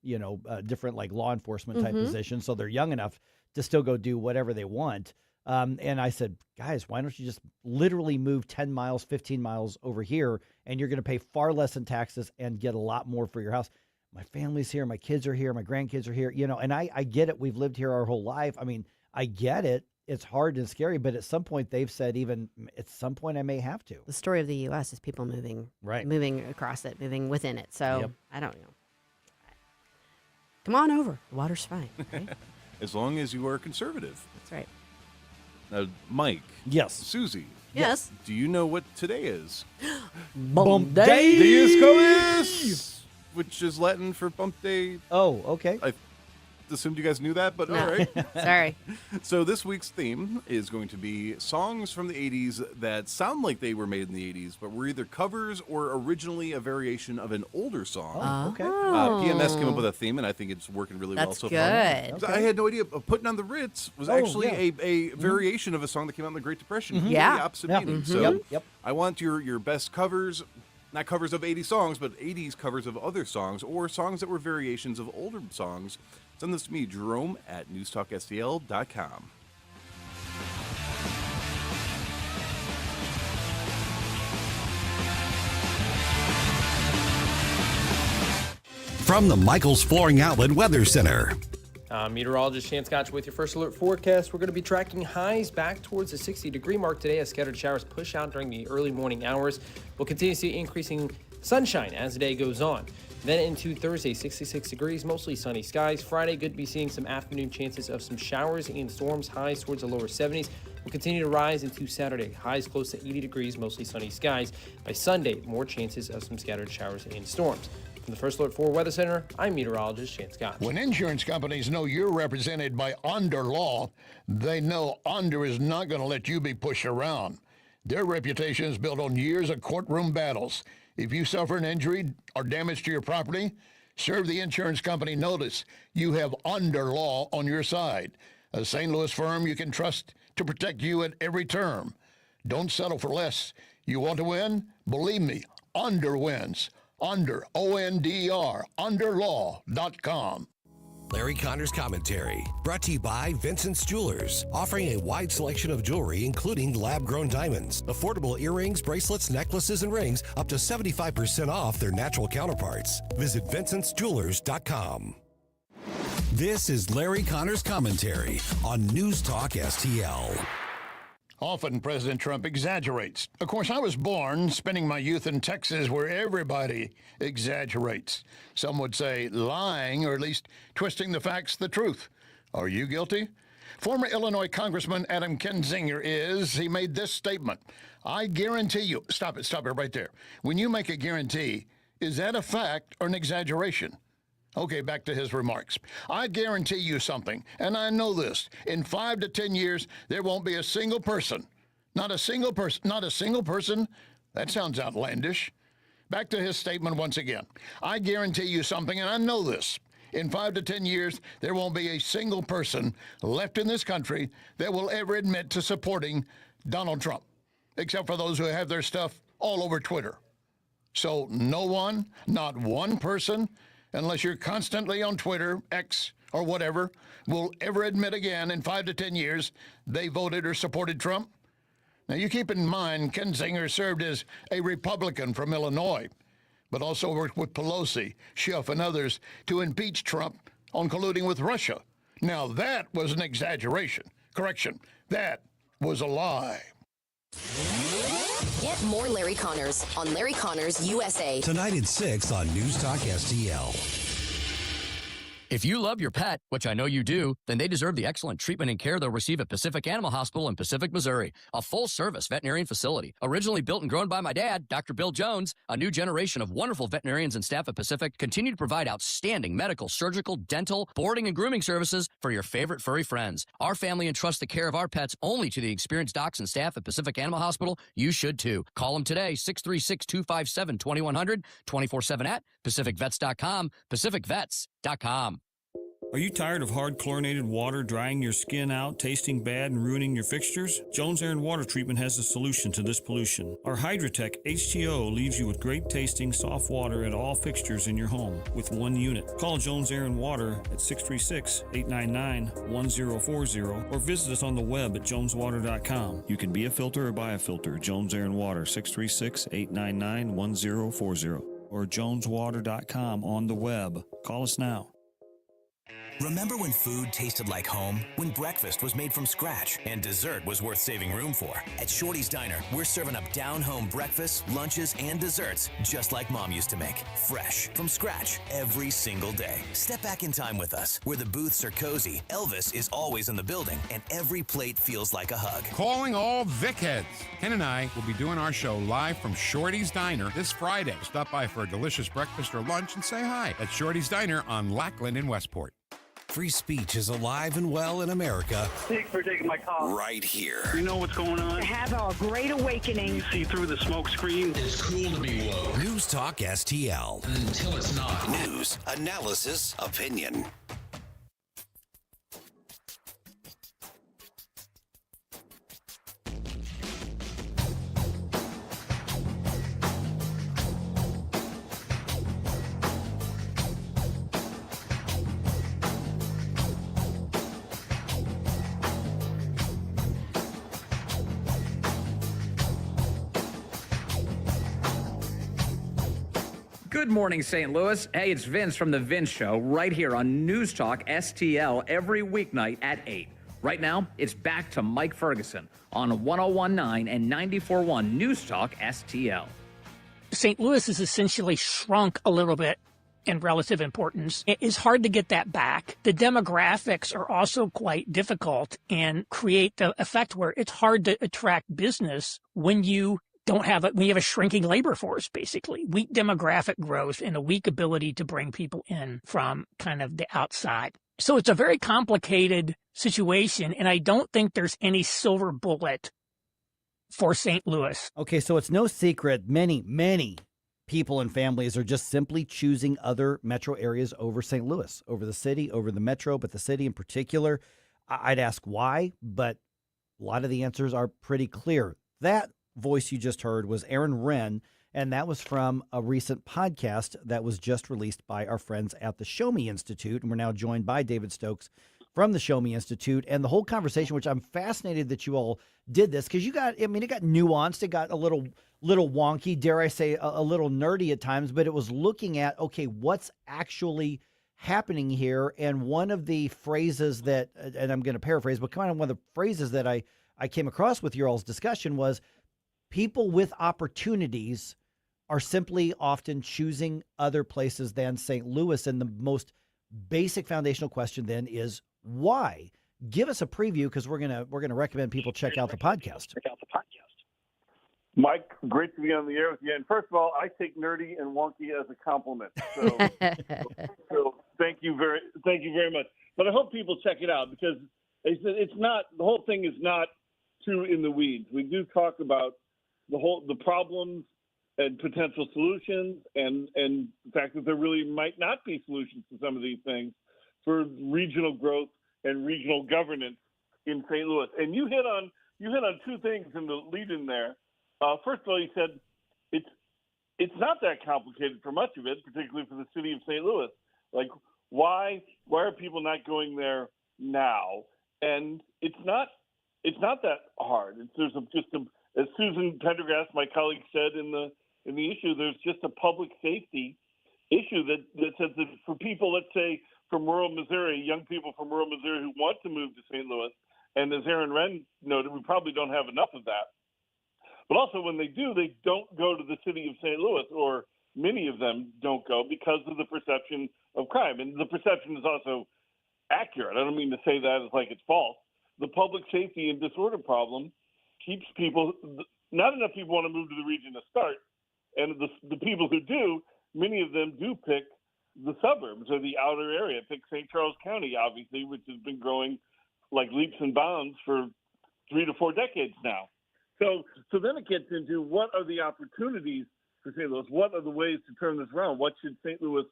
different like law enforcement type positions. So they're young enough to still go do whatever they want. And I said, guys, why don't you just literally move 10 miles, 15 miles over here, and you're going to pay far less in taxes and get a lot more for your house. My family's here, my kids are here, my grandkids are here, and I get it. We've lived here our whole life. I mean, I get it. It's hard and scary, but at some point they've said even at some point I may have to. The story of the U.S. is people moving across it, moving within it. So I don't know. Come on over. The water's fine. Right? As long as you are conservative. That's right. Now, Mike. Yes. Susie. Yes. Do you know what today is? Bump Day. Dies Comis, which is Latin for bump day. Oh, okay. I assumed you guys knew that, but No. all right. Sorry. So this week's theme is going to be songs from the 80s that sound like they were made in the 80s, but were either covers or originally a variation of an older song. Oh, okay. PMS came up with a theme, and I think it's working really well so far. That's good. I had no idea. Putting on the Ritz was actually a variation of a song that came out in the Great Depression. Yeah. The opposite meaning. So I want your best covers. Not covers of 80 songs, but 80s covers of other songs or songs that were variations of older songs. Send this to me, Jerome at NewsTalkSTL.com. From the Michaels Flooring Outlet Weather Center. Meteorologist Chance Gotch with your first alert forecast. We're going to be tracking highs back towards the 60-degree mark today as scattered showers push out during the early morning hours. We'll continue to see increasing sunshine as the day goes on. Then into Thursday, 66 degrees, mostly sunny skies. Friday, good to be seeing some afternoon chances of some showers and storms, highs towards the lower 70s. Will continue to rise into Saturday, highs close to 80 degrees, mostly sunny skies. By Sunday, more chances of some scattered showers and storms. From the First Alert 4 Weather Center, I'm meteorologist Chance Gotch. When insurance companies know you're represented by Under Law, they know Under is not going to let you be pushed around. Their reputation is built on years of courtroom battles. If you suffer an injury or damage to your property, serve the insurance company notice. You have Under Law on your side. A St. Louis firm you can trust to protect you at every term. Don't settle for less. You want to win? Believe me, Under wins. Under, O-N-D-R, underlaw.com. Larry Connor's Commentary, brought to you by Vincent's Jewelers, offering a wide selection of jewelry, including lab-grown diamonds, affordable earrings, bracelets, necklaces, and rings, up to 75% off their natural counterparts. Visit VincentsJewelers.com. This is Larry Connor's Commentary on News Talk STL. Often President Trump exaggerates. Of course, I was born spending my youth in Texas where everybody exaggerates. Some would say lying, or at least twisting the facts the truth. Are you guilty? Former Illinois Congressman Adam Kinzinger he made this statement. I guarantee you, stop it right there. When you make a guarantee, is that a fact or an exaggeration? Okay, back to his remarks. I guarantee you something, and I know this. In 5 to 10 years, there won't be a single person. Not a single person? That sounds outlandish. Back to his statement once again. I guarantee you something, and I know this. In 5 to 10 years, there won't be a single person left in this country that will ever admit to supporting Donald Trump, except for those who have their stuff all over Twitter. So no one, not one person, unless you're constantly on Twitter, X, or whatever, will ever admit again in 5 to 10 years they voted or supported Trump. Now, you keep in mind, Kinzinger served as a Republican from Illinois, but also worked with Pelosi, Schiff, and others to impeach Trump on colluding with Russia. Now, that was an exaggeration. Correction, that was a lie. Get more Larry Connors on Larry Connors USA. Tonight at 6 on News Talk STL. If you love your pet, which I know you do, then they deserve the excellent treatment and care they'll receive at Pacific Animal Hospital in Pacific, Missouri. A full-service veterinarian facility. Originally built and grown by my dad, Dr. Bill Jones, a new generation of wonderful veterinarians and staff at Pacific continue to provide outstanding medical, surgical, dental, boarding, and grooming services for your favorite furry friends. Our family entrusts the care of our pets only to the experienced docs and staff at Pacific Animal Hospital. You should too. Call them today, 636-257-2100, 24/7 at PacificVets.com, PacificVets.com. Are you tired of hard chlorinated water drying your skin out, tasting bad, and ruining your fixtures? Jones Air and Water Treatment has a solution to this pollution. Our Hydratech H2O leaves you with great tasting, soft water at all fixtures in your home with one unit. Call Jones Air and Water at 636-899-1040 or visit us on the web at joneswater.com. You can be a filter or buy a filter. Jones Air and Water, 636-899-1040 or joneswater.com on the web. Call us now. Remember when food tasted like home? When breakfast was made from scratch and dessert was worth saving room for? At Shorty's Diner, we're serving up down-home breakfasts, lunches, and desserts just like Mom used to make. Fresh, from scratch, every single day. Step back in time with us, where the booths are cozy, Elvis is always in the building, and every plate feels like a hug. Calling all Vic heads. Ken and I will be doing our show live from Shorty's Diner this Friday. Stop by for a delicious breakfast or lunch and say hi at Shorty's Diner on Lackland in Westport. Free speech is alive and well in America. Thanks for taking my call. Right here. You know what's going on? Have a great awakening. You see through the smoke screen. It's cool to be woke. News Talk STL. Until it's not. News, analysis, opinion. Good morning, St. Louis. Hey, it's Vince from The Vince Show right here on News Talk STL every weeknight at 8. Right now, it's back to Mike Ferguson on 101.9 and 94.1 News Talk STL. St. Louis has essentially shrunk a little bit in relative importance. It is hard to get that back. The demographics are also quite difficult and create the effect where it's hard to attract business when you have a shrinking labor force, basically. Weak demographic growth and a weak ability to bring people in from kind of the outside. So it's a very complicated situation, and I don't think there's any silver bullet for St. Louis. Okay, so it's no secret many people and families are just simply choosing other metro areas over St. Louis, over the city, over the metro, but the city in particular. I'd ask why, but a lot of the answers are pretty clear. That voice you just heard was Aaron Wren, and that was from a recent podcast that was just released by our friends at the Show Me Institute. And we're now joined by David Stokes from the Show Me Institute. And the whole conversation, which I'm fascinated that you all did this, because it got nuanced. It got a little wonky, dare I say, a little nerdy at times, but it was looking at, okay, what's actually happening here. And one of the phrases that, and I'm going to paraphrase, but kind of one of the phrases that I came across with your all's discussion was, people with opportunities are simply often choosing other places than St. Louis. And the most basic foundational question then is why? Give us a preview, because we're gonna recommend people check out the podcast. Mike, great to be on the air with you. And first of all, I take nerdy and wonky as a compliment. So, so thank you very much. But I hope people check it out, because it's not, the whole thing is not too in the weeds. We do talk about the problems and potential solutions, and the fact that there really might not be solutions to some of these things for regional growth and regional governance in St. Louis. And you hit on two things in the lead in there. First of all, you said it's not that complicated for much of it, particularly for the city of St. Louis. Like, why are people not going there now? And it's not that hard. As Susan Pendergrass, my colleague, said in the issue, there's just a public safety issue that says that for people, let's say, from rural Missouri, young people from rural Missouri who want to move to St. Louis, and as Aaron Wren noted, we probably don't have enough of that. But also when they do, they don't go to the city of St. Louis, or many of them don't go because of the perception of crime. And the perception is also accurate. I don't mean to say that as like it's false. The public safety and disorder problem keeps people, not enough people want to move to the region to start. And the people who do, many of them do pick the suburbs or the outer area. Pick St. Charles County, obviously, which has been growing like leaps and bounds for 3 to 4 decades now. So then it gets into, what are the opportunities for St. Louis? What are the ways to turn this around? What should St. Louis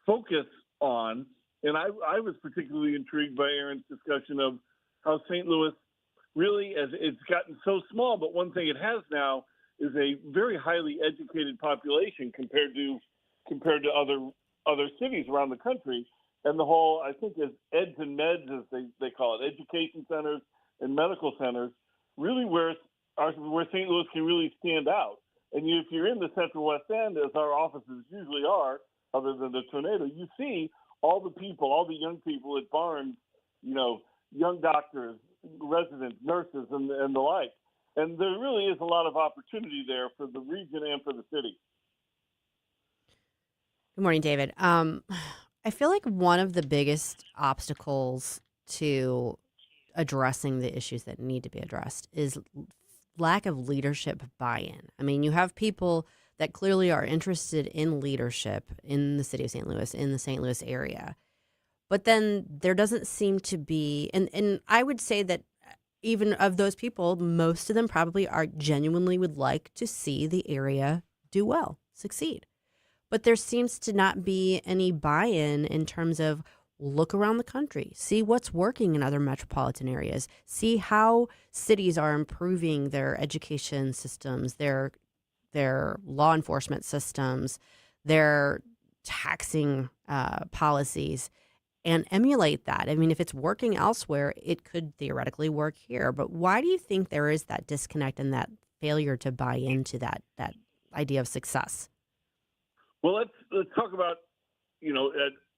focus on? And I was particularly intrigued by Aaron's discussion of how St. Louis really, as it's gotten so small, but one thing it has now is a very highly educated population compared to other cities around the country. And the whole, I think, is eds and meds, as they call it, education centers and medical centers, really where St. Louis can really stand out. And if you're in the Central West End, as our offices usually are, other than the tornado, you see all the people, all the young people at Barnes, young doctors, residents, nurses, and the like. And there really is a lot of opportunity there for the region and for the city. Good morning, David. I feel like one of the biggest obstacles to addressing the issues that need to be addressed is lack of leadership buy-in. I mean, you have people that clearly are interested in leadership in the city of St. Louis, in the St. Louis area. But then there doesn't seem to be, and I would say that even of those people, most of them probably genuinely would like to see the area do well, succeed. But there seems to not be any buy-in in terms of look around the country, see what's working in other metropolitan areas, see how cities are improving their education systems, their law enforcement systems, their taxing policies, and emulate that. I mean, if it's working elsewhere, it could theoretically work here. But why do you think there is that disconnect and that failure to buy into that idea of success? Well, let's talk about,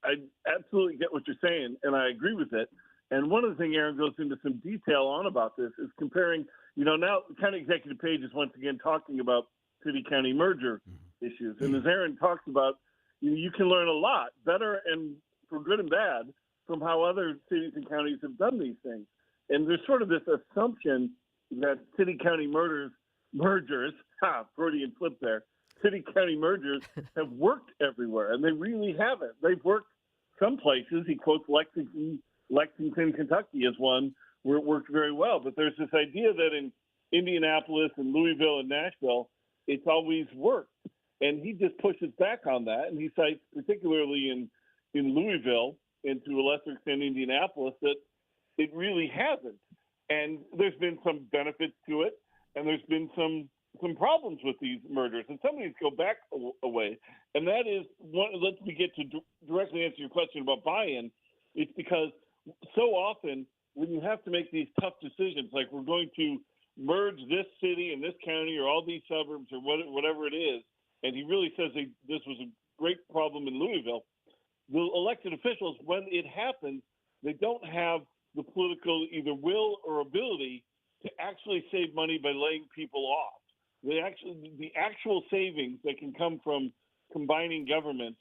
I absolutely get what you're saying, and I agree with it. And one of the things Aaron goes into some detail on about this is comparing, now County Executive Page is once again talking about city-county merger issues. And as Aaron talks about, you can learn a lot, better and for good and bad, from how other cities and counties have done these things. And there's sort of this assumption that city-county mergers, Freudian slip there, city-county mergers have worked everywhere, and they really haven't. They've worked some places. He quotes Lexington, Kentucky as one where it worked very well. But there's this idea that in Indianapolis and Louisville and Nashville, it's always worked. And he just pushes back on that, and he cites particularly in Louisville and to a lesser extent Indianapolis that it really hasn't. And there's been some benefits to it, and there's been some problems with these mergers. And some of these go back a way. And that is, let me get to directly answer your question about buy-in. It's because so often when you have to make these tough decisions, like we're going to merge this city and this county or all these suburbs or whatever it is, and he really says this was a great problem in Louisville, the elected officials, when it happens, they don't have the political either will or ability to actually save money by laying people off. The actual savings that can come from combining governments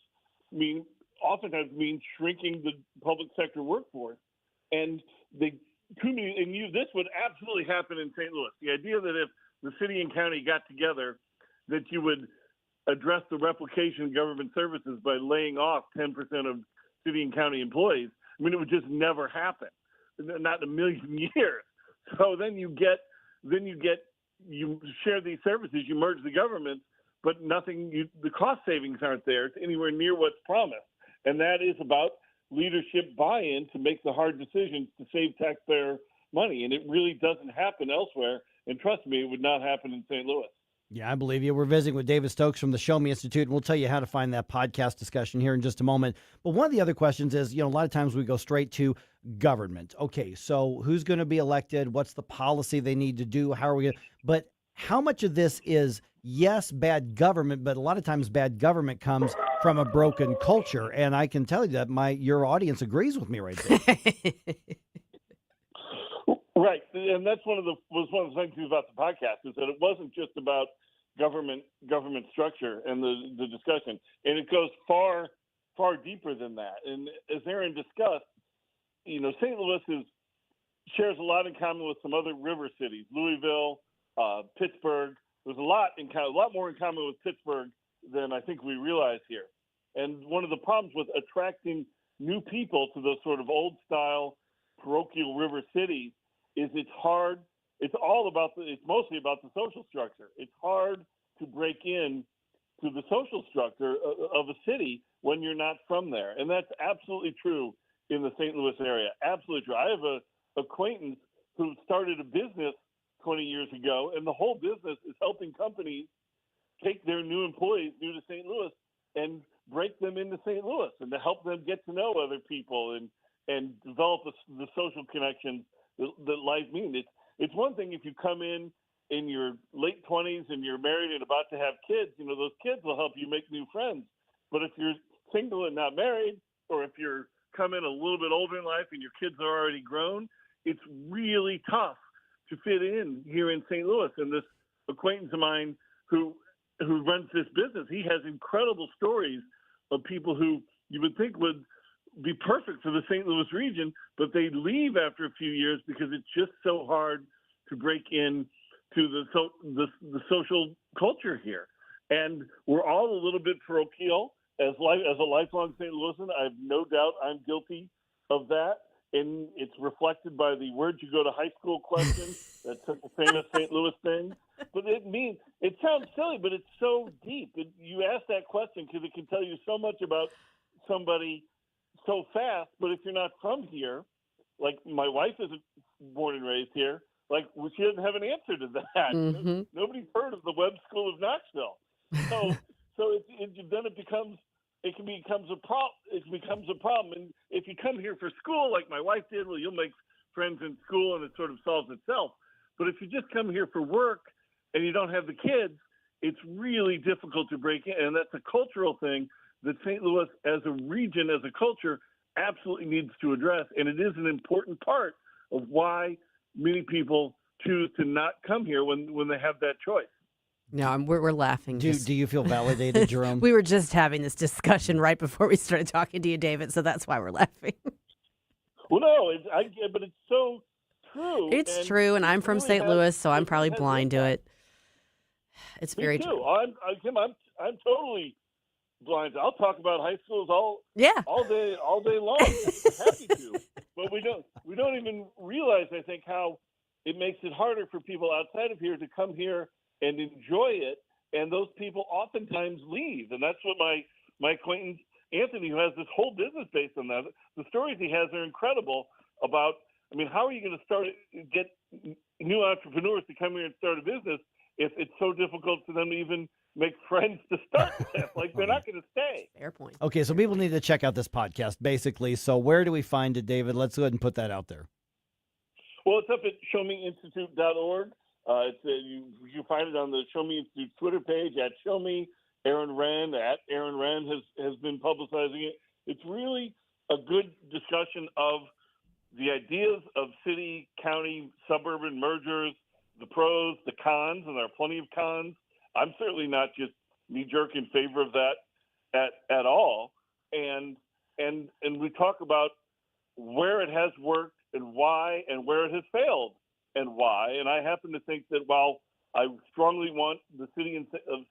oftentimes mean shrinking the public sector workforce. And this would absolutely happen in St. Louis. The idea that if the city and county got together, that you would address the replication of government services by laying off 10% of city and county employees, it would just never happen, not in a million years. So then you share these services, you merge the governments, but the cost savings aren't there anywhere near what's promised. And that is about leadership buy-in to make the hard decisions to save taxpayer money. And it really doesn't happen elsewhere. And trust me, it would not happen in St. Louis. Yeah, I believe you. We're visiting with David Stokes from the Show Me Institute, and we'll tell you how to find that podcast discussion here in just a moment. But one of the other questions is, a lot of times we go straight to government. Okay, so who's going to be elected? What's the policy they need to do? How are we going to... But how much of this is, yes, bad government, but a lot of times bad government comes from a broken culture. And I can tell you that your audience agrees with me right there. Right. And that's one of the things about the podcast is that it wasn't just about government structure and the discussion. And it goes far, far deeper than that. And as Aaron discussed, St. Louis shares a lot in common with some other river cities, Louisville, Pittsburgh. There's a lot more in common with Pittsburgh than I think we realize here. And one of the problems with attracting new people to those sort of old style parochial river cities is it's hard. It's mostly about the social structure. It's hard to break in to the social structure of a city when you're not from there. And that's absolutely true in the St. Louis area. Absolutely true. I have an acquaintance who started a business 20 years ago, and the whole business is helping companies take their new employees new to St. Louis and break them into St. Louis and to help them get to know other people and develop the social connections that life means. It's one thing if you come in your late 20s and you're married and about to have kids, those kids will help you make new friends. But if you're single and not married, or if you're come in a little bit older in life and your kids are already grown, it's really tough to fit in here in St. Louis. And this acquaintance of mine who runs this business, he has incredible stories of people who you would think would be perfect for the St. Louis region, but they leave after a few years because it's just so hard to break in to the social culture here. And we're all a little bit parochial. As a lifelong St. Louisan, I have no doubt I'm guilty of that. And it's reflected by the where'd you go to high school question. That's such a famous St. Louis thing. But it sounds silly, but it's so deep. You ask that question because it can tell you so much about somebody so fast. But if you're not from here, like my wife isn't born and raised here, she doesn't have an answer to that. Mm-hmm. Nobody's heard of the Webb School of Knoxville. So then it becomes a problem. And if you come here for school, like my wife did, well, you'll make friends in school and it sort of solves itself. But if you just come here for work and you don't have the kids, it's really difficult to break in. And that's a cultural thing that St. Louis as a region, as a culture, absolutely needs to address. And it is an important part of why many people choose to not come here when they have that choice. No, we're laughing. Do you feel validated, Jerome? We were just having this discussion right before we started talking to you, David, so that's why we're laughing. Well, no, but it's so true. It's true, and I'm from really St. Louis, so I'm probably blind to it. It's very Me too. true. I'm totally blind. I'll talk about high schools all day long. Happy to, but we don't even realize, I think, how it makes it harder for people outside of here to come here and enjoy it. And those people oftentimes leave, and that's what my acquaintance Anthony, who has this whole business based on that, the stories he has are incredible about. I mean, how are you going to get new entrepreneurs to come here and start a business if it's so difficult for them to even make friends to start with? Like, they're not going to stay. Fair point. Okay, so people need to check out this podcast, basically. So where do we find it, David? Let's go ahead and put that out there. Well, it's up at showmeinstitute.org. You find it on the Show Me Institute Twitter page at Show Me. Aaron Rand has been publicizing it. It's really a good discussion of the ideas of city, county, suburban mergers, the pros, the cons, and there are plenty of cons. I'm certainly not just knee-jerk in favor of that at all. And we talk about where it has worked and why, and where it has failed and why. And I happen to think that while I strongly want the city of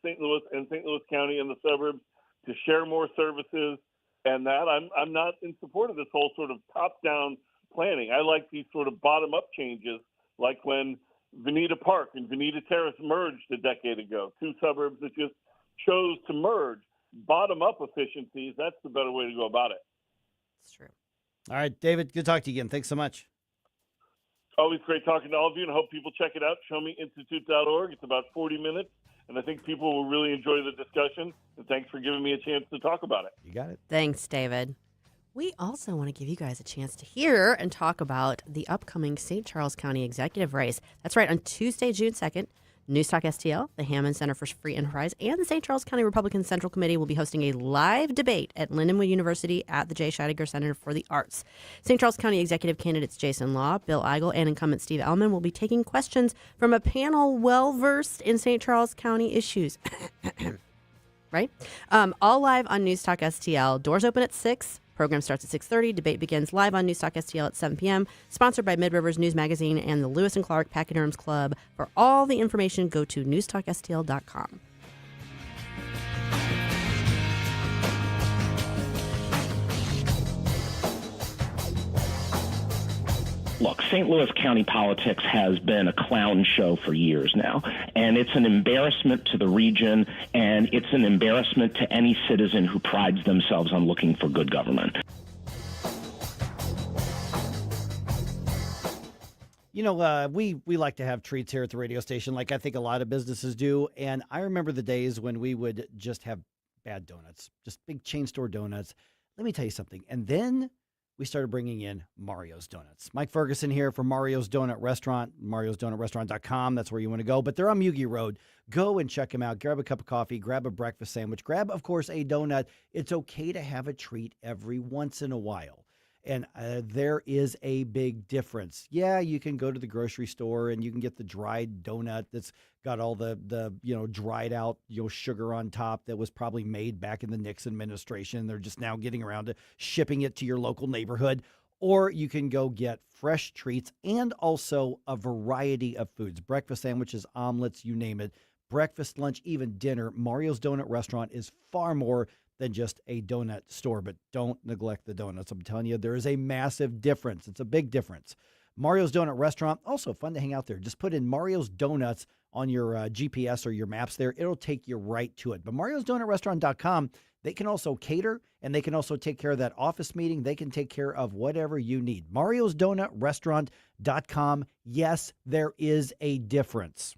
St. Louis and St. Louis County and the suburbs to share more services, and that I'm not in support of this whole sort of top-down planning. I like these sort of bottom-up changes, like when Veneta Park and Veneta Terrace merged a decade ago, two suburbs that just chose to merge. Bottom-up efficiencies, that's the better way to go about it. It's true. All right, David, good to talk to you again. Thanks so much. Always great talking to all of you, and I hope people check it out, showmeinstitute.org. It's about 40 minutes, and I think people will really enjoy the discussion, and thanks for giving me a chance to talk about it. You got it. Thanks, David. We also want to give you guys a chance to hear and talk about the upcoming St. Charles County executive race. That's right, on Tuesday, June 2nd, NewsTalkSTL, the Hammond Center for Free Enterprise, and the St. Charles County Republican Central Committee will be hosting a live debate at Lindenwood University at the J. Scheidegger Center for the Arts. St. Charles County executive candidates Jason Law, Bill Eigel, and incumbent Steve Ellman will be taking questions from a panel well-versed in St. Charles County issues. Right? All live on NewsTalkSTL. Doors open at 6. Program starts at 6:30. Debate begins live on NewsTalkSTL at 7 p.m. Sponsored by Mid-Rivers News Magazine and the Lewis and Clark Pachyderms Club. For all the information, go to NewsTalkSTL.com. Look, St. Louis County politics has been a clown show for years now, and it's an embarrassment to the region, and it's an embarrassment to any citizen who prides themselves on looking for good government. You know, we like to have treats here at the radio station, like I think a lot of businesses do, and I remember the days when we would just have bad donuts, just big chain store donuts. Let me tell you something, and then we started bringing in Mario's Donuts. Mike Ferguson here for Mario's Donut Restaurant, mariosdonutrestaurant.com. That's where you want to go. But they're on Mugi Road. Go and check them out. Grab a cup of coffee. Grab a breakfast sandwich. Grab, of course, a donut. It's okay to have a treat every once in a while. And there is a big difference. Yeah, you can go to the grocery store and you can get the dried donut that's got all the dried out sugar on top that was probably made back in the Nixon administration. They're just now getting around to shipping it to your local neighborhood. Or you can go get fresh treats and also a variety of foods, breakfast sandwiches, omelets, you name it. Breakfast, lunch, even dinner. Mario's Donut Restaurant is far more than just a donut store, but don't neglect the donuts. I'm telling you, there is a massive difference. It's a big difference. Mario's Donut Restaurant, also fun to hang out there. Just put in Mario's Donuts on your GPS or your maps there. It'll take you right to it. But mariosdonutrestaurant.com, they can also cater, and they can also take care of that office meeting. They can take care of whatever you need. mariosdonutrestaurant.com. Yes, there is a difference.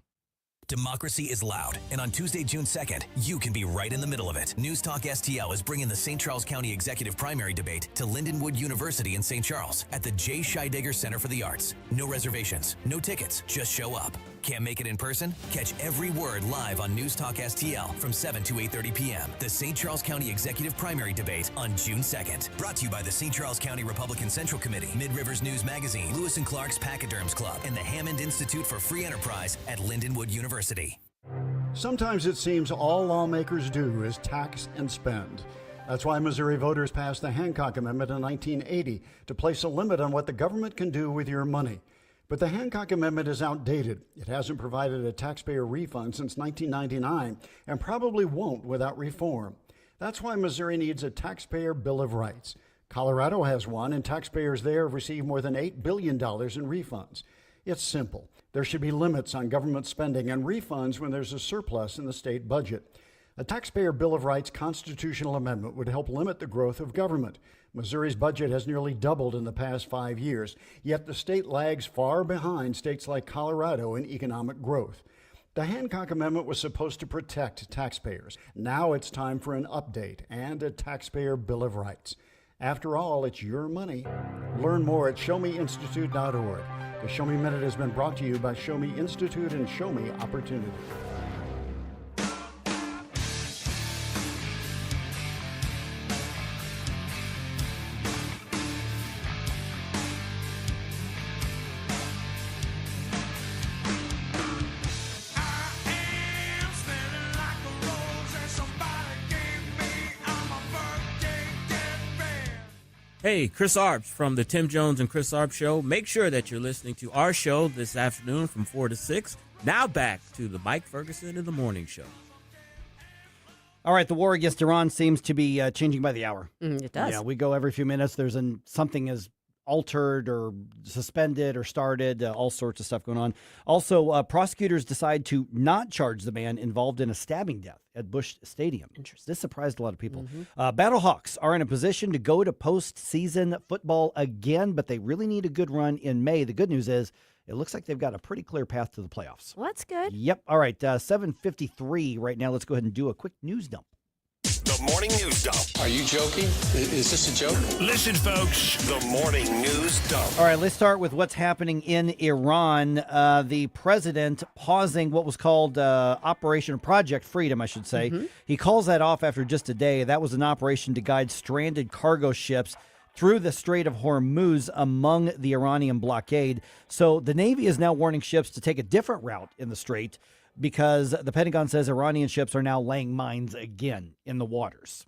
Democracy is loud, and on Tuesday, June 2nd, you can be right in the middle of it. News Talk STL is bringing the St. Charles County Executive Primary Debate to Lindenwood University in St. Charles at the J. Scheidegger Center for the Arts. No reservations, no tickets, just show up. Can't make it in person? Catch every word live on News Talk STL from 7 to 8:30 p.m. The St. Charles County Executive Primary Debate on June 2nd. Brought to you by the St. Charles County Republican Central Committee, Mid-Rivers News Magazine, Lewis and Clark's Pachyderms Club, and the Hammond Institute for Free Enterprise at Lindenwood University. Sometimes it seems all lawmakers do is tax and spend. That's why Missouri voters passed the Hancock Amendment in 1980 to place a limit on what the government can do with your money. But the Hancock Amendment is outdated. It hasn't provided a taxpayer refund since 1999 and probably won't without reform. That's why Missouri needs a taxpayer Bill of Rights. Colorado has one, and taxpayers there have received more than $8 billion in refunds. It's simple. There should be limits on government spending and refunds when there's a surplus in the state budget. A taxpayer Bill of Rights constitutional amendment would help limit the growth of government. Missouri's budget has nearly doubled in the past 5 years, yet the state lags far behind states like Colorado in economic growth. The Hancock Amendment was supposed to protect taxpayers. Now it's time for an update and a taxpayer Bill of Rights. After all, it's your money. Learn more at showmeinstitute.org. The Show Me Minute has been brought to you by Show Me Institute and Show Me Opportunity. Hey, Chris Arps from the Tim Jones and Chris Arps Show. Make sure that you're listening to our show this afternoon from 4 to 6. Now back to the Mike Ferguson in the Morning Show. All right, the war against Iran seems to be changing by the hour. It does. Yeah, we go every few minutes. There's something is altered or suspended or started, all sorts of stuff going on. Also, prosecutors decide to not charge the man involved in a stabbing death at Busch Stadium. Interesting. This surprised a lot of people. Battlehawks are in a position to go to postseason football again, but they really need a good run in May. The good news is it looks like they've got a pretty clear path to the playoffs. Well, that's good. Yep. All right, 7:53 right now. Let's go ahead and do a quick news dump. The Morning News Dump. Are you joking? Is this a joke? Listen, folks, the Morning News Dump. All right, let's start with what's happening in Iran. The president pausing what was called Operation Project Freedom, I should say. He calls that off after just a day. That was an operation to guide stranded cargo ships through the Strait of Hormuz among the Iranian blockade. So the Navy is now warning ships to take a different route in the strait, because the Pentagon says Iranian ships are now laying mines again in the waters.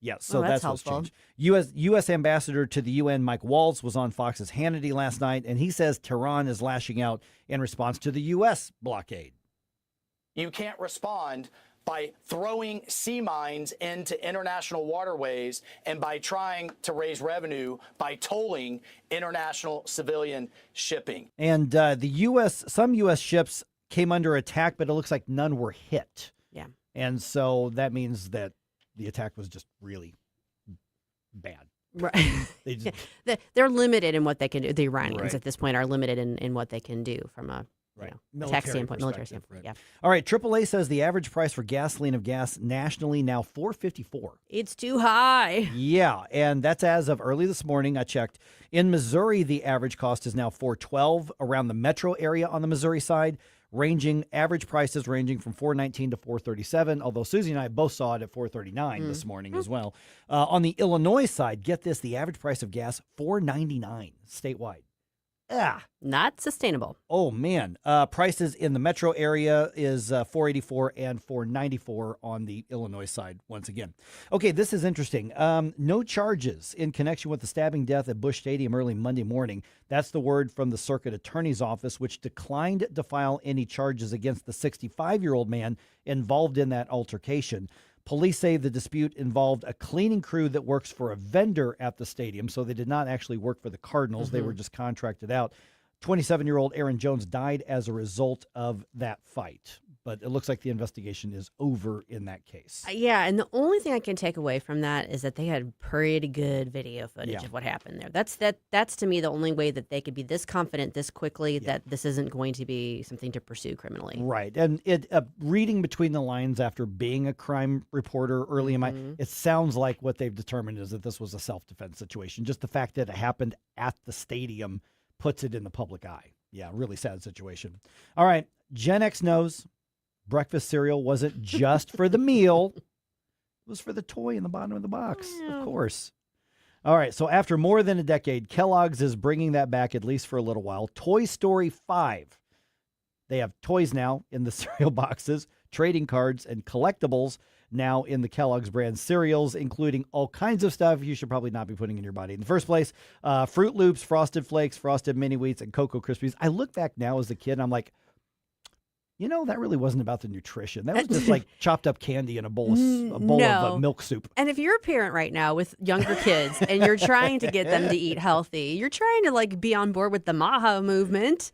Yes, so that's what's changed. U.S. Ambassador to the UN, Mike Waltz, was on Fox's Hannity last night, and he says Tehran is lashing out in response to the U.S. blockade. You can't respond by throwing sea mines into international waterways and by trying to raise revenue by tolling international civilian shipping. And some U.S. ships came under attack, but it looks like none were hit. Yeah. And so that means that the attack was just really bad. Right. They're limited in what they can do. The Iranians at this point are limited in what they can do from a attack standpoint, military standpoint. Yeah. All right. AAA says the average price for gasoline of gas nationally now $4.54. It's too high. Yeah, and that's as of early this morning. I checked. In Missouri, the average cost is now $4.12 around the metro area on the Missouri side. Average prices ranging from $4.19 to $4.37, although Susie and I both saw it at $4.39 this morning as well. On the Illinois side, get this, the average price of gas, $4.99 statewide. Not sustainable. Oh, man. Prices in the metro area is $4.84 and $4.94 on the Illinois side once again. Okay, this is interesting. No charges in connection with the stabbing death at Busch Stadium early Monday morning. That's the word from the circuit attorney's office, which declined to file any charges against the 65-year-old man involved in that altercation. Police say the dispute involved a cleaning crew that works for a vendor at the stadium, so they did not actually work for the Cardinals. They were just contracted out. 27-year-old Aaron Jones died as a result of that fight. But it looks like the investigation is over in that case. Yeah, and the only thing I can take away from that is that they had pretty good video footage of what happened there. That's to me the only way that they could be this confident this quickly that this isn't going to be something to pursue criminally. Right, and reading between the lines after being a crime reporter early in my, it sounds like what they've determined is that this was a self-defense situation. Just the fact that it happened at the stadium puts it in the public eye. Yeah, really sad situation. All right. Gen X knows breakfast cereal wasn't just for the meal. It was for the toy in the bottom of the box, of course. All right, so after more than a decade, Kellogg's is bringing that back, at least for a little while. Toy Story 5. They have toys now in the cereal boxes, trading cards, and collectibles now in the Kellogg's brand cereals, including all kinds of stuff you should probably not be putting in your body. In the first place, Fruit Loops, Frosted Flakes, Frosted Mini Wheats, and Cocoa Krispies. I look back now as a kid, and I'm like, that really wasn't about the nutrition. That was just like chopped up candy in a bowl of milk soup. And if you're a parent right now with younger kids and you're trying to get them to eat healthy, you're trying to be on board with the Maha movement,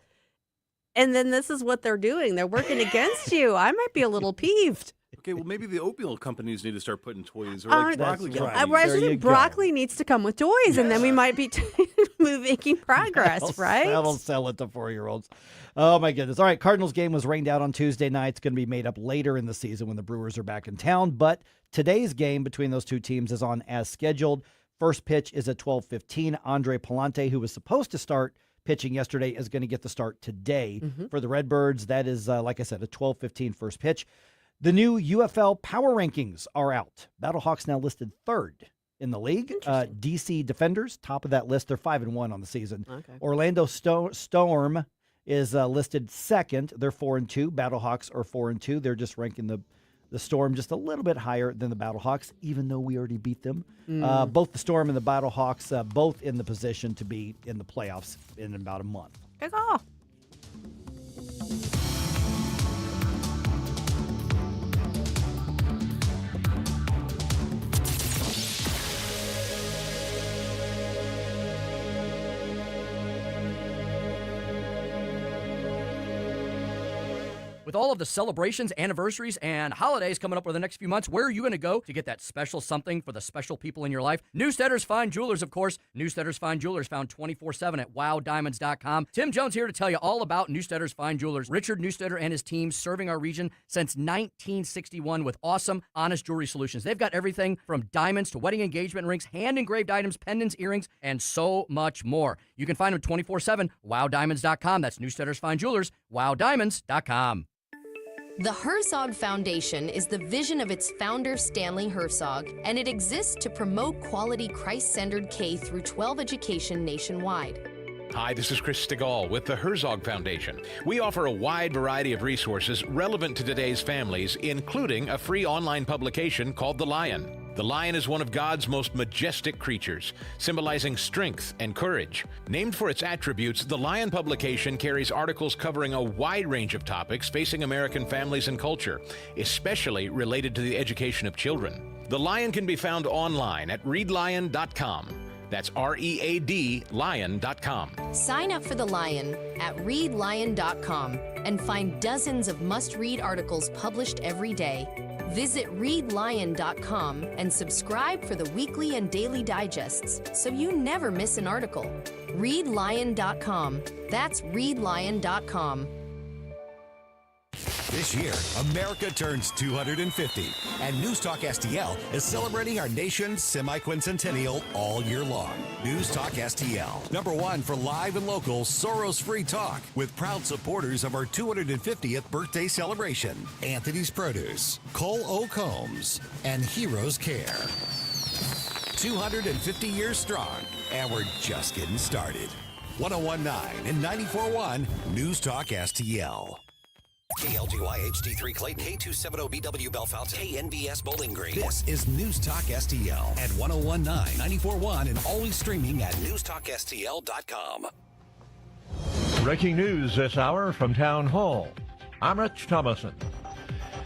and then this is what they're doing. They're working against you. I might be a little peeved. Okay, well, maybe the oatmeal companies need to start putting toys, or broccoli companies. I think broccoli needs to come with toys, and then we might be making progress, right? That'll sell it to 4-year-olds. Oh, my goodness. All right, Cardinals game was rained out on Tuesday night. It's going to be made up later in the season when the Brewers are back in town. But today's game between those two teams is on as scheduled. First pitch is at 12:15. Andre Palante, who was supposed to start pitching yesterday, is going to get the start today for the Redbirds. That is, like I said, a 12:15 first pitch. The new UFL power rankings are out. Battlehawks now listed third in the league. DC Defenders, top of that list. They're 5-1 on the season. Okay. Orlando Storm is listed second. They're 4-2. Battlehawks are 4-2. They're just ranking the Storm just a little bit higher than the Battlehawks, even though we already beat them. Both the Storm and the Battlehawks, both in the position to be in the playoffs in about a month. Peikoff. With all of the celebrations, anniversaries, and holidays coming up over the next few months, where are you going to go to get that special something for the special people in your life? Newssteaders Fine Jewelers, of course. Newssteaders Fine Jewelers, found 24/7 at wowdiamonds.com. Tim Jones here to tell you all about Newssteaders Fine Jewelers. Richard Newsteader and his team serving our region since 1961 with awesome, honest jewelry solutions. They've got everything from diamonds to wedding engagement rings, hand-engraved items, pendants, earrings, and so much more. You can find them 24/7, wowdiamonds.com. That's Newssteaders Fine Jewelers, wowdiamonds.com. The Herzog Foundation is the vision of its founder, Stanley Herzog, and it exists to promote quality Christ-centered K-12 education nationwide. Hi, this is Chris Stegall with the Herzog Foundation. We offer a wide variety of resources relevant to today's families, including a free online publication called The Lion. The lion is one of God's most majestic creatures, symbolizing strength and courage. Named for its attributes, the Lion publication carries articles covering a wide range of topics facing American families and culture, especially related to the education of children. The Lion can be found online at readlion.com. That's READ lion.com. Sign up for The Lion at readlion.com and find dozens of must-read articles published every day. Visit readlion.com and subscribe for the weekly and daily digests so you never miss an article. Readlion.com. That's readlion.com. This year, America turns 250, and NewsTalk STL is celebrating our nation's semi-quincentennial all year long. NewsTalk STL, #1 for live and local Soros-free talk, with proud supporters of our 250th birthday celebration. Anthony's Produce, Cole O. Combs, and Heroes Care. 250 years strong, and we're just getting started. 101.9 and 94.1 NewsTalk STL. KLGY HD3 Clayton, K270BW Bellefonte, KNBS Bowling Green. This is NewsTalk STL at 101.9, 94.1, and always streaming at NewsTalkSTL.com. Breaking news this hour from Town Hall. I'm Rich Thomason.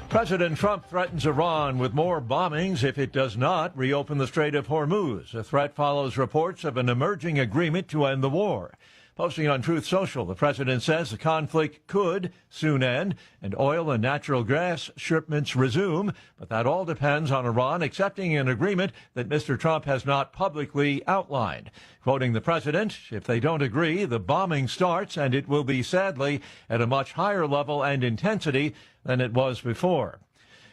President Trump threatens Iran with more bombings if it does not reopen the Strait of Hormuz. The threat follows reports of an emerging agreement to end the war. Posting on Truth Social, the president says the conflict could soon end and oil and natural gas shipments resume, but that all depends on Iran accepting an agreement that Mr. Trump has not publicly outlined. Quoting the president, if they don't agree, the bombing starts, and it will be, sadly, at a much higher level and intensity than it was before.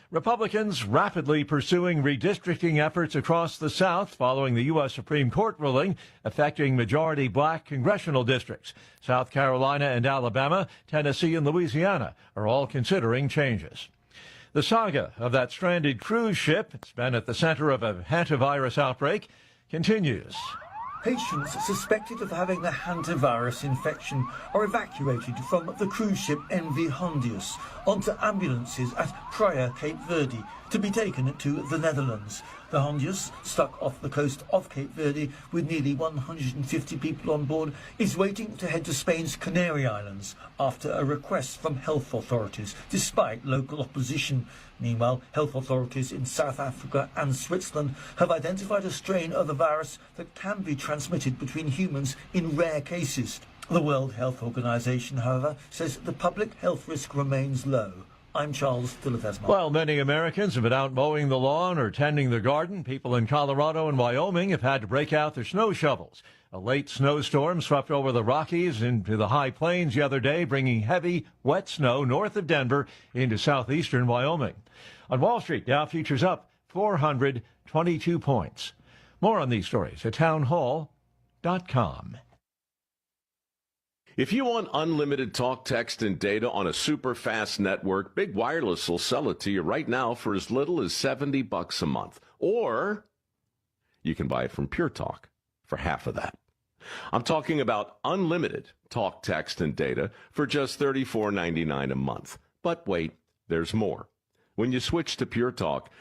Republicans rapidly pursuing redistricting efforts across the South following the U.S. Supreme Court ruling affecting majority black congressional districts. South Carolina and Alabama, Tennessee and Louisiana are all considering changes. The saga of that stranded cruise ship, it's been at the center of a hantavirus outbreak, continues. Patients suspected of having the hantavirus infection are evacuated from the cruise ship MV Hondius onto ambulances at Praia, Cape Verde, to be taken to the Netherlands. The Hondius, stuck off the coast of Cape Verde with nearly 150 people on board, is waiting to head to Spain's Canary Islands after a request from health authorities, despite local opposition. Meanwhile, health authorities in South Africa and Switzerland have identified a strain of the virus that can be transmitted between humans in rare cases. The World Health Organization, however, says the public health risk remains low. I'm Charles Dillefesma. While many Americans have been out mowing the lawn or tending the garden, people in Colorado and Wyoming have had to break out their snow shovels. A late snowstorm swept over the Rockies into the high plains the other day, bringing heavy, wet snow north of Denver into southeastern Wyoming. On Wall Street, Dow futures up 422 points. More on these stories at townhall.com. If you want unlimited talk, text, and data on a super fast network, Big Wireless will sell it to you right now for as little as $70 a month. Or you can buy it from Pure Talk for half of that. I'm talking about unlimited talk, text, and data for just $34.99 a month. But wait, there's more. When you switch to Pure Talk,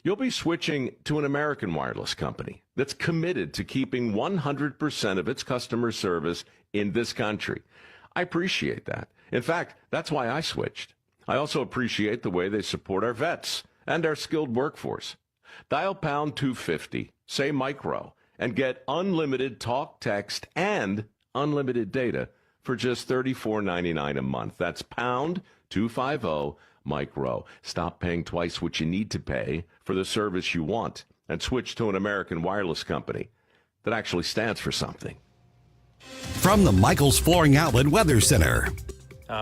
you'll be switching to an American wireless company that's committed to keeping 100% of its customer service in this country. I appreciate that. In fact, that's why I switched. I also appreciate the way they support our vets and our skilled workforce. Dial pound 250, say micro, and get unlimited talk, text, and unlimited data for just $34.99 a month. That's pound 250 micro. Stop paying twice what you need to pay for the service you want and switch to an American wireless company that actually stands for something. From the Michaels Flooring Outlet Weather Center.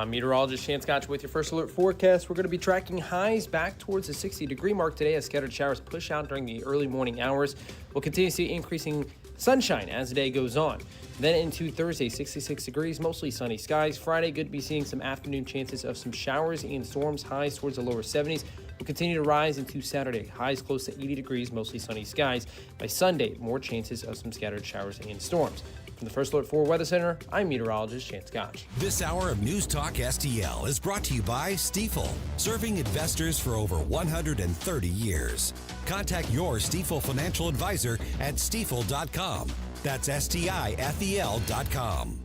Meteorologist Chance Gotcha with your first alert forecast. We're going to be tracking highs back towards the 60-degree mark today as scattered showers push out during the early morning hours. We'll continue to see increasing sunshine as the day goes on. Then into Thursday, 66 degrees, mostly sunny skies. Friday, good to be seeing some afternoon chances of some showers and storms, highs towards the lower 70s. Will continue to rise into Saturday, highs close to 80 degrees, mostly sunny skies. By Sunday, more chances of some scattered showers and storms. From the First Alert 4 Weather Center, I'm meteorologist Chance Gotch. This hour of News Talk STL is brought to you by Stifel, serving investors for over 130 years. Contact your Stifel financial advisor at stifel.com. That's STIFEL.com.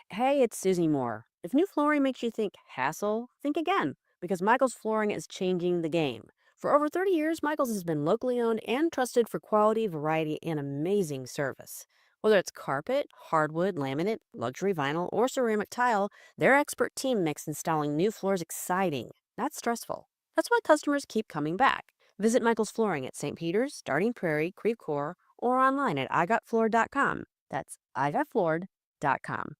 Hey, it's Susie Moore. If new flooring makes you think hassle, think again, because Michaels Flooring is changing the game. For over 30 years, Michaels has been locally owned and trusted for quality, variety, and amazing service. Whether it's carpet, hardwood, laminate, luxury vinyl, or ceramic tile, their expert team makes installing new floors exciting, not stressful. That's why customers keep coming back. Visit Michaels Flooring at St. Peter's, Starting Prairie, Creve Coeur, or online at igotfloored.com. That's igotfloored.com.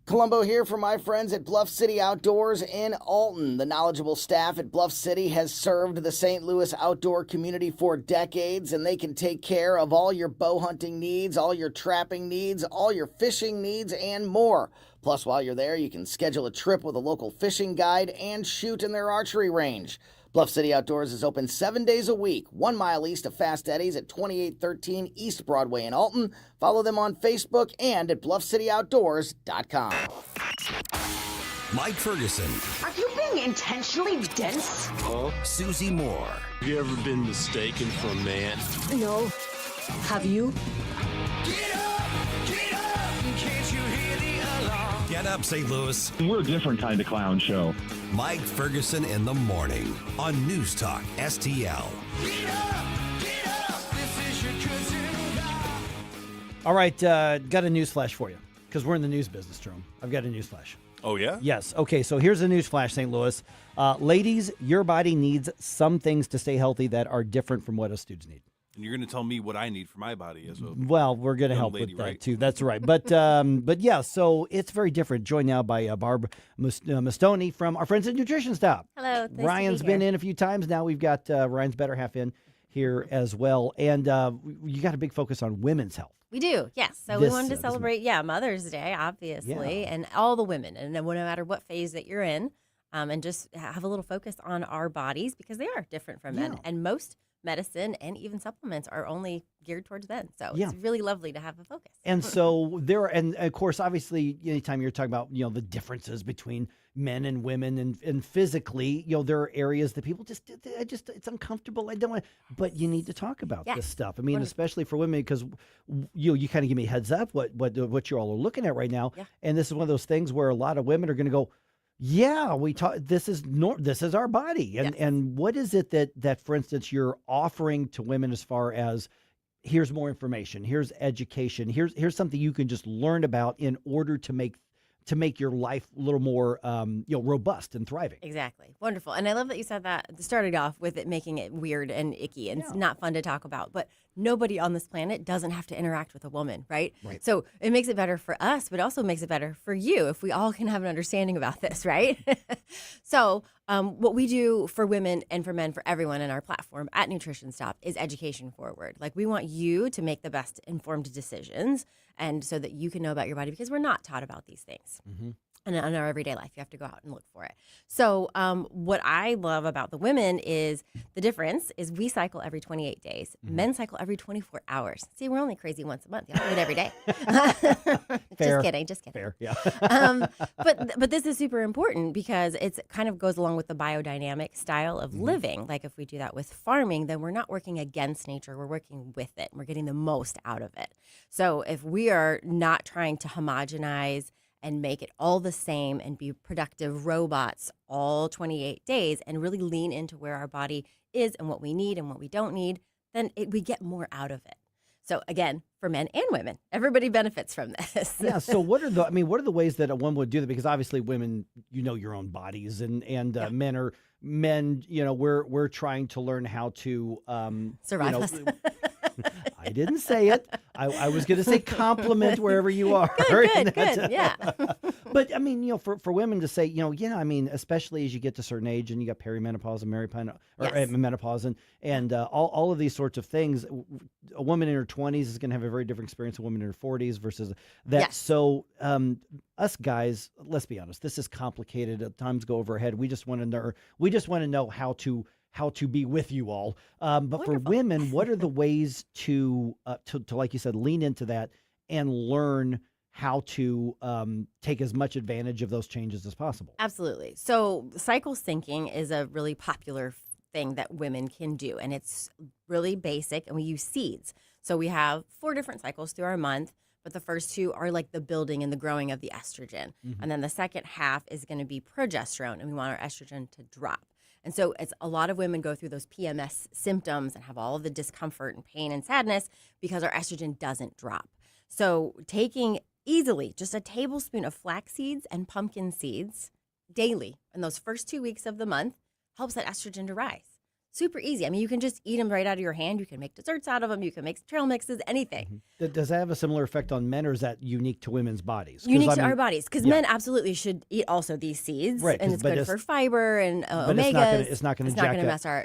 Columbo here for my friends at Bluff City Outdoors in Alton. The knowledgeable staff at Bluff City has served the St. Louis outdoor community for decades, and they can take care of all your bow hunting needs, all your trapping needs, all your fishing needs, and more. Plus, while you're there, you can schedule a trip with a local fishing guide and shoot in their archery range. Bluff City Outdoors is open 7 days a week, 1 mile east of Fast Eddie's at 2813 East Broadway in Alton. Follow them on Facebook and at bluffcityoutdoors.com. Mike Ferguson. Are you being intentionally dense? Huh? Susie Moore. Have you ever been mistaken for a man? No. Have you? Get up! Can't you hear the alarm? Get up, St. Louis. We're a different kind of clown show. Mike Ferguson in the morning on News Talk STL. All right, got a news flash for you because we're in the news business, Jerome. I've got a news flash. Oh, yeah? Yes. Okay, so here's a news flash, St. Louis. Ladies, your body needs some things to stay healthy that are different from what us dudes need. And you're going to tell me what I need for my body as a Well, we're going to young help lady, with that right? too. That's right. But yeah, so it's very different. Joined now by Barb Mustone from our friends at Nutrition Stop. Hello. Nice Ryan's to be been here. in a few times. Now we've got Ryan's better half in here as well. And you got a big focus on women's health. We do, yes. So we wanted to celebrate, Mother's Day, obviously, and all the women, and no matter what phase that you're in, and just have a little focus on our bodies because they are different from men. And most medicine and even supplements are only geared towards men. So it's really lovely to have a focus. And so and of course, obviously, anytime you're talking about, the differences between men and women and physically, there are areas that people just it's uncomfortable. I don't want, but you need to talk about this stuff. I mean, especially for women, because you kind of give me a heads up what you all are looking at right now. Yeah. And this is one of those things where a lot of women are going to go, yeah, we talk. This is our body, and what is it that, for instance, you're offering to women as far as here's more information, here's education, here's something you can just learn about in order to make your life a little more robust and thriving. Exactly. Wonderful. And I love that you said that, started off with it making it weird and icky and it's not fun to talk about. But nobody on this planet doesn't have to interact with a woman, right? So it makes it better for us, but also makes it better for you if we all can have an understanding about this, right? So what we do for women and for men, for everyone in our platform at Nutrition Stop is education forward. Like we want you to make the best informed decisions and so that you can know about your body because we're not taught about these things. Mm-hmm. And in our everyday life, you have to go out and look for it. So what I love about the women is the difference is we cycle every 28 days. Mm-hmm. Men cycle every 24 hours. See, we're only crazy once a month. Y'all do it every day. Fair. Just kidding. Fair, yeah. But this is super important because it kind of goes along with the biodynamic style of living. Like if we do that with farming, then we're not working against nature. We're working with it. We're getting the most out of it. So if we are not trying to homogenize and make it all the same and be productive robots all 28 days and really lean into where our body is and what we need and what we don't need, then we get more out of it. So again, for men and women, everybody benefits from this. Yeah. So what are the ways that a woman would do that? Because obviously women, your own bodies and men, we're trying to learn how to survive us. I didn't say it. I was going to say compliment wherever you are. Good. Yeah. But I mean, for women to say, especially as you get to a certain age and you got perimenopause and menopause and all of these sorts of things, a woman in her 20s is going to have a very different experience. A woman in her 40s versus that. Yes. So us guys, let's be honest, this is complicated. Times go over our head. We just want to know how to be with you all. But wonderful. For women, what are the ways to like you said, lean into that and learn how to take as much advantage of those changes as possible? Absolutely. So cycle syncing is a really popular thing that women can do, and it's really basic, and we use seeds. So we have 4 different cycles through our month, but the first 2 are like the building and the growing of the estrogen. Mm-hmm. And then the second half is going to be progesterone, and we want our estrogen to drop. And so it's a lot of women go through those PMS symptoms and have all of the discomfort and pain and sadness because our estrogen doesn't drop. So taking easily just a tablespoon of flax seeds and pumpkin seeds daily in those first 2 weeks of the month helps that estrogen to rise. Super easy. I mean, you can just eat them right out of your hand. You can make desserts out of them. You can make trail mixes, anything. Mm-hmm. Does that have a similar effect on men, or is that unique to women's bodies? Unique to our bodies, because men absolutely should eat also these seeds, right? And it's good for fiber and omegas. It's not going to mess your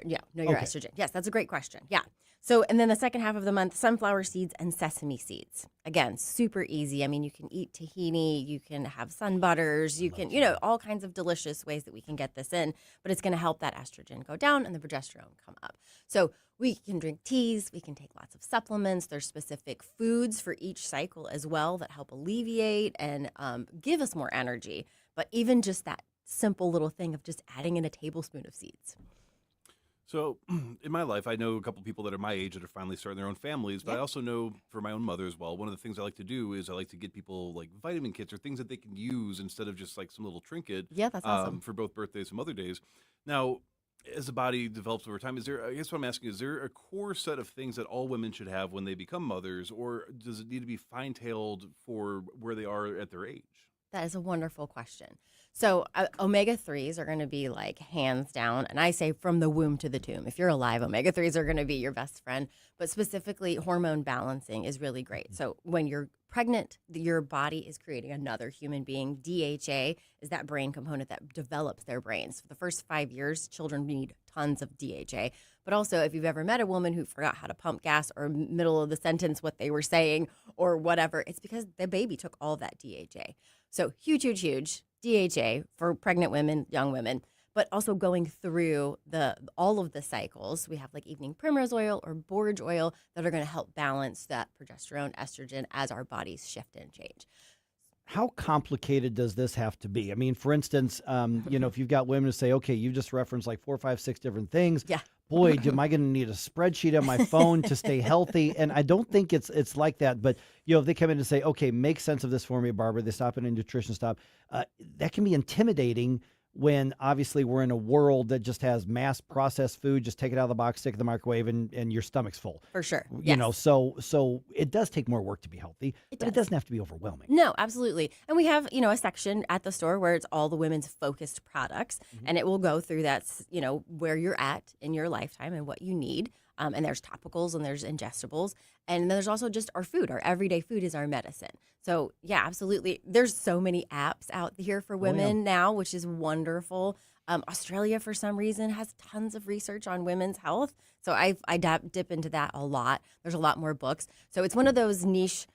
estrogen. Yes, that's a great question. Yeah. So, and then the second half of the month, sunflower seeds and sesame seeds. Again, super easy. I mean, you can eat tahini, you can have sun butters, you can, all kinds of delicious ways that we can get this in, but it's going to help that estrogen go down and the progesterone come up. So we can drink teas, we can take lots of supplements. There's specific foods for each cycle as well that help alleviate and give us more energy. But even just that simple little thing of just adding in a tablespoon of seeds. So in my life, I know a couple people that are my age that are finally starting their own families, but I also know for my own mother as well, one of the things I like to do is I like to get people like vitamin kits or things that they can use instead of just like some little trinket. Yeah, that's awesome. For both birthdays and Mother Days. Now, as the body develops over time, I guess what I'm asking, is there a core set of things that all women should have when they become mothers, or does it need to be fine-tailed for where they are at their age? That is a wonderful question. So omega-3s are going to be like hands down, and I say from the womb to the tomb. If you're alive, omega-3s are going to be your best friend. But specifically, hormone balancing is really great. So when you're pregnant, your body is creating another human being. DHA is that brain component that develops their brains. For the first 5 years, children need tons of DHA. But also, if you've ever met a woman who forgot how to pump gas or middle of the sentence what they were saying or whatever, it's because the baby took all of that DHA. So huge DHA for pregnant women, young women, but also going through all of the cycles. We have like evening primrose oil or borage oil that are going to help balance that progesterone, estrogen as our bodies shift and change. How complicated does this have to be? I mean, for instance, if you've got women who say, okay, you just referenced like 4, 5, 6 different things. Yeah. Boy, am I going to need a spreadsheet on my phone to stay healthy? And I don't think it's like that. But, if they come in and say, okay, make sense of this for me, Barbara, they stop at a nutrition stop, that can be intimidating when obviously we're in a world that just has mass processed food. Just take it out of the box, stick it in the microwave, and your stomach's full. For sure. So it does take more work to be healthy, but it doesn't have to be overwhelming. No, absolutely. And we have, a section at the store where it's all the women's focused products, and it will go through that, where you're at in your lifetime and what you need. And there's topicals and there's ingestibles. And then there's also just our food. Our everyday food is our medicine. So, yeah, absolutely. There's so many apps out here for women now, which is wonderful. Australia, for some reason, has tons of research on women's health. So I dip into that a lot. There's a lot more books. So it's one of those niche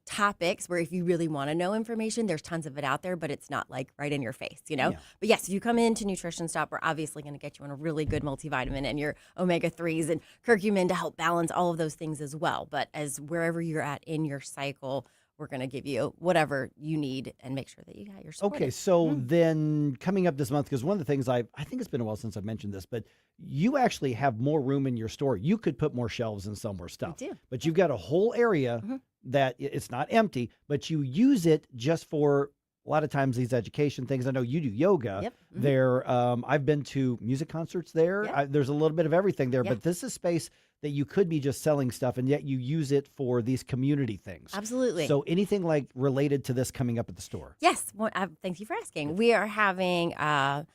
topics where if you really want to know information, there's tons of it out there, but it's not like right in your face, Yeah. But yes, if you come into Nutrition Stop, we're obviously going to get you on a really good multivitamin and your omega-3s and curcumin to help balance all of those things as well. But as wherever you're at in your cycle, we're going to give you whatever you need and make sure that you got your support. Okay, so then coming up this month, because one of the things I think it's been a while since I've mentioned this, but you actually have more room in your store. You could put more shelves and sell more stuff. We do. But you've got a whole area that it's not empty, but you use it just for a lot of times these education things. I know you do yoga. Yep. There. I've been to music concerts there. Yep. There's a little bit of everything there, Yeah. but this is space that you could be just selling stuff, and yet you use it for these community things. Absolutely. So anything like related to this coming up at the store? Yes. Well, thank you for asking. We are having a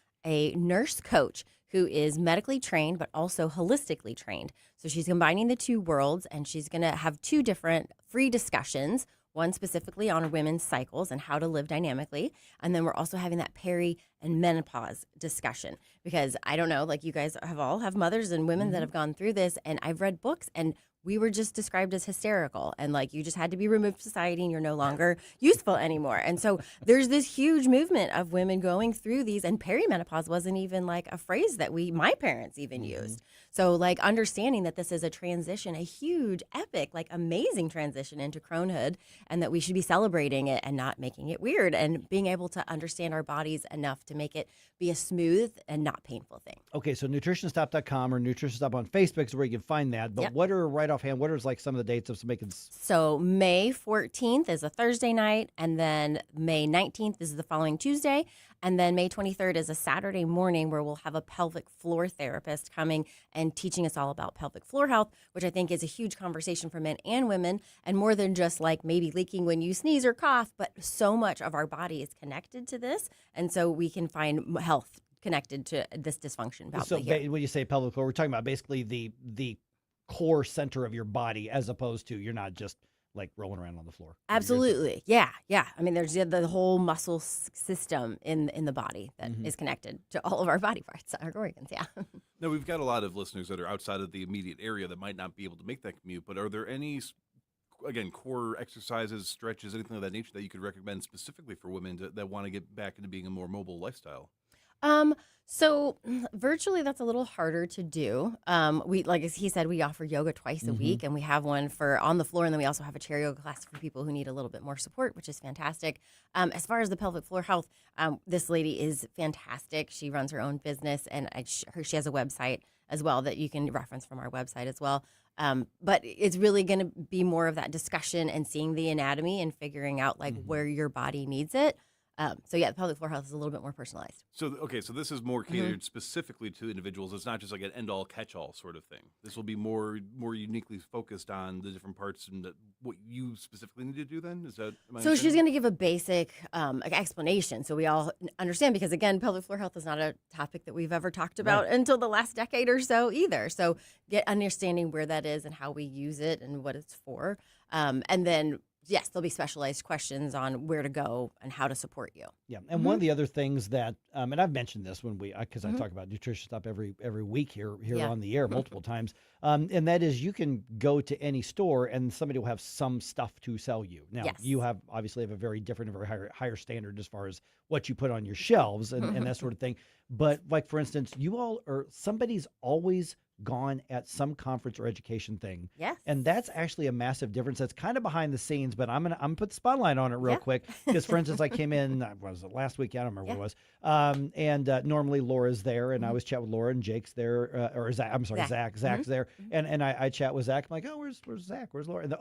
nurse coach who is medically trained but also holistically trained. So she's combining the two worlds, and she's going to have 2 different free discussions, one specifically on women's cycles and how to live dynamically. And then we're also having that peri and menopause discussion, because I don't know, like you guys have mothers and women that have gone through this, and I've read books, and we were just described as hysterical, and like you just had to be removed from society and you're no longer useful anymore. And so there's this huge movement of women going through these, and perimenopause wasn't even like a phrase that my parents even used. So like understanding that this is a transition, a huge, epic, like amazing transition into cronehood, and that we should be celebrating it and not making it weird, and being able to understand our bodies enough to make it be a smooth and not painful thing. Okay, so nutritionstop.com or Nutrition Stop on Facebook is where you can find that. But Yep. what are right offhand? What are like some of the dates of some making? So May 14th is a Thursday night, and then May 19th is the following Tuesday, and then May 23rd is a Saturday morning where we'll have a pelvic floor therapist coming and teaching us all about pelvic floor health, which I think is a huge conversation for men and women, and more than just like maybe leaking when you sneeze or cough, but so much of our body is connected to this, and so we can find health connected to this dysfunction. So when you say pelvic floor, we're talking about basically the core center of your body, as opposed to you're not just like rolling around on the floor. Absolutely. Yeah. I mean, there's the whole muscle system in the body that is connected to all of our body parts, our organs. Yeah. Now, we've got a lot of listeners that are outside of the immediate area that might not be able to make that commute, but are there any, again, core exercises, stretches, anything of that nature that you could recommend specifically for women that want to get back into being a more mobile lifestyle? So virtually that's a little harder to do. We, like as he said, we offer yoga twice a week, and we have one for on the floor, and then we also have a chair yoga class for people who need a little bit more support, which is fantastic. As far as the pelvic floor health, this lady is fantastic. She runs her own business, and she has a website as well that you can reference from our website as well. But it's really going to be more of that discussion and seeing the anatomy and figuring out like where your body needs it. So yeah, the pelvic floor health is a little bit more personalized. So so this is more catered specifically to individuals. It's not just like an end-all, catch-all sort of thing. This will be more uniquely focused on the different parts and what you specifically need to do. Then is that? So she's going to give a basic explanation, so we all understand. Because again, pelvic floor health is not a topic that we've ever talked about until the last decade or so either. So get understanding where that is and how we use it and what it's for, and then. Yes, there'll be specialized questions on where to go and how to support you. Yeah, and one of the other things that, and I've mentioned this when because I talk about nutrition stuff every week here on the air multiple times, and that is you can go to any store and somebody will have some stuff to sell you. Now, you obviously have a very different, very higher standard as far as what you put on your shelves and that sort of thing. But like, for instance, somebody's always gone at some conference or education thing. Yes. And that's actually a massive difference. That's kind of behind the scenes, but I'm gonna put the spotlight on it real quick. Because for instance, I came in, was it last week? I don't remember what it was. And normally Laura's there, and I was chat with Laura, and Jake's there, or Zach. I'm sorry, Zach. Zach's there, and I chat with Zach. I'm like, oh, where's Zach? Where's Laura? And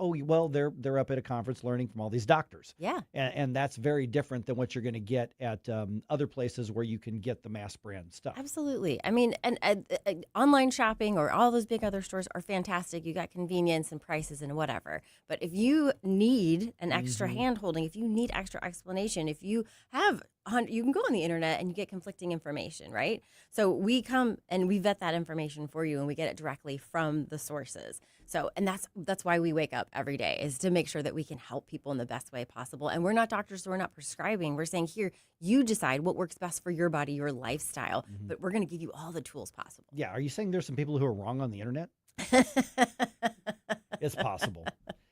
they're up at a conference learning from all these doctors. Yeah. And that's very different than what you're going to get at other places where you can get the mass brand stuff. Absolutely. I mean, and online shopping or all those big other stores are fantastic. You got convenience and prices and whatever. But if you need an extra hand-holding, if you need extra explanation, if you have, you can go on the internet and you get conflicting information, right? So we come and we vet that information for you and we get it directly from the sources. So, and that's why we wake up every day, is to make sure that we can help people in the best way possible. And we're not doctors, so we're not prescribing. We're saying, here, you decide what works best for your body, your lifestyle, but we're going to give you all the tools possible. Yeah. Are you saying there's some people who are wrong on the internet? It's possible.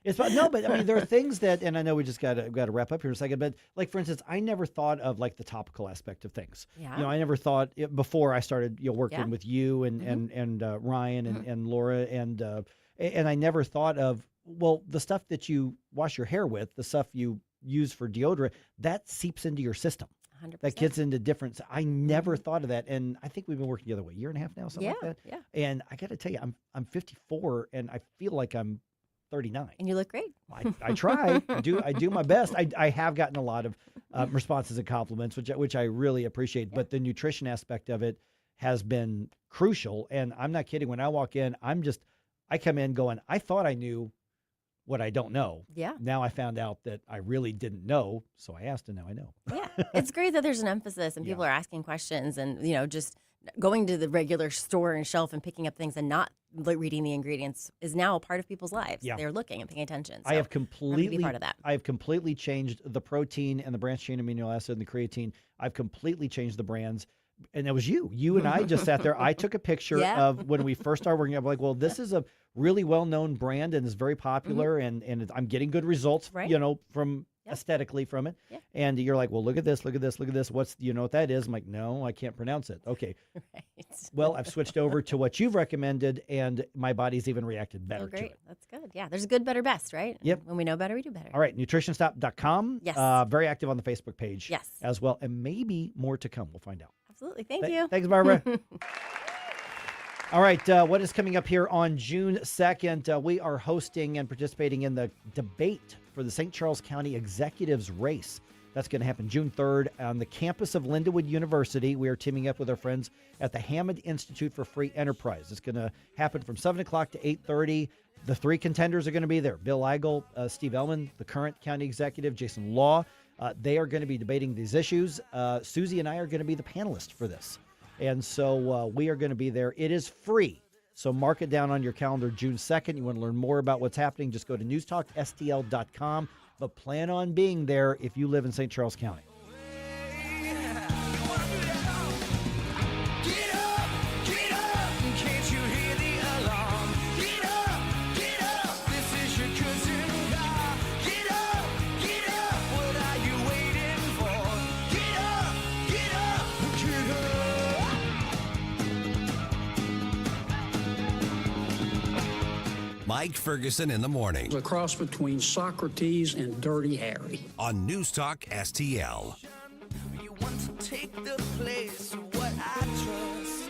No, but I mean, there are things that, and I know we just got to wrap up here in a second, but like, for instance, I never thought of like the topical aspect of things. Yeah. I never thought before I started working with you and Ryan and Laura and I never thought of, well, the stuff that you wash your hair with, the stuff you use for deodorant, that seeps into your system. 100%. That gets into different. I never thought of that, and I think we've been working together a year and a half now, something like that. Yeah. And I got to tell you, I'm 54, and I feel like I'm 39. And you look great. I try. I do my best. I have gotten a lot of responses and compliments, which I really appreciate. Yeah. But the nutrition aspect of it has been crucial, and I'm not kidding. When I walk in, I come in going, I thought I knew what I don't know. Yeah. Now I found out that I really didn't know, so I asked, and now I know. Yeah. It's great that there's an emphasis and people are asking questions and, just going to the regular store and shelf and picking up things and not reading the ingredients is now a part of people's lives. Yeah. They're looking and paying attention. So I have completely be part of that. I have completely changed the protein and the branched chain amino acid and the creatine. I've completely changed the brands. And it was you and I just sat there. I took a picture of when we first started working. I'm like, well, this is a really well-known brand and is very popular, and I'm getting good results, from aesthetically from it. Yeah. And you're like, well, look at this. What's, what that is? I'm like, no, I can't pronounce it. Okay. Right. Well, I've switched over to what you've recommended, and my body's even reacted better to it. That's good. Yeah. There's a good, better, best, right? Yep. When we know better, we do better. All right. NutritionStop.com. Yes. Very active on the Facebook page. Yes. As well. And maybe more to come. We'll find out. Absolutely. Thank you. Thanks, Barbara. All right, what is coming up here on June 2nd? We are hosting and participating in the debate for the St. Charles County Executives Race. That's going to happen June 3rd on the campus of Lindenwood University. We are teaming up with our friends at the Hammond Institute for Free Enterprise. It's going to happen from 7 o'clock to 8:30. The three contenders are going to be there. Bill Eigel, Steve Ellman, the current county executive, Jason Law. They are going to be debating these issues. Susie and I are going to be the panelists for this. And so we are going to be there. It is free. So mark it down on your calendar, June 2nd. You want to learn more about what's happening, just go to NewsTalkSTL.com. But plan on being there if you live in St. Charles County. Mike Ferguson in the morning. A cross between Socrates and Dirty Harry. On Newstalk STL. You want to take the place of what I trust.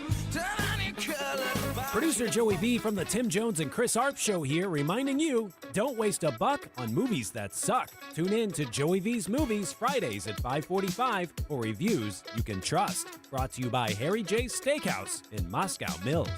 Producer Producer Joey B from the Tim Jones and Chris Arp Show here, reminding you, don't waste a buck on movies that suck. Tune in to Joey V's Movies Fridays at 5:45 for reviews you can trust. Brought to you by Harry J's Steakhouse in Moscow Mills.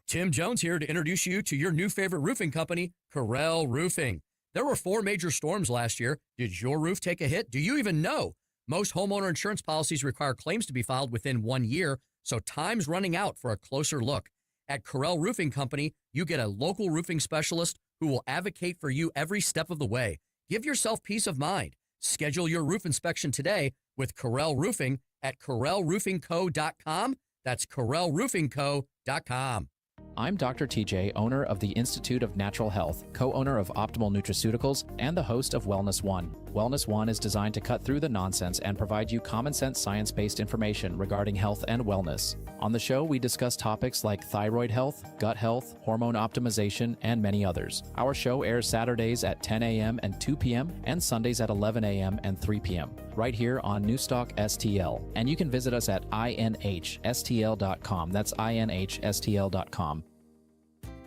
Tim Jones here to introduce you to your new favorite roofing company, Corel Roofing. There were 4 major storms last year. Did your roof take a hit? Do you even know? Most homeowner insurance policies require claims to be filed within 1 year, so time's running out for a closer look. At Corel Roofing Company, you get a local roofing specialist who will advocate for you every step of the way. Give yourself peace of mind. Schedule your roof inspection today with Corel Roofing at CorelRoofingCo.com. That's CorelRoofingCo.com. I'm Dr. TJ, owner of the Institute of Natural Health, co-owner of Optimal Nutraceuticals, and the host of Wellness One. Wellness One is designed to cut through the nonsense and provide you common sense science-based information regarding health and wellness. On the show, we discuss topics like thyroid health, gut health, hormone optimization, and many others. Our show airs Saturdays at 10 a.m. and 2 p.m. and Sundays at 11 a.m. and 3 p.m. right here on NewsTalkSTL. And you can visit us at inhstl.com. That's inhstl.com.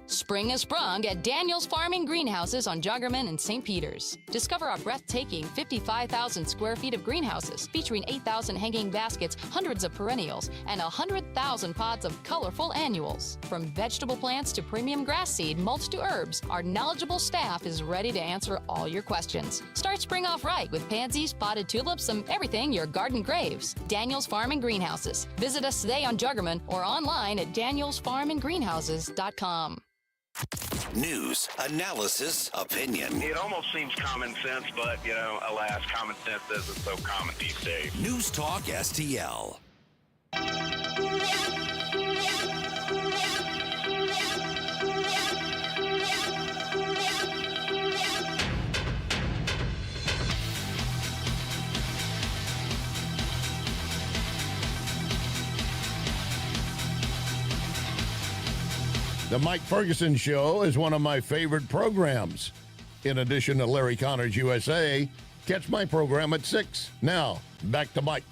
Spring has sprung at Daniel's Farming Greenhouses on Joggerman and St. Peters. Discover our breathtaking 55,000 square feet of greenhouses featuring 8,000 hanging baskets, hundreds of perennials, and 100,000 pots of colorful annuals. From vegetable plants to premium grass seed, mulch to herbs, our knowledgeable staff is ready to answer all your questions. Start spring off right with pansies, potted tulips, and everything your garden craves. Daniel's Farming Greenhouses. Visit us today on Joggerman or online at danielsfarminggreenhouses.com. News, analysis, opinion. It almost seems common sense, but, alas, common sense isn't so common these days. News Talk STL. The Mike Ferguson Show is one of my favorite programs. In addition to Larry Connor's USA, catch my program at 6. Now, back to Mike.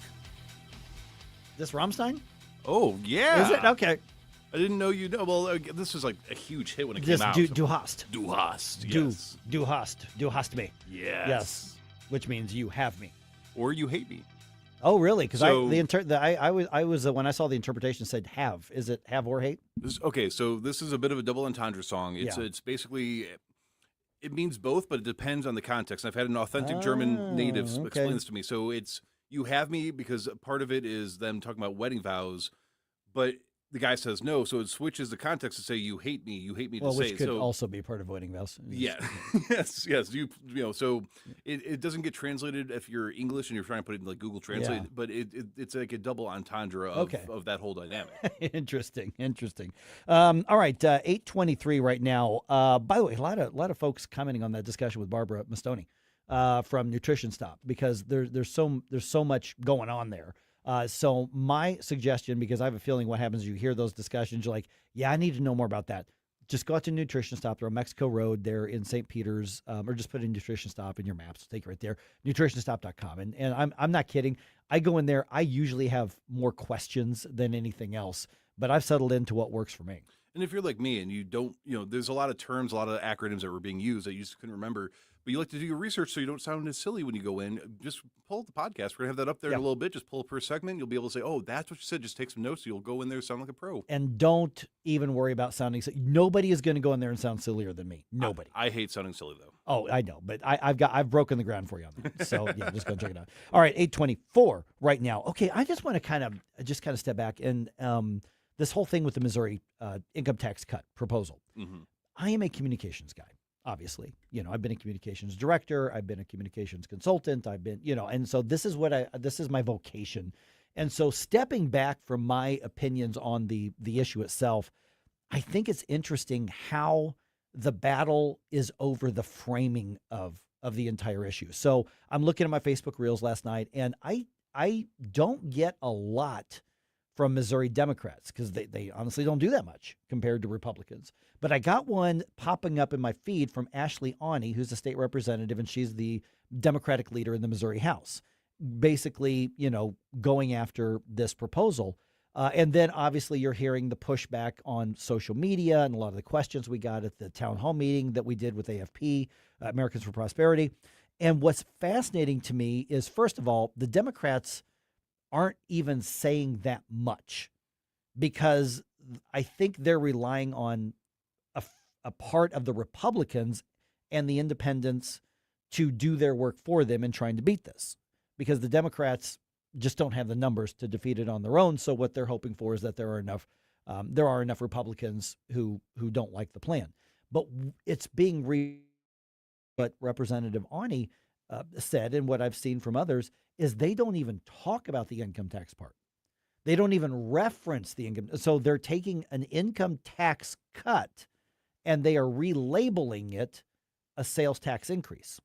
This Rammstein? Oh, yeah. Is it? Okay. I didn't know you know. Well, this was like a huge hit when it This came out. Du hast. Du hast, Du, yes. du hast. Du hast me. Yes. Yes. Which means you have me. Or you hate me. Oh, really? Because So- I was when I saw the interpretation it said have. Is it have or hate? Okay, so this is a bit of a double entendre song. Yeah. It's basically, it means both, but it depends on the context. I've had an authentic German native okay. explain this to me. So it's you have me because part of it is them talking about wedding vows, but the guy says no, so it switches the context to say you hate me Well, to which say could so. also be part of wedding vows. Yeah, yes. So it doesn't get translated if you're English and you're trying to put it in like Google Translate, Yeah. but it's like a double entendre of, Okay. of that whole dynamic. Interesting. All right, 8:23 right now. By the way, a lot of folks commenting on that discussion with Barbara Mustone from Nutrition Stop because there's so much going on there. So my suggestion, because I have a feeling what happens is you hear those discussions, you're like, yeah, I need to know more about that. Just go out to Nutrition Stop. They're on Mexico Road there in St. Peters, or just put in Nutrition Stop in your maps. It'll take you right there, nutritionstop.com. And I'm not kidding. I go in there. I usually have more questions than anything else, but I've settled into what works for me. And if you're like me and you don't, there's a lot of terms, a lot of acronyms that were being used that you just couldn't remember, but you like to do your research so you don't sound as silly when you go in, just pull up the podcast. We're going to have that up there in a little bit. Just pull it per segment. You'll be able to say, oh, that's what you said. Just take some notes. So you'll go in there sound like a pro. And don't even worry about sounding silly. Nobody is going to go in there and sound sillier than me. Nobody. I hate sounding silly, though. Oh, I know, but I've broken the ground for you on that. So yeah, just go check it out. All right, 8:24 right now. Okay, I just want to kind of step back and this whole thing with the Missouri income tax cut proposal. Mm-hmm. I am a communications guy, obviously. I've been a communications director. I've been a communications consultant. I've been, and so this is my vocation. And so stepping back from my opinions on the issue itself, I think it's interesting how the battle is over the framing of the entire issue. So I'm looking at my Facebook Reels last night, and I don't get a lot from Missouri Democrats because they honestly don't do that much compared to Republicans. But I got one popping up in my feed from Ashley Awney, who's a state representative, and she's the Democratic leader in the Missouri House, basically, going after this proposal. And then obviously you're hearing the pushback on social media and a lot of the questions we got at the town hall meeting that we did with AFP, Americans for Prosperity. And what's fascinating to me is, first of all, the Democrats aren't even saying that much, because I think they're relying on a part of the Republicans and the independents to do their work for them in trying to beat this, because the Democrats just don't have the numbers to defeat it on their own. So what they're hoping for is that there are enough Republicans who don't like the plan. But it's being what Representative Ani said, and what I've seen from others, is they don't even talk about the income tax part. They don't even reference the income. So they're taking an income tax cut and they are relabeling it a sales tax increase.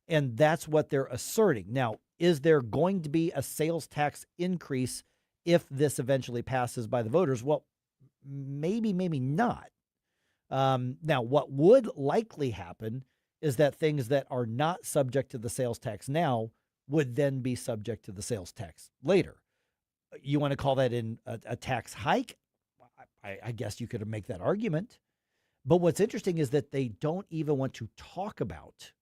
And that's what they're asserting. Now, is there going to be a sales tax increase if this eventually passes by the voters? Well, maybe, maybe not. Now, what would likely happen is that things that are not subject to the sales tax now would then be subject to the sales tax later. You want to call that a tax hike? I guess you could make that argument. But what's interesting is that they don't even want to talk about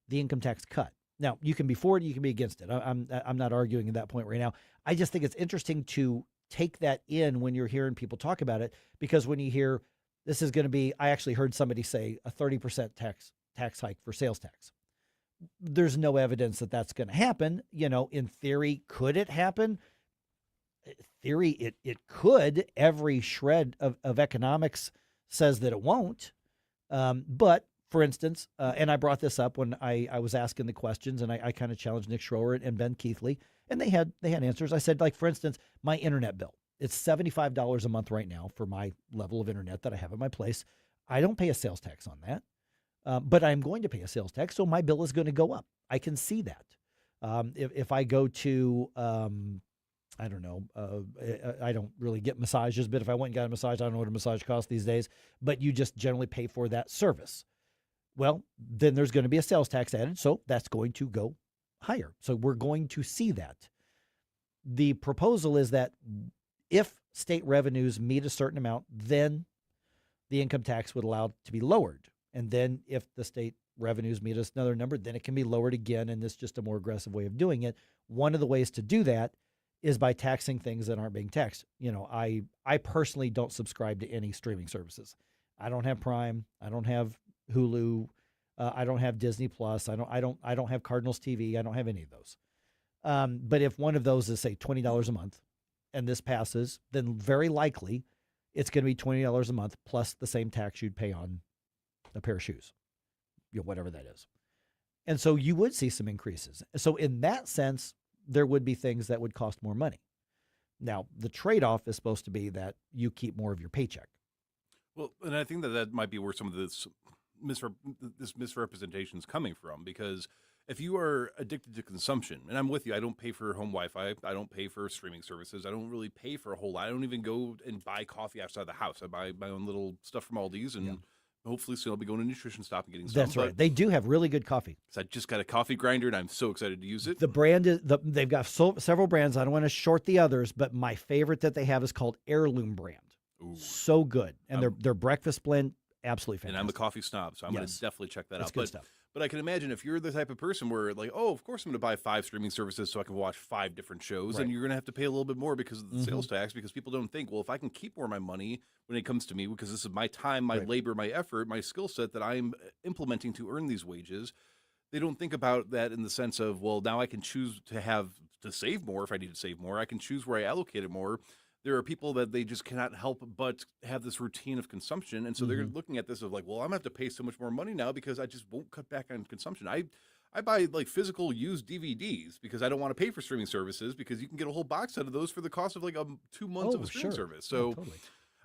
the income tax cut. Now, you can be for it, you can be against it. I'm not arguing at that point right now. I just think it's interesting to take that in when you're hearing people talk about it, because when you hear this is going to be, I actually heard somebody say a 30% tax hike for sales tax. There's no evidence that that's going to happen. You know, in theory, could it happen? Theory, it could. Every shred of economics says that it won't. But for instance, and I brought this up when I was asking the questions, and I kind of challenged Nick Schroer and Ben Keithley, and they had answers. I said, like, for instance, my internet bill, it's $75 a month right now for my level of internet that I have at my place. I don't pay a sales tax on that, but I'm going to pay a sales tax, so my bill is going to go up. I can see that. If I go to, I don't know, I don't really get massages, but if I went and got a massage, I don't know what a massage costs these days, but you just generally pay for that service. Well, then there's going to be a sales tax added, so that's going to go higher. So we're going to see that. The proposal is that if state revenues meet a certain amount, then the income tax would allow it to be lowered. And then if the state revenues meet another number, then it can be lowered again, and it's just a more aggressive way of doing it. One of the ways to do that is by taxing things that aren't being taxed. You know, I personally don't subscribe to any streaming services. I don't have Prime. I don't have Hulu. I don't have Disney Plus. I don't have Cardinals TV. I don't have any of those. But if one of those is, say, $20 a month, and this passes, then very likely it's going to be $20 a month plus the same tax you'd pay on a pair of shoes, you know, whatever that is. And so you would see some increases. So in that sense, there would be things that would cost more money. Now, the trade-off is supposed to be that you keep more of your paycheck. Well, and I think that might be where some of this misrepresentation is coming from, because if you are addicted to consumption, and I'm with you, I don't pay for home Wi-Fi, I don't pay for streaming services, I don't really pay for a whole lot. I don't even go and buy coffee outside the house. I buy my own little stuff from Aldi's, and hopefully soon I'll be going to Nutrition Stop and getting some. That's right. They do have really good coffee. So I just got a coffee grinder, and I'm so excited to use it. The brand is they've got several brands. I don't want to short the others, but my favorite that they have is called Heirloom brand. Ooh. So good, and their breakfast blend, absolutely fantastic. And I'm a coffee snob, so I'm going to definitely check that out. Good stuff. But I can imagine if you're the type of person where, like, oh, of course I'm going to buy 5 streaming services so I can watch 5 different shows, and you're going to have to pay a little bit more because of the sales tax, because people don't think, well, if I can keep more of my money when it comes to me, because this is my time, my labor, my effort, my skill set that I'm implementing to earn these wages, they don't think about that in the sense of, well, now I can choose to save more if I need to save more. I can choose where I allocate it more. There are people that they just cannot help but have this routine of consumption. And so they're looking at this of like, well, I'm going to have to pay so much more money now because I just won't cut back on consumption. I buy like physical used DVDs because I don't want to pay for streaming services, because you can get a whole box set of those for the cost of like 2 months of a streaming service. So totally.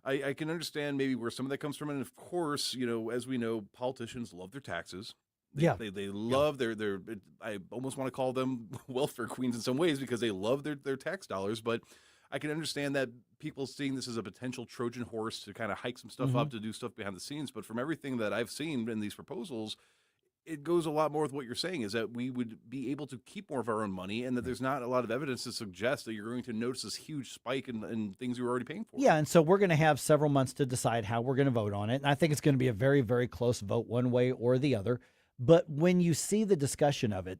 I can understand maybe where some of that comes from. And of course, you know, as we know, politicians love their taxes. They love their I almost want to call them welfare queens in some ways, because they love their tax dollars. But I can understand that people seeing this as a potential Trojan horse to kind of hike some stuff up, to do stuff behind the scenes. But from everything that I've seen in these proposals, it goes a lot more with what you're saying, is that we would be able to keep more of our own money, and that there's not a lot of evidence to suggest that you're going to notice this huge spike in things you were already paying for. Yeah, and so we're going to have several months to decide how we're going to vote on it. And I think it's going to be a very, very close vote one way or the other. But when you see the discussion of it,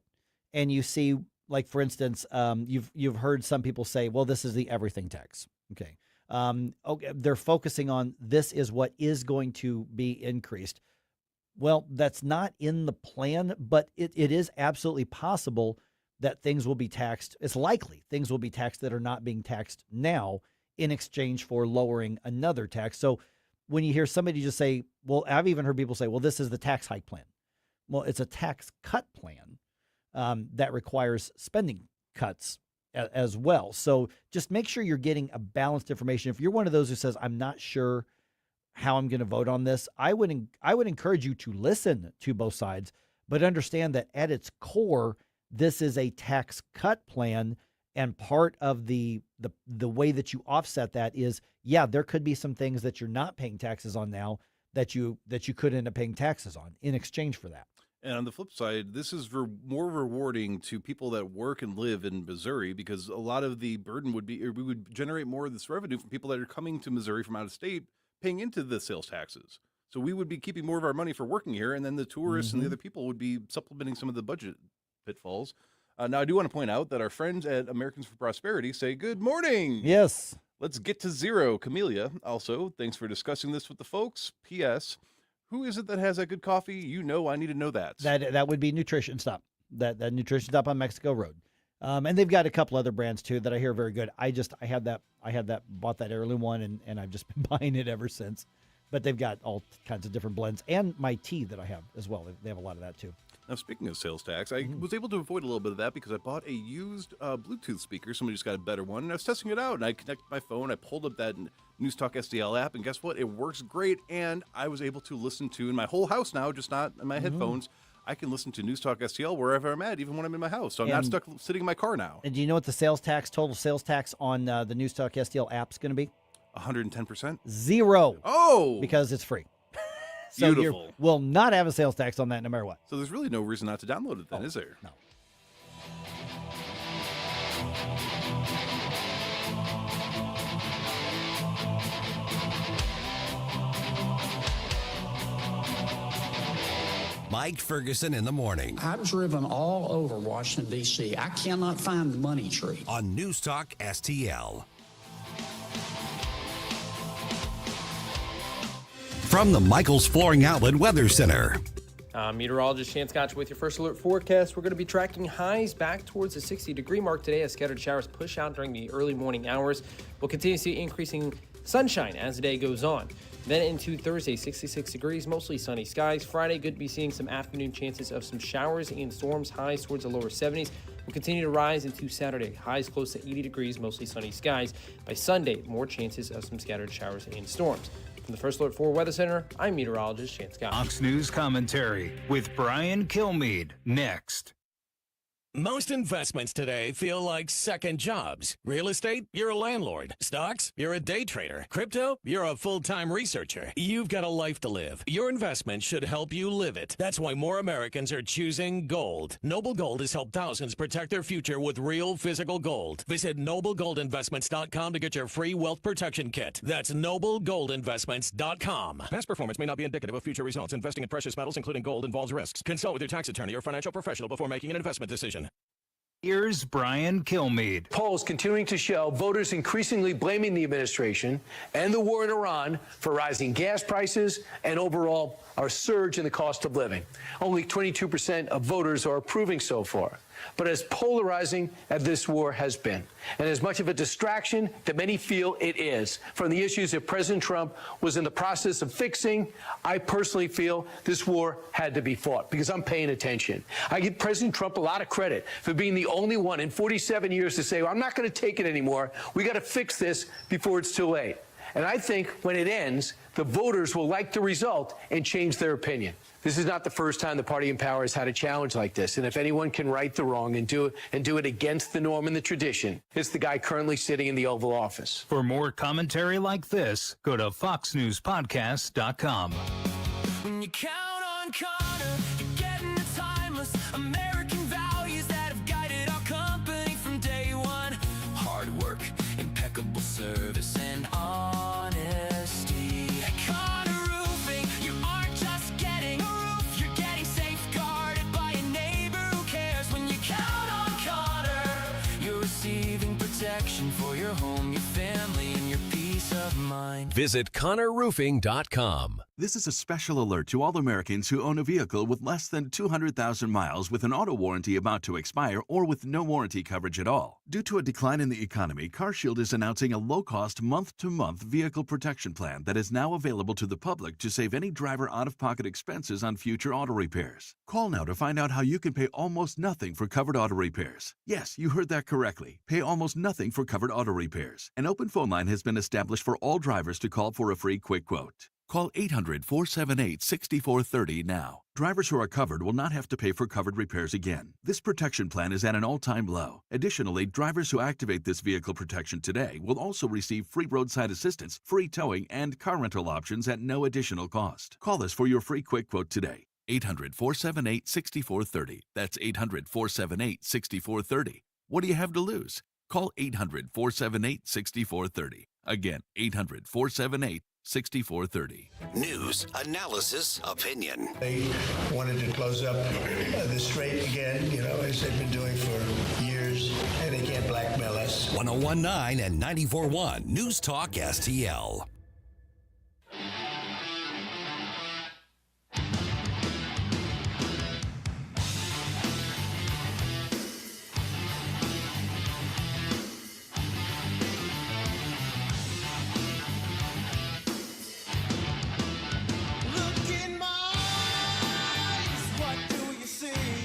and you see, like, for instance, you've heard some people say, well, this is the everything tax. Okay. Okay, they're focusing on this is what is going to be increased. Well, that's not in the plan, but it is absolutely possible that things will be taxed. It's likely things will be taxed that are not being taxed now in exchange for lowering another tax. So when you hear somebody just say, well, I've even heard people say, well, this is the tax hike plan. Well, it's a tax cut plan that requires spending cuts as well. So just make sure you're getting a balanced information. If you're one of those who says, I'm not sure how I'm going to vote on this, I would encourage you to listen to both sides, but understand that at its core, this is a tax cut plan, and part of the way that you offset that is, yeah, there could be some things that you're not paying taxes on now that you could end up paying taxes on in exchange for that. And on the flip side, this is more rewarding to people that work and live in Missouri, because a lot of the burden would be, or we would generate more of this revenue from people that are coming to Missouri from out of state, paying into the sales taxes. So we would be keeping more of our money for working here, and then the tourists and the other people would be supplementing some of the budget pitfalls. Now, I do want to point out that our friends at Americans for Prosperity say, good morning. Yes. Let's get to zero. Camellia, also, thanks for discussing this with the folks. P.S., who is it that has that good coffee? You know, I need to know that. That would be Nutrition Stop. That Nutrition Stop on Mexico Road. And they've got a couple other brands too that I hear are very good. I bought that early one, and I've just been buying it ever since. But they've got all kinds of different blends, and my tea that I have as well. They have a lot of that too. Now, speaking of sales tax, I was able to avoid a little bit of that because I bought a used Bluetooth speaker. Somebody just got a better one, and I was testing it out, and I connected my phone. I pulled up that NewsTalkSTL app, and guess what? It works great, and I was able to listen to, in my whole house now, just not in my headphones, I can listen to NewsTalkSTL wherever I'm at, even when I'm in my house. So I'm not stuck sitting in my car now. And do you know what the total sales tax on the NewsTalkSTL app is going to be? 110%? Zero. Oh! Because it's free. So beautiful. We'll not have a sales tax on that no matter what. So there's really no reason not to download it then, is there? No. Mike Ferguson in the morning. I've driven all over Washington, D.C. I cannot find the money tree. On Newstalk STL. From the Michaels Flooring Outlet Weather Center. Meteorologist Shan Scotch with your first alert forecast. We're going to be tracking highs back towards the 60-degree mark today as scattered showers push out during the early morning hours. We'll continue to see increasing sunshine as the day goes on. Then into Thursday, 66 degrees, mostly sunny skies. Friday, good to be seeing some afternoon chances of some showers and storms, highs towards the lower 70s. We'll continue to rise into Saturday, highs close to 80 degrees, mostly sunny skies. By Sunday, more chances of some scattered showers and storms. From the First Alert 4 Weather Center, I'm meteorologist Shan Scott. Fox News commentary with Brian Kilmeade next. Most investments today feel like second jobs. Real estate, you're a landlord. Stocks, you're a day trader. Crypto, you're a full-time researcher. You've got a life to live. Your investment should help you live it. That's why more Americans are choosing gold. Noble Gold has helped thousands protect their future with real physical gold. Visit NobleGoldInvestments.com to get your free wealth protection kit. That's NobleGoldInvestments.com. Past performance may not be indicative of future results. Investing in precious metals, including gold, involves risks. Consult with your tax attorney or financial professional before making an investment decision. Here's Brian Kilmeade. Polls continuing to show voters increasingly blaming the administration and the war in Iran for rising gas prices and overall our surge in the cost of living. Only 22% of voters are approving so far. But as polarizing as this war has been, and as much of a distraction that many feel it is from the issues that President Trump was in the process of fixing, I personally feel this war had to be fought because I'm paying attention. I give President Trump a lot of credit for being the only one in 47 years to say, well, I'm not going to take it anymore. We got to fix this before it's too late. And I think when it ends, the voters will like the result and change their opinion. This is not the first time the party in power has had a challenge like this. And if anyone can right the wrong and do it against the norm and the tradition, it's the guy currently sitting in the Oval Office. For more commentary like this, go to foxnewspodcast.com. When you count on Connor, you're getting it Visit ConnorRoofing.com. This is a special alert to all Americans who own a vehicle with less than 200,000 miles with an auto warranty about to expire or with no warranty coverage at all. Due to a decline in the economy, CarShield is announcing a low-cost month-to-month vehicle protection plan that is now available to the public to save any driver out-of-pocket expenses on future auto repairs. Call now to find out how you can pay almost nothing for covered auto repairs. Yes, you heard that correctly. Pay almost nothing for covered auto repairs. An open phone line has been established for all drivers to call for a free quick quote. Call 800-478-6430 now. Drivers who are covered will not have to pay for covered repairs again. This protection plan is at an all-time low. Additionally, drivers who activate this vehicle protection today will also receive free roadside assistance, free towing, and car rental options at no additional cost. Call us for your free quick quote today. 800-478-6430. That's 800-478-6430. What do you have to lose? Call 800-478-6430. Again, 800-478-6430. News, analysis, opinion. They wanted to close up the strait again, as they've been doing for years, and they can't blackmail us. 101.9 and 94.1 News Talk STL.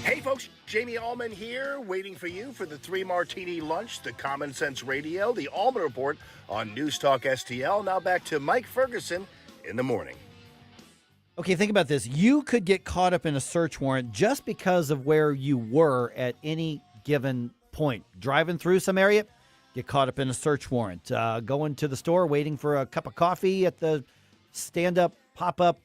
Hey folks, Jamie Allman here, waiting for you for the 3 Martini Lunch, the Common Sense Radio, the Allman Report on News Talk STL. Now back to Mike Ferguson in the morning. Okay, think about this. You could get caught up in a search warrant just because of where you were at any given point. Driving through some area, get caught up in a search warrant. Going to the store, waiting for a cup of coffee at the stand-up, pop-up,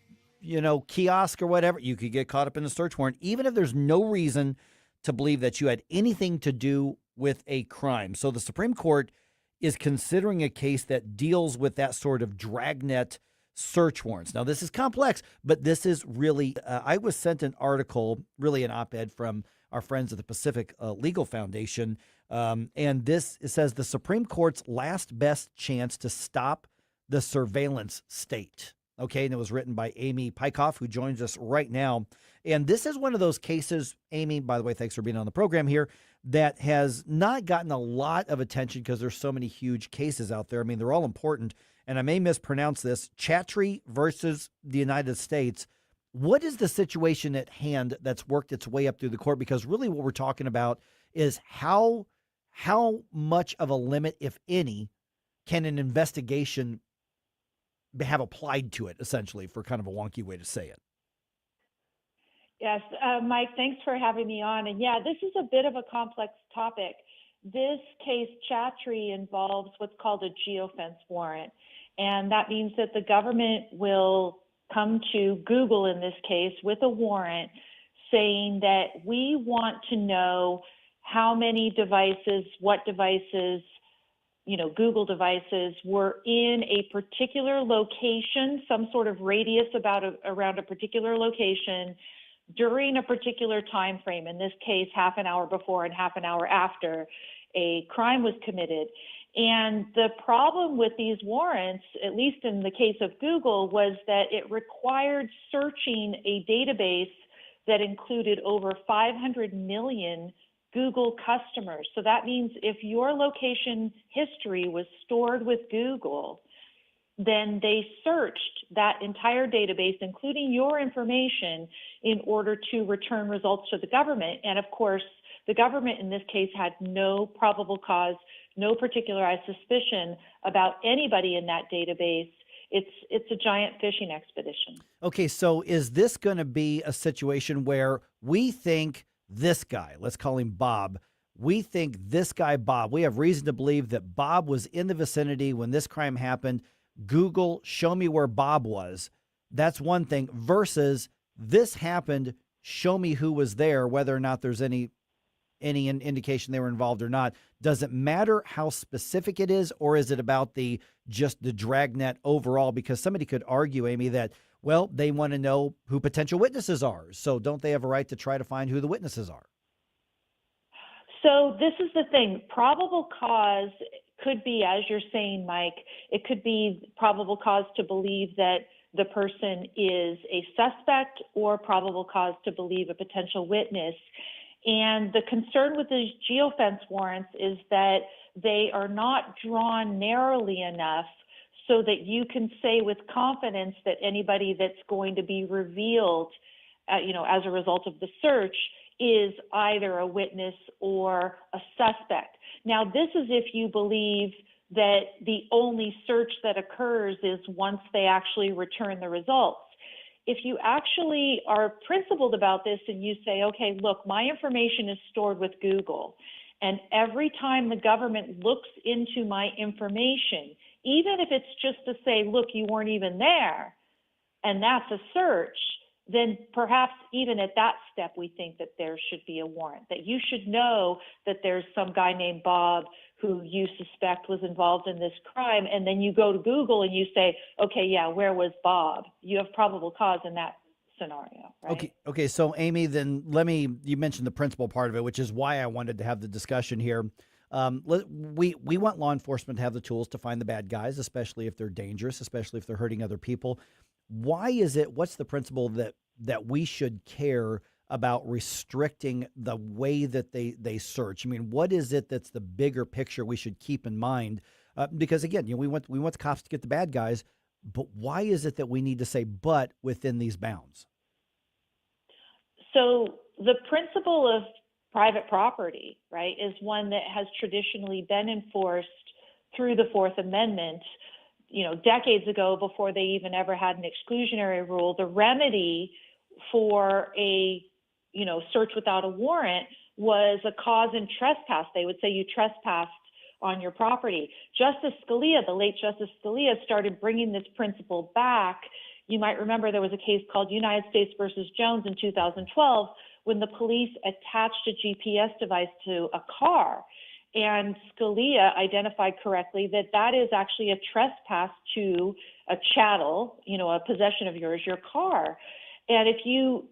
kiosk or whatever, you could get caught up in a search warrant, even if there's no reason to believe that you had anything to do with a crime. So the Supreme Court is considering a case that deals with that sort of dragnet search warrants. Now, this is complex, but this is really, I was sent an article, really an op-ed from our friends at the Pacific Legal Foundation, and this says the Supreme Court's last best chance to stop the surveillance state. Okay, and it was written by Amy Peikoff, who joins us right now. And this is one of those cases, Amy, by the way, thanks for being on the program here, that has not gotten a lot of attention because there's so many huge cases out there. I mean, they're all important, and I may mispronounce this, Chatry versus the United States. What is the situation at hand that's worked its way up through the court? Because really what we're talking about is how much of a limit, if any, can an investigation have applied to it, essentially, for kind of a wonky way to say it. Yes, Mike, thanks for having me on. And yeah, this is a bit of a complex topic. This case, Chatry, involves what's called a geofence warrant. And that means that the government will come to Google in this case with a warrant saying that we want to know how many devices, what devices, Google devices were in a particular location, some sort of radius around a particular location during a particular time frame, in this case, half an hour before and half an hour after a crime was committed. And the problem with these warrants, at least in the case of Google, was that it required searching a database that included over 500 million Google customers. So that means if your location history was stored with Google, then they searched that entire database, including your information, in order to return results to the government. And of course, the government in this case had no probable cause, no particularized suspicion about anybody in that database. It's a giant fishing expedition. Okay, so is this going to be a situation where we think this guy, let's call him Bob, we think this guy, Bob, we have reason to believe that Bob was in the vicinity when this crime happened. Google, show me where Bob was. That's one thing, versus this happened, show me who was there, whether or not there's any indication they were involved or not. Does it matter how specific it is, or is it about just the dragnet overall? Because somebody could argue, Amy, that, well, they want to know who potential witnesses are. So don't they have a right to try to find who the witnesses are? So this is the thing. Probable cause could be, as you're saying, Mike, it could be probable cause to believe that the person is a suspect or probable cause to believe a potential witness. And the concern with these geofence warrants is that they are not drawn narrowly enough so that you can say with confidence that anybody that's going to be revealed, as a result of the search is either a witness or a suspect. Now, this is if you believe that the only search that occurs is once they actually return the results. If you actually are principled about this and you say, okay, look, my information is stored with Google, and every time the government looks into my information, even if it's just to say, look, you weren't even there, and that's a search, then perhaps even at that step, we think that there should be a warrant, that you should know that there's some guy named Bob who you suspect was involved in this crime, and then you go to Google and you say, okay, yeah, where was Bob? You have probable cause in that scenario, right? Okay. So, Amy, then you mentioned the principal part of it, which is why I wanted to have the discussion here. We want law enforcement to have the tools to find the bad guys, especially if they're dangerous, especially if they're hurting other people. What's the principle that we should care about restricting the way that they search? I mean, what is it that's the bigger picture we should keep in mind? Because again, we want the cops to get the bad guys, but why is it that we need to say "but" within these bounds? So the principle of private property, right, is one that has traditionally been enforced through the Fourth Amendment. Decades ago, before they even ever had an exclusionary rule, the remedy for a search without a warrant was a cause in trespass. They would say you trespassed on your property. Justice Scalia, the late Justice Scalia, started bringing this principle back. You might remember there was a case called United States versus Jones in 2012 when the police attached a GPS device to a car. And Scalia identified correctly that that is actually a trespass to a chattel, a possession of yours, your car. And if you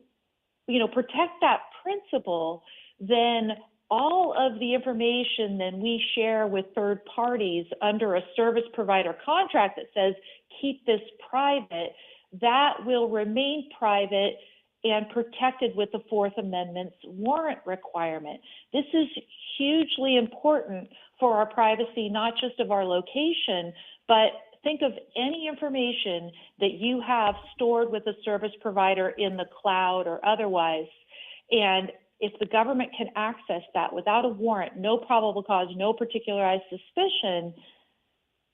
protect that principle, then all of the information then we share with third parties under a service provider contract that says keep this private, that will remain private and protected with the Fourth Amendment's warrant requirement. This is hugely important for our privacy, not just of our location, but think of any information that you have stored with a service provider in the cloud or otherwise. And if the government can access that without a warrant, no probable cause, no particularized suspicion,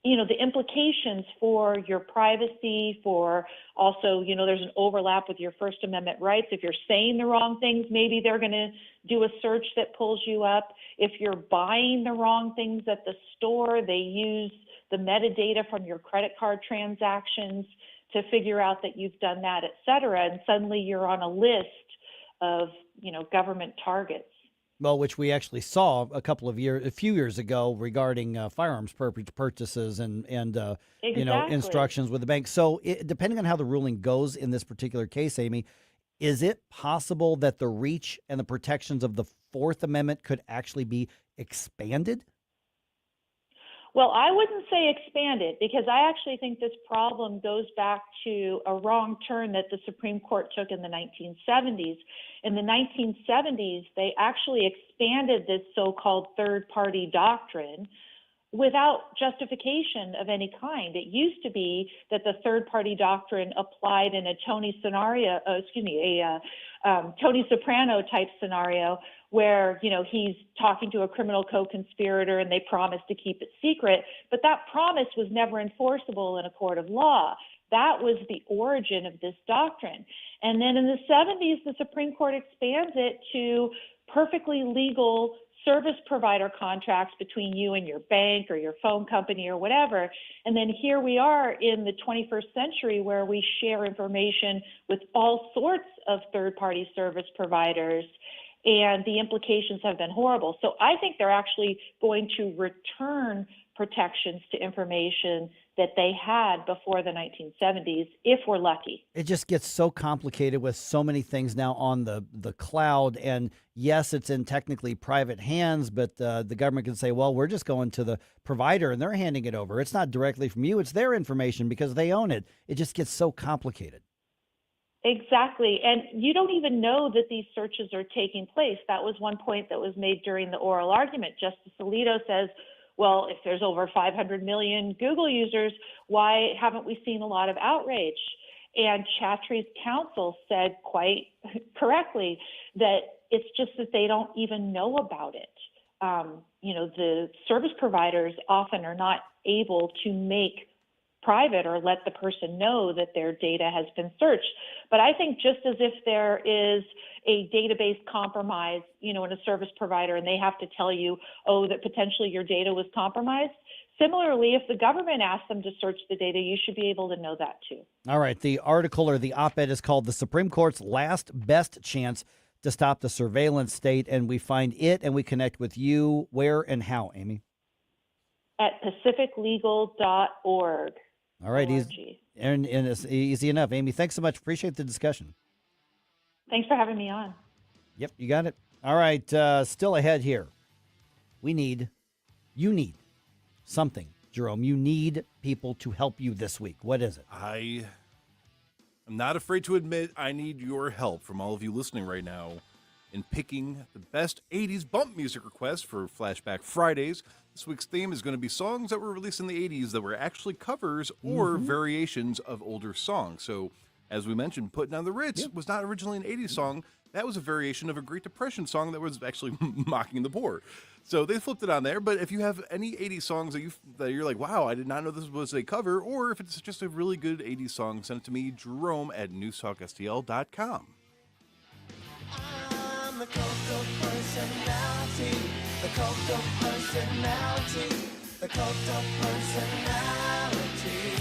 the implications for your privacy, for also, there's an overlap with your First Amendment rights. If you're saying the wrong things, maybe they're going to do a search that pulls you up. If you're buying the wrong things at the store, they use the metadata from your credit card transactions to figure out that you've done that, et cetera. And suddenly you're on a list of, government targets. Well, which we actually saw a few years ago regarding firearms purchases and Exactly. Instructions with the bank. So depending on how the ruling goes in this particular case, Amy, is it possible that the reach and the protections of the Fourth Amendment could actually be expanded? Well, I wouldn't say expanded because I actually think this problem goes back to a wrong turn that the Supreme Court took in the 1970s. In the 1970s, they actually expanded this so-called third-party doctrine without justification of any kind. It used to be that the third-party doctrine applied in a Tony Soprano type scenario where, he's talking to a criminal co-conspirator and they promised to keep it secret, but that promise was never enforceable in a court of law. That was the origin of this doctrine. And then in the 70s, the Supreme Court expands it to perfectly legal service provider contracts between you and your bank or your phone company or whatever. And then here we are in the 21st century where we share information with all sorts of third-party service providers, and the implications have been horrible. So I think they're actually going to return protections to information that they had before the 1970s, if we're lucky. It just gets so complicated with so many things now on the cloud. And yes, it's in technically private hands, but the government can say, well, we're just going to the provider and they're handing it over. It's not directly from you. It's their information because they own it. It just gets so complicated. Exactly. And you don't even know that these searches are taking place. That was one point that was made during the oral argument. Justice Alito says, well, if there's over 500 million Google users, why haven't we seen a lot of outrage? And Chatry's counsel said quite correctly that it's just that they don't even know about it. The service providers often are not able to make private or let the person know that their data has been searched. But I think just as if there is a database compromise, in a service provider and they have to tell you, that potentially your data was compromised. Similarly, if the government asks them to search the data, you should be able to know that too. All right. The article or the op-ed is called The Supreme Court's Last Best Chance to Stop the Surveillance State. And we find it and we connect with you. Where and how, Amy? At pacificlegal.org. All right, and it's easy enough. Amy, thanks so much. Appreciate the discussion. Thanks for having me on. Yep, you got it. All right, still ahead here. You need something, Jerome. You need people to help you this week. What is it? I am not afraid to admit I need your help from all of you listening right now in picking the best 80s bump music requests for Flashback Fridays. This week's theme is going to be songs that were released in the 80s that were actually covers or variations of older songs. So, as we mentioned, Putting on the Ritz was not originally an 80s song. That was a variation of a Great Depression song that was actually mocking the poor. So they flipped it on there. But if you have any 80s songs that you're like, wow, I did not know this was a cover, or if it's just a really good 80s song, send it to me, Jerome at NewsTalkSTL.com. The cult of personality, the cult of personality, the cult of personality.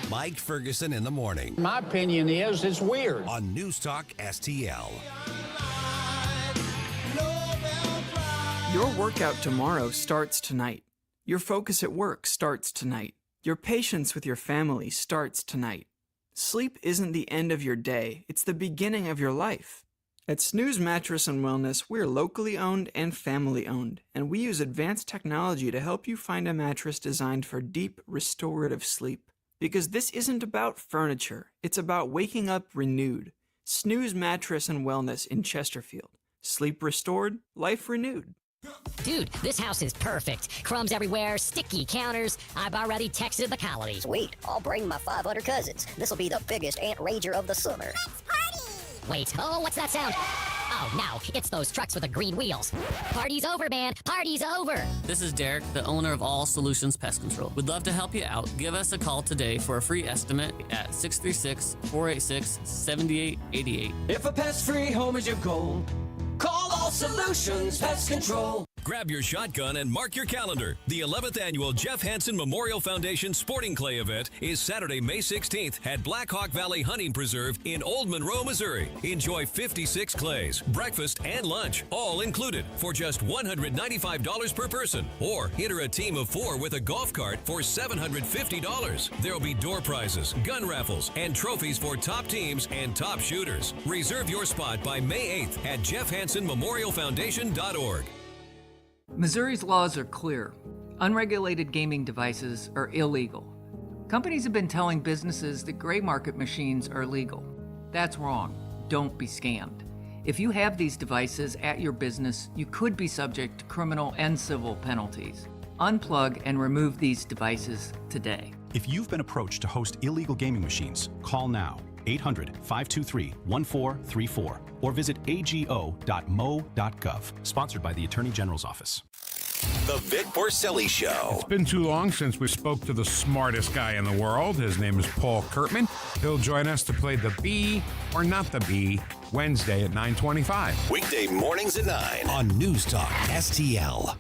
Mike Ferguson in the morning. My opinion is it's weird. On NewsTalk STL. Your workout tomorrow starts tonight. Your focus at work starts tonight. Your patience with your family starts tonight. Sleep isn't the end of your day, it's the beginning of your life. At Snooze Mattress and Wellness, we're locally owned and family owned, and we use advanced technology to help you find a mattress designed for deep, restorative sleep. Because this isn't about furniture, it's about waking up renewed. Snooze Mattress and Wellness in Chesterfield. Sleep restored, life renewed. Dude, this house is perfect. Crumbs everywhere, sticky counters. I've already texted the colony. Sweet, I'll bring my 500 cousins. This'll be the biggest ant rager of the summer. Let's party! Wait, what's that sound? Oh, no, it's those trucks with the green wheels. Party's over, man. Party's over. This is Derek, the owner of All Solutions Pest Control. We'd love to help you out. Give us a call today for a free estimate at 636-486-7888. If a pest-free home is your goal, call All Solutions Pest Control. Grab your shotgun and mark your calendar. The 11th annual Jeff Hansen Memorial Foundation Sporting Clay event is Saturday, May 16th at Black Hawk Valley Hunting Preserve in Old Monroe, Missouri. Enjoy 56 clays, breakfast, and lunch, all included for just $195 per person. Or enter a team of 4 with a golf cart for $750. There will be door prizes, gun raffles, and trophies for top teams and top shooters. Reserve your spot by May 8th at jeffhansenmemorialfoundation.org. Missouri's laws are clear. Unregulated gaming devices are illegal. Companies have been telling businesses that gray market machines are legal. That's wrong. Don't be scammed. If you have these devices at your business, you could be subject to criminal and civil penalties. Unplug and remove these devices today. If you've been approached to host illegal gaming machines, call now. 800-523-1434 or visit ago.mo.gov. Sponsored by the Attorney General's Office. The Vic Porcelli Show. It's been too long since we spoke to the smartest guy in the world. His name is Paul Kurtman. He'll join us to play the Bee or Not the Bee Wednesday at 9:25. Weekday mornings at 9 on NewsTalk STL.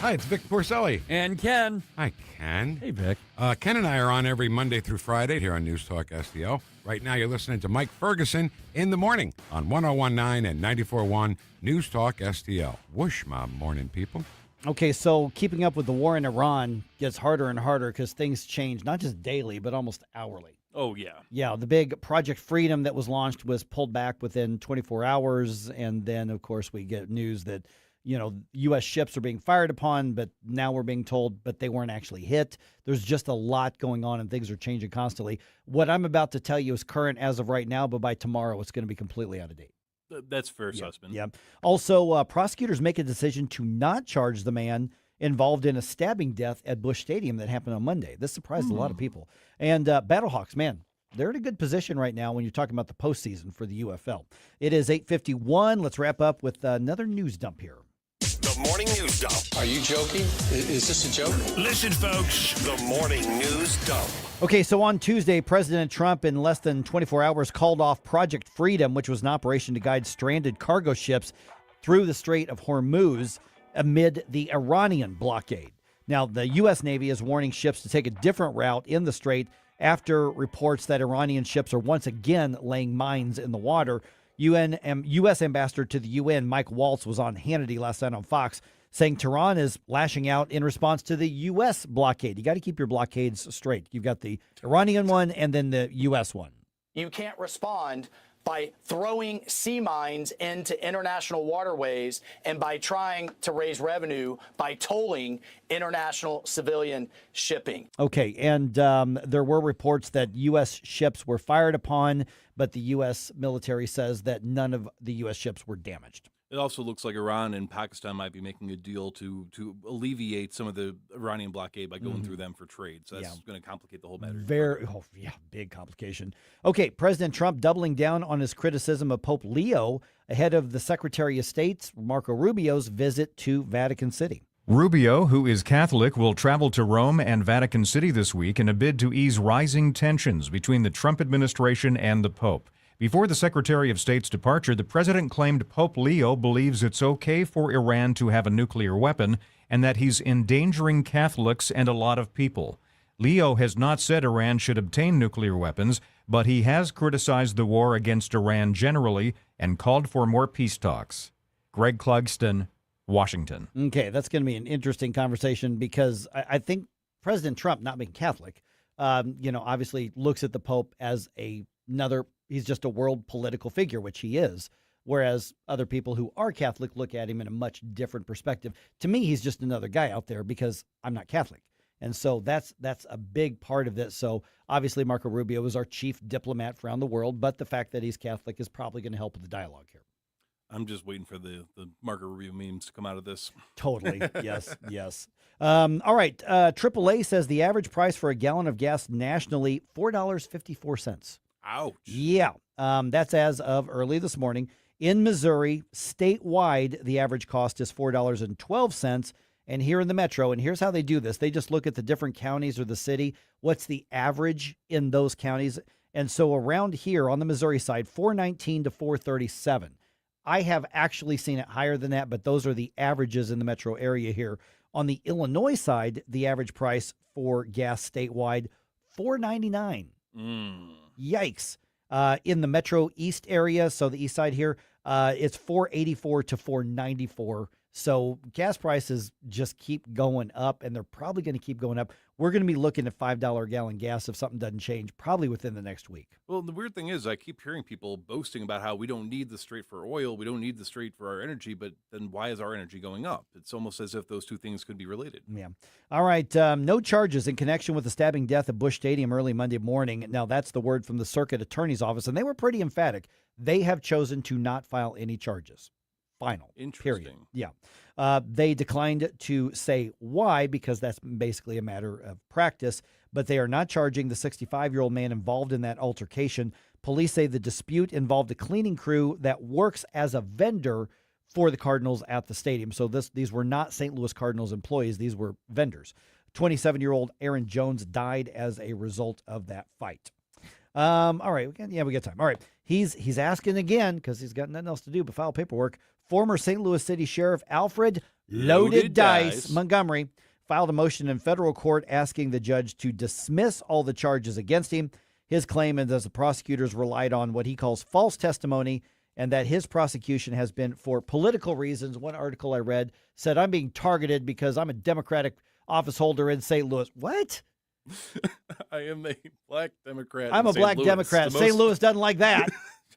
Hi, it's Vic Porcelli. And Ken. Hi, Ken. Hey, Vic. Ken and I are on every Monday through Friday here on News Talk STL. Right now, you're listening to Mike Ferguson in the morning on 101.9 and 94.1 News Talk STL. Whoosh, my morning people. Okay, so keeping up with the war in Iran gets harder and harder because things change, not just daily, but almost hourly. Oh, yeah. Yeah, the big Project Freedom that was launched was pulled back within 24 hours. And then, of course, we get news that, U.S. ships are being fired upon, but now we're being told, but they weren't actually hit. There's just a lot going on and things are changing constantly. What I'm about to tell you is current as of right now, but by tomorrow, it's going to be completely out of date. That's fair assessment. Yeah. Also, prosecutors make a decision to not charge the man involved in a stabbing death at Busch Stadium that happened on Monday. This surprised a lot of people. And Battlehawks, man, they're in a good position right now when you're talking about the postseason for the UFL. It is 8:51. Let's wrap up with another news dump here. The morning news dump. Are you joking? Is this a joke? Listen, folks. The morning news dump. Okay, so on Tuesday, President Trump in less than 24 hours called off Project Freedom, which was an operation to guide stranded cargo ships through the Strait of Hormuz amid the Iranian blockade. Now, the U.S. Navy is warning ships to take a different route in the strait after reports that Iranian ships are once again laying mines in the water. U.S. Ambassador to the UN, Mike Waltz, was on Hannity last night on Fox, saying Tehran is lashing out in response to the U.S. blockade. You got to keep your blockades straight. You've got the Iranian one and then the U.S. one. You can't respond by throwing sea mines into international waterways and by trying to raise revenue by tolling international civilian shipping. Okay, and there were reports that U.S. ships were fired upon, but the U.S. military says that none of the U.S. ships were damaged. It also looks like Iran and Pakistan might be making a deal to alleviate some of the Iranian blockade by going through them for trade. So that's going to complicate the whole matter. Big complication. Okay, President Trump doubling down on his criticism of Pope Leo ahead of the Secretary of State's, Marco Rubio's, visit to Vatican City. Rubio, who is Catholic, will travel to Rome and Vatican City this week in a bid to ease rising tensions between the Trump administration and the Pope. Before the Secretary of State's departure, the president claimed Pope Leo believes it's okay for Iran to have a nuclear weapon and that he's endangering Catholics and a lot of people. Leo has not said Iran should obtain nuclear weapons, but he has criticized the war against Iran generally and called for more peace talks. Greg Clugston, Washington. Okay, that's going to be an interesting conversation because I think President Trump, not being Catholic, obviously looks at the Pope as he's just a world political figure, which he is, whereas other people who are Catholic look at him in a much different perspective. To me, he's just another guy out there because I'm not Catholic. And so that's a big part of this. So obviously Marco Rubio is our chief diplomat around the world, but the fact that he's Catholic is probably going to help with the dialogue here. I'm just waiting for the Marco Rubio memes to come out of this. Totally. Yes. All right. AAA says the average price for a gallon of gas nationally, $4.54. Ouch. Yeah. That's as of early this morning. In Missouri, statewide, the average cost is $4.12. And here in the metro, and here's how they do this. They just look at the different counties or the city. What's the average in those counties? And so around here on the Missouri side, $4.19 to $4.37. I have actually seen it higher than that, but those are the averages in the metro area here. On the Illinois side, the average price for gas statewide, $4.99. Yikes. In the Metro East area, so the east side here, it's $4.84 to $4.94. So gas prices just keep going up, and they're probably going to keep going up. We're going to be looking at $5 a gallon gas if something doesn't change, probably within the next week. Well, the weird thing is I keep hearing people boasting about how we don't need the Strait for oil, we don't need the Strait for our energy, but then why is our energy going up? It's almost as if those two things could be related. Yeah. All right. No charges in connection with the stabbing death at Busch Stadium early Monday morning. Now, that's the word from the circuit attorney's office, and they were pretty emphatic. They have chosen to not file any charges. Final. Interesting. Period. Yeah. They declined to say why, because that's basically a matter of practice, but they are not charging the 65-year-old man involved in that altercation. Police say the dispute involved a cleaning crew that works as a vendor for the Cardinals at the stadium. So these were not St. Louis Cardinals employees. These were vendors. 27-year-old Aaron Jones died as a result of that fight. All right. We got time. All right. He's asking again, because he's got nothing else to do but file paperwork. Former St. Louis City Sheriff Alfred Loaded Dice Montgomery filed a motion in federal court asking the judge to dismiss all the charges against him. His claim is that the prosecutors relied on what he calls false testimony and that his prosecution has been for political reasons. One article I read said, I'm being targeted because I'm a Democratic office holder in St. Louis. What? I am a black Democrat. I'm a black Democrat. St. Louis doesn't like that.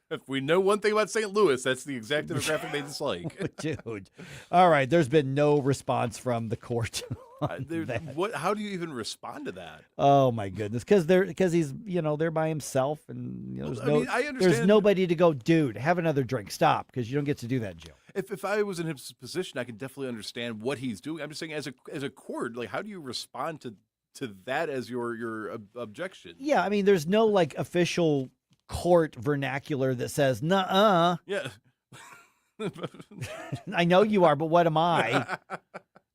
If we know one thing about St. Louis, that's the exact demographic they dislike. Dude. All right. There's been no response from the court. How do you even respond to that? Oh my goodness. Because he's, there by himself and I understand. There's nobody to go, dude, have another drink. Stop. Because you don't get to do that in jail. If I was in his position, I could definitely understand what he's doing. I'm just saying as a court, like, how do you respond to that as your objection? Yeah. I mean, there's no like official court vernacular that says, nuh-uh. Yeah. I know you are, but what am I?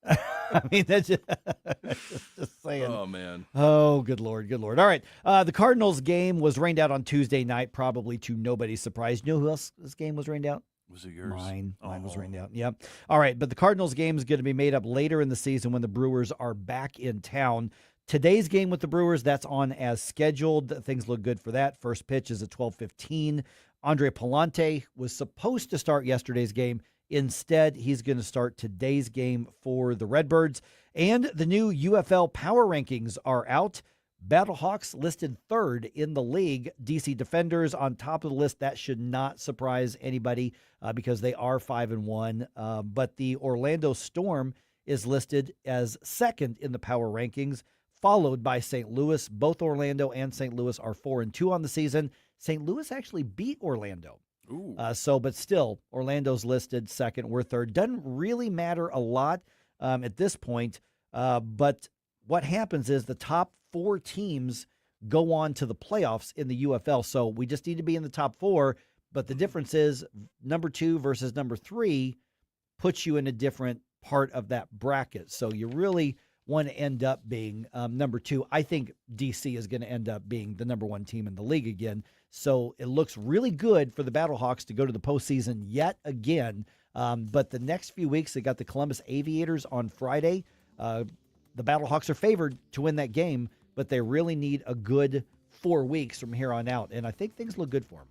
I mean, that's just saying. Oh, man. Oh, good Lord. Good Lord. All right. The Cardinals game was rained out on Tuesday night, probably to nobody's surprise. You know who else this game was rained out? Was it yours? Mine was rained out. Yep. All right. But the Cardinals game is going to be made up later in the season when the Brewers are back in town. Today's game with the Brewers, that's on as scheduled. Things look good for that. First pitch is at 12:15. Andre Palante was supposed to start yesterday's game. Instead, he's going to start today's game for the Redbirds. And the new UFL power rankings are out. Battlehawks listed third in the league. DC Defenders on top of the list. That should not surprise anybody because they are 5-1. But the Orlando Storm is listed as second in the power rankings, followed by St. Louis. Both Orlando and St. Louis are 4-2 on the season. St. Louis actually beat Orlando. But still, Orlando's listed second. We're third. Doesn't really matter a lot at this point. But what happens is the top 4 teams go on to the playoffs in the UFL. So we just need to be in the top 4. But the difference is number 2 versus number 3 puts you in a different part of that bracket. So you really want to end up being number 2. I think DC is going to end up being the number 1 team in the league again. So it looks really good for the Battlehawks to go to the postseason yet again. But the next few weeks, they got the Columbus Aviators on Friday. The Battlehawks are favored to win that game, but they really need a good 4 weeks from here on out. And I think things look good for them.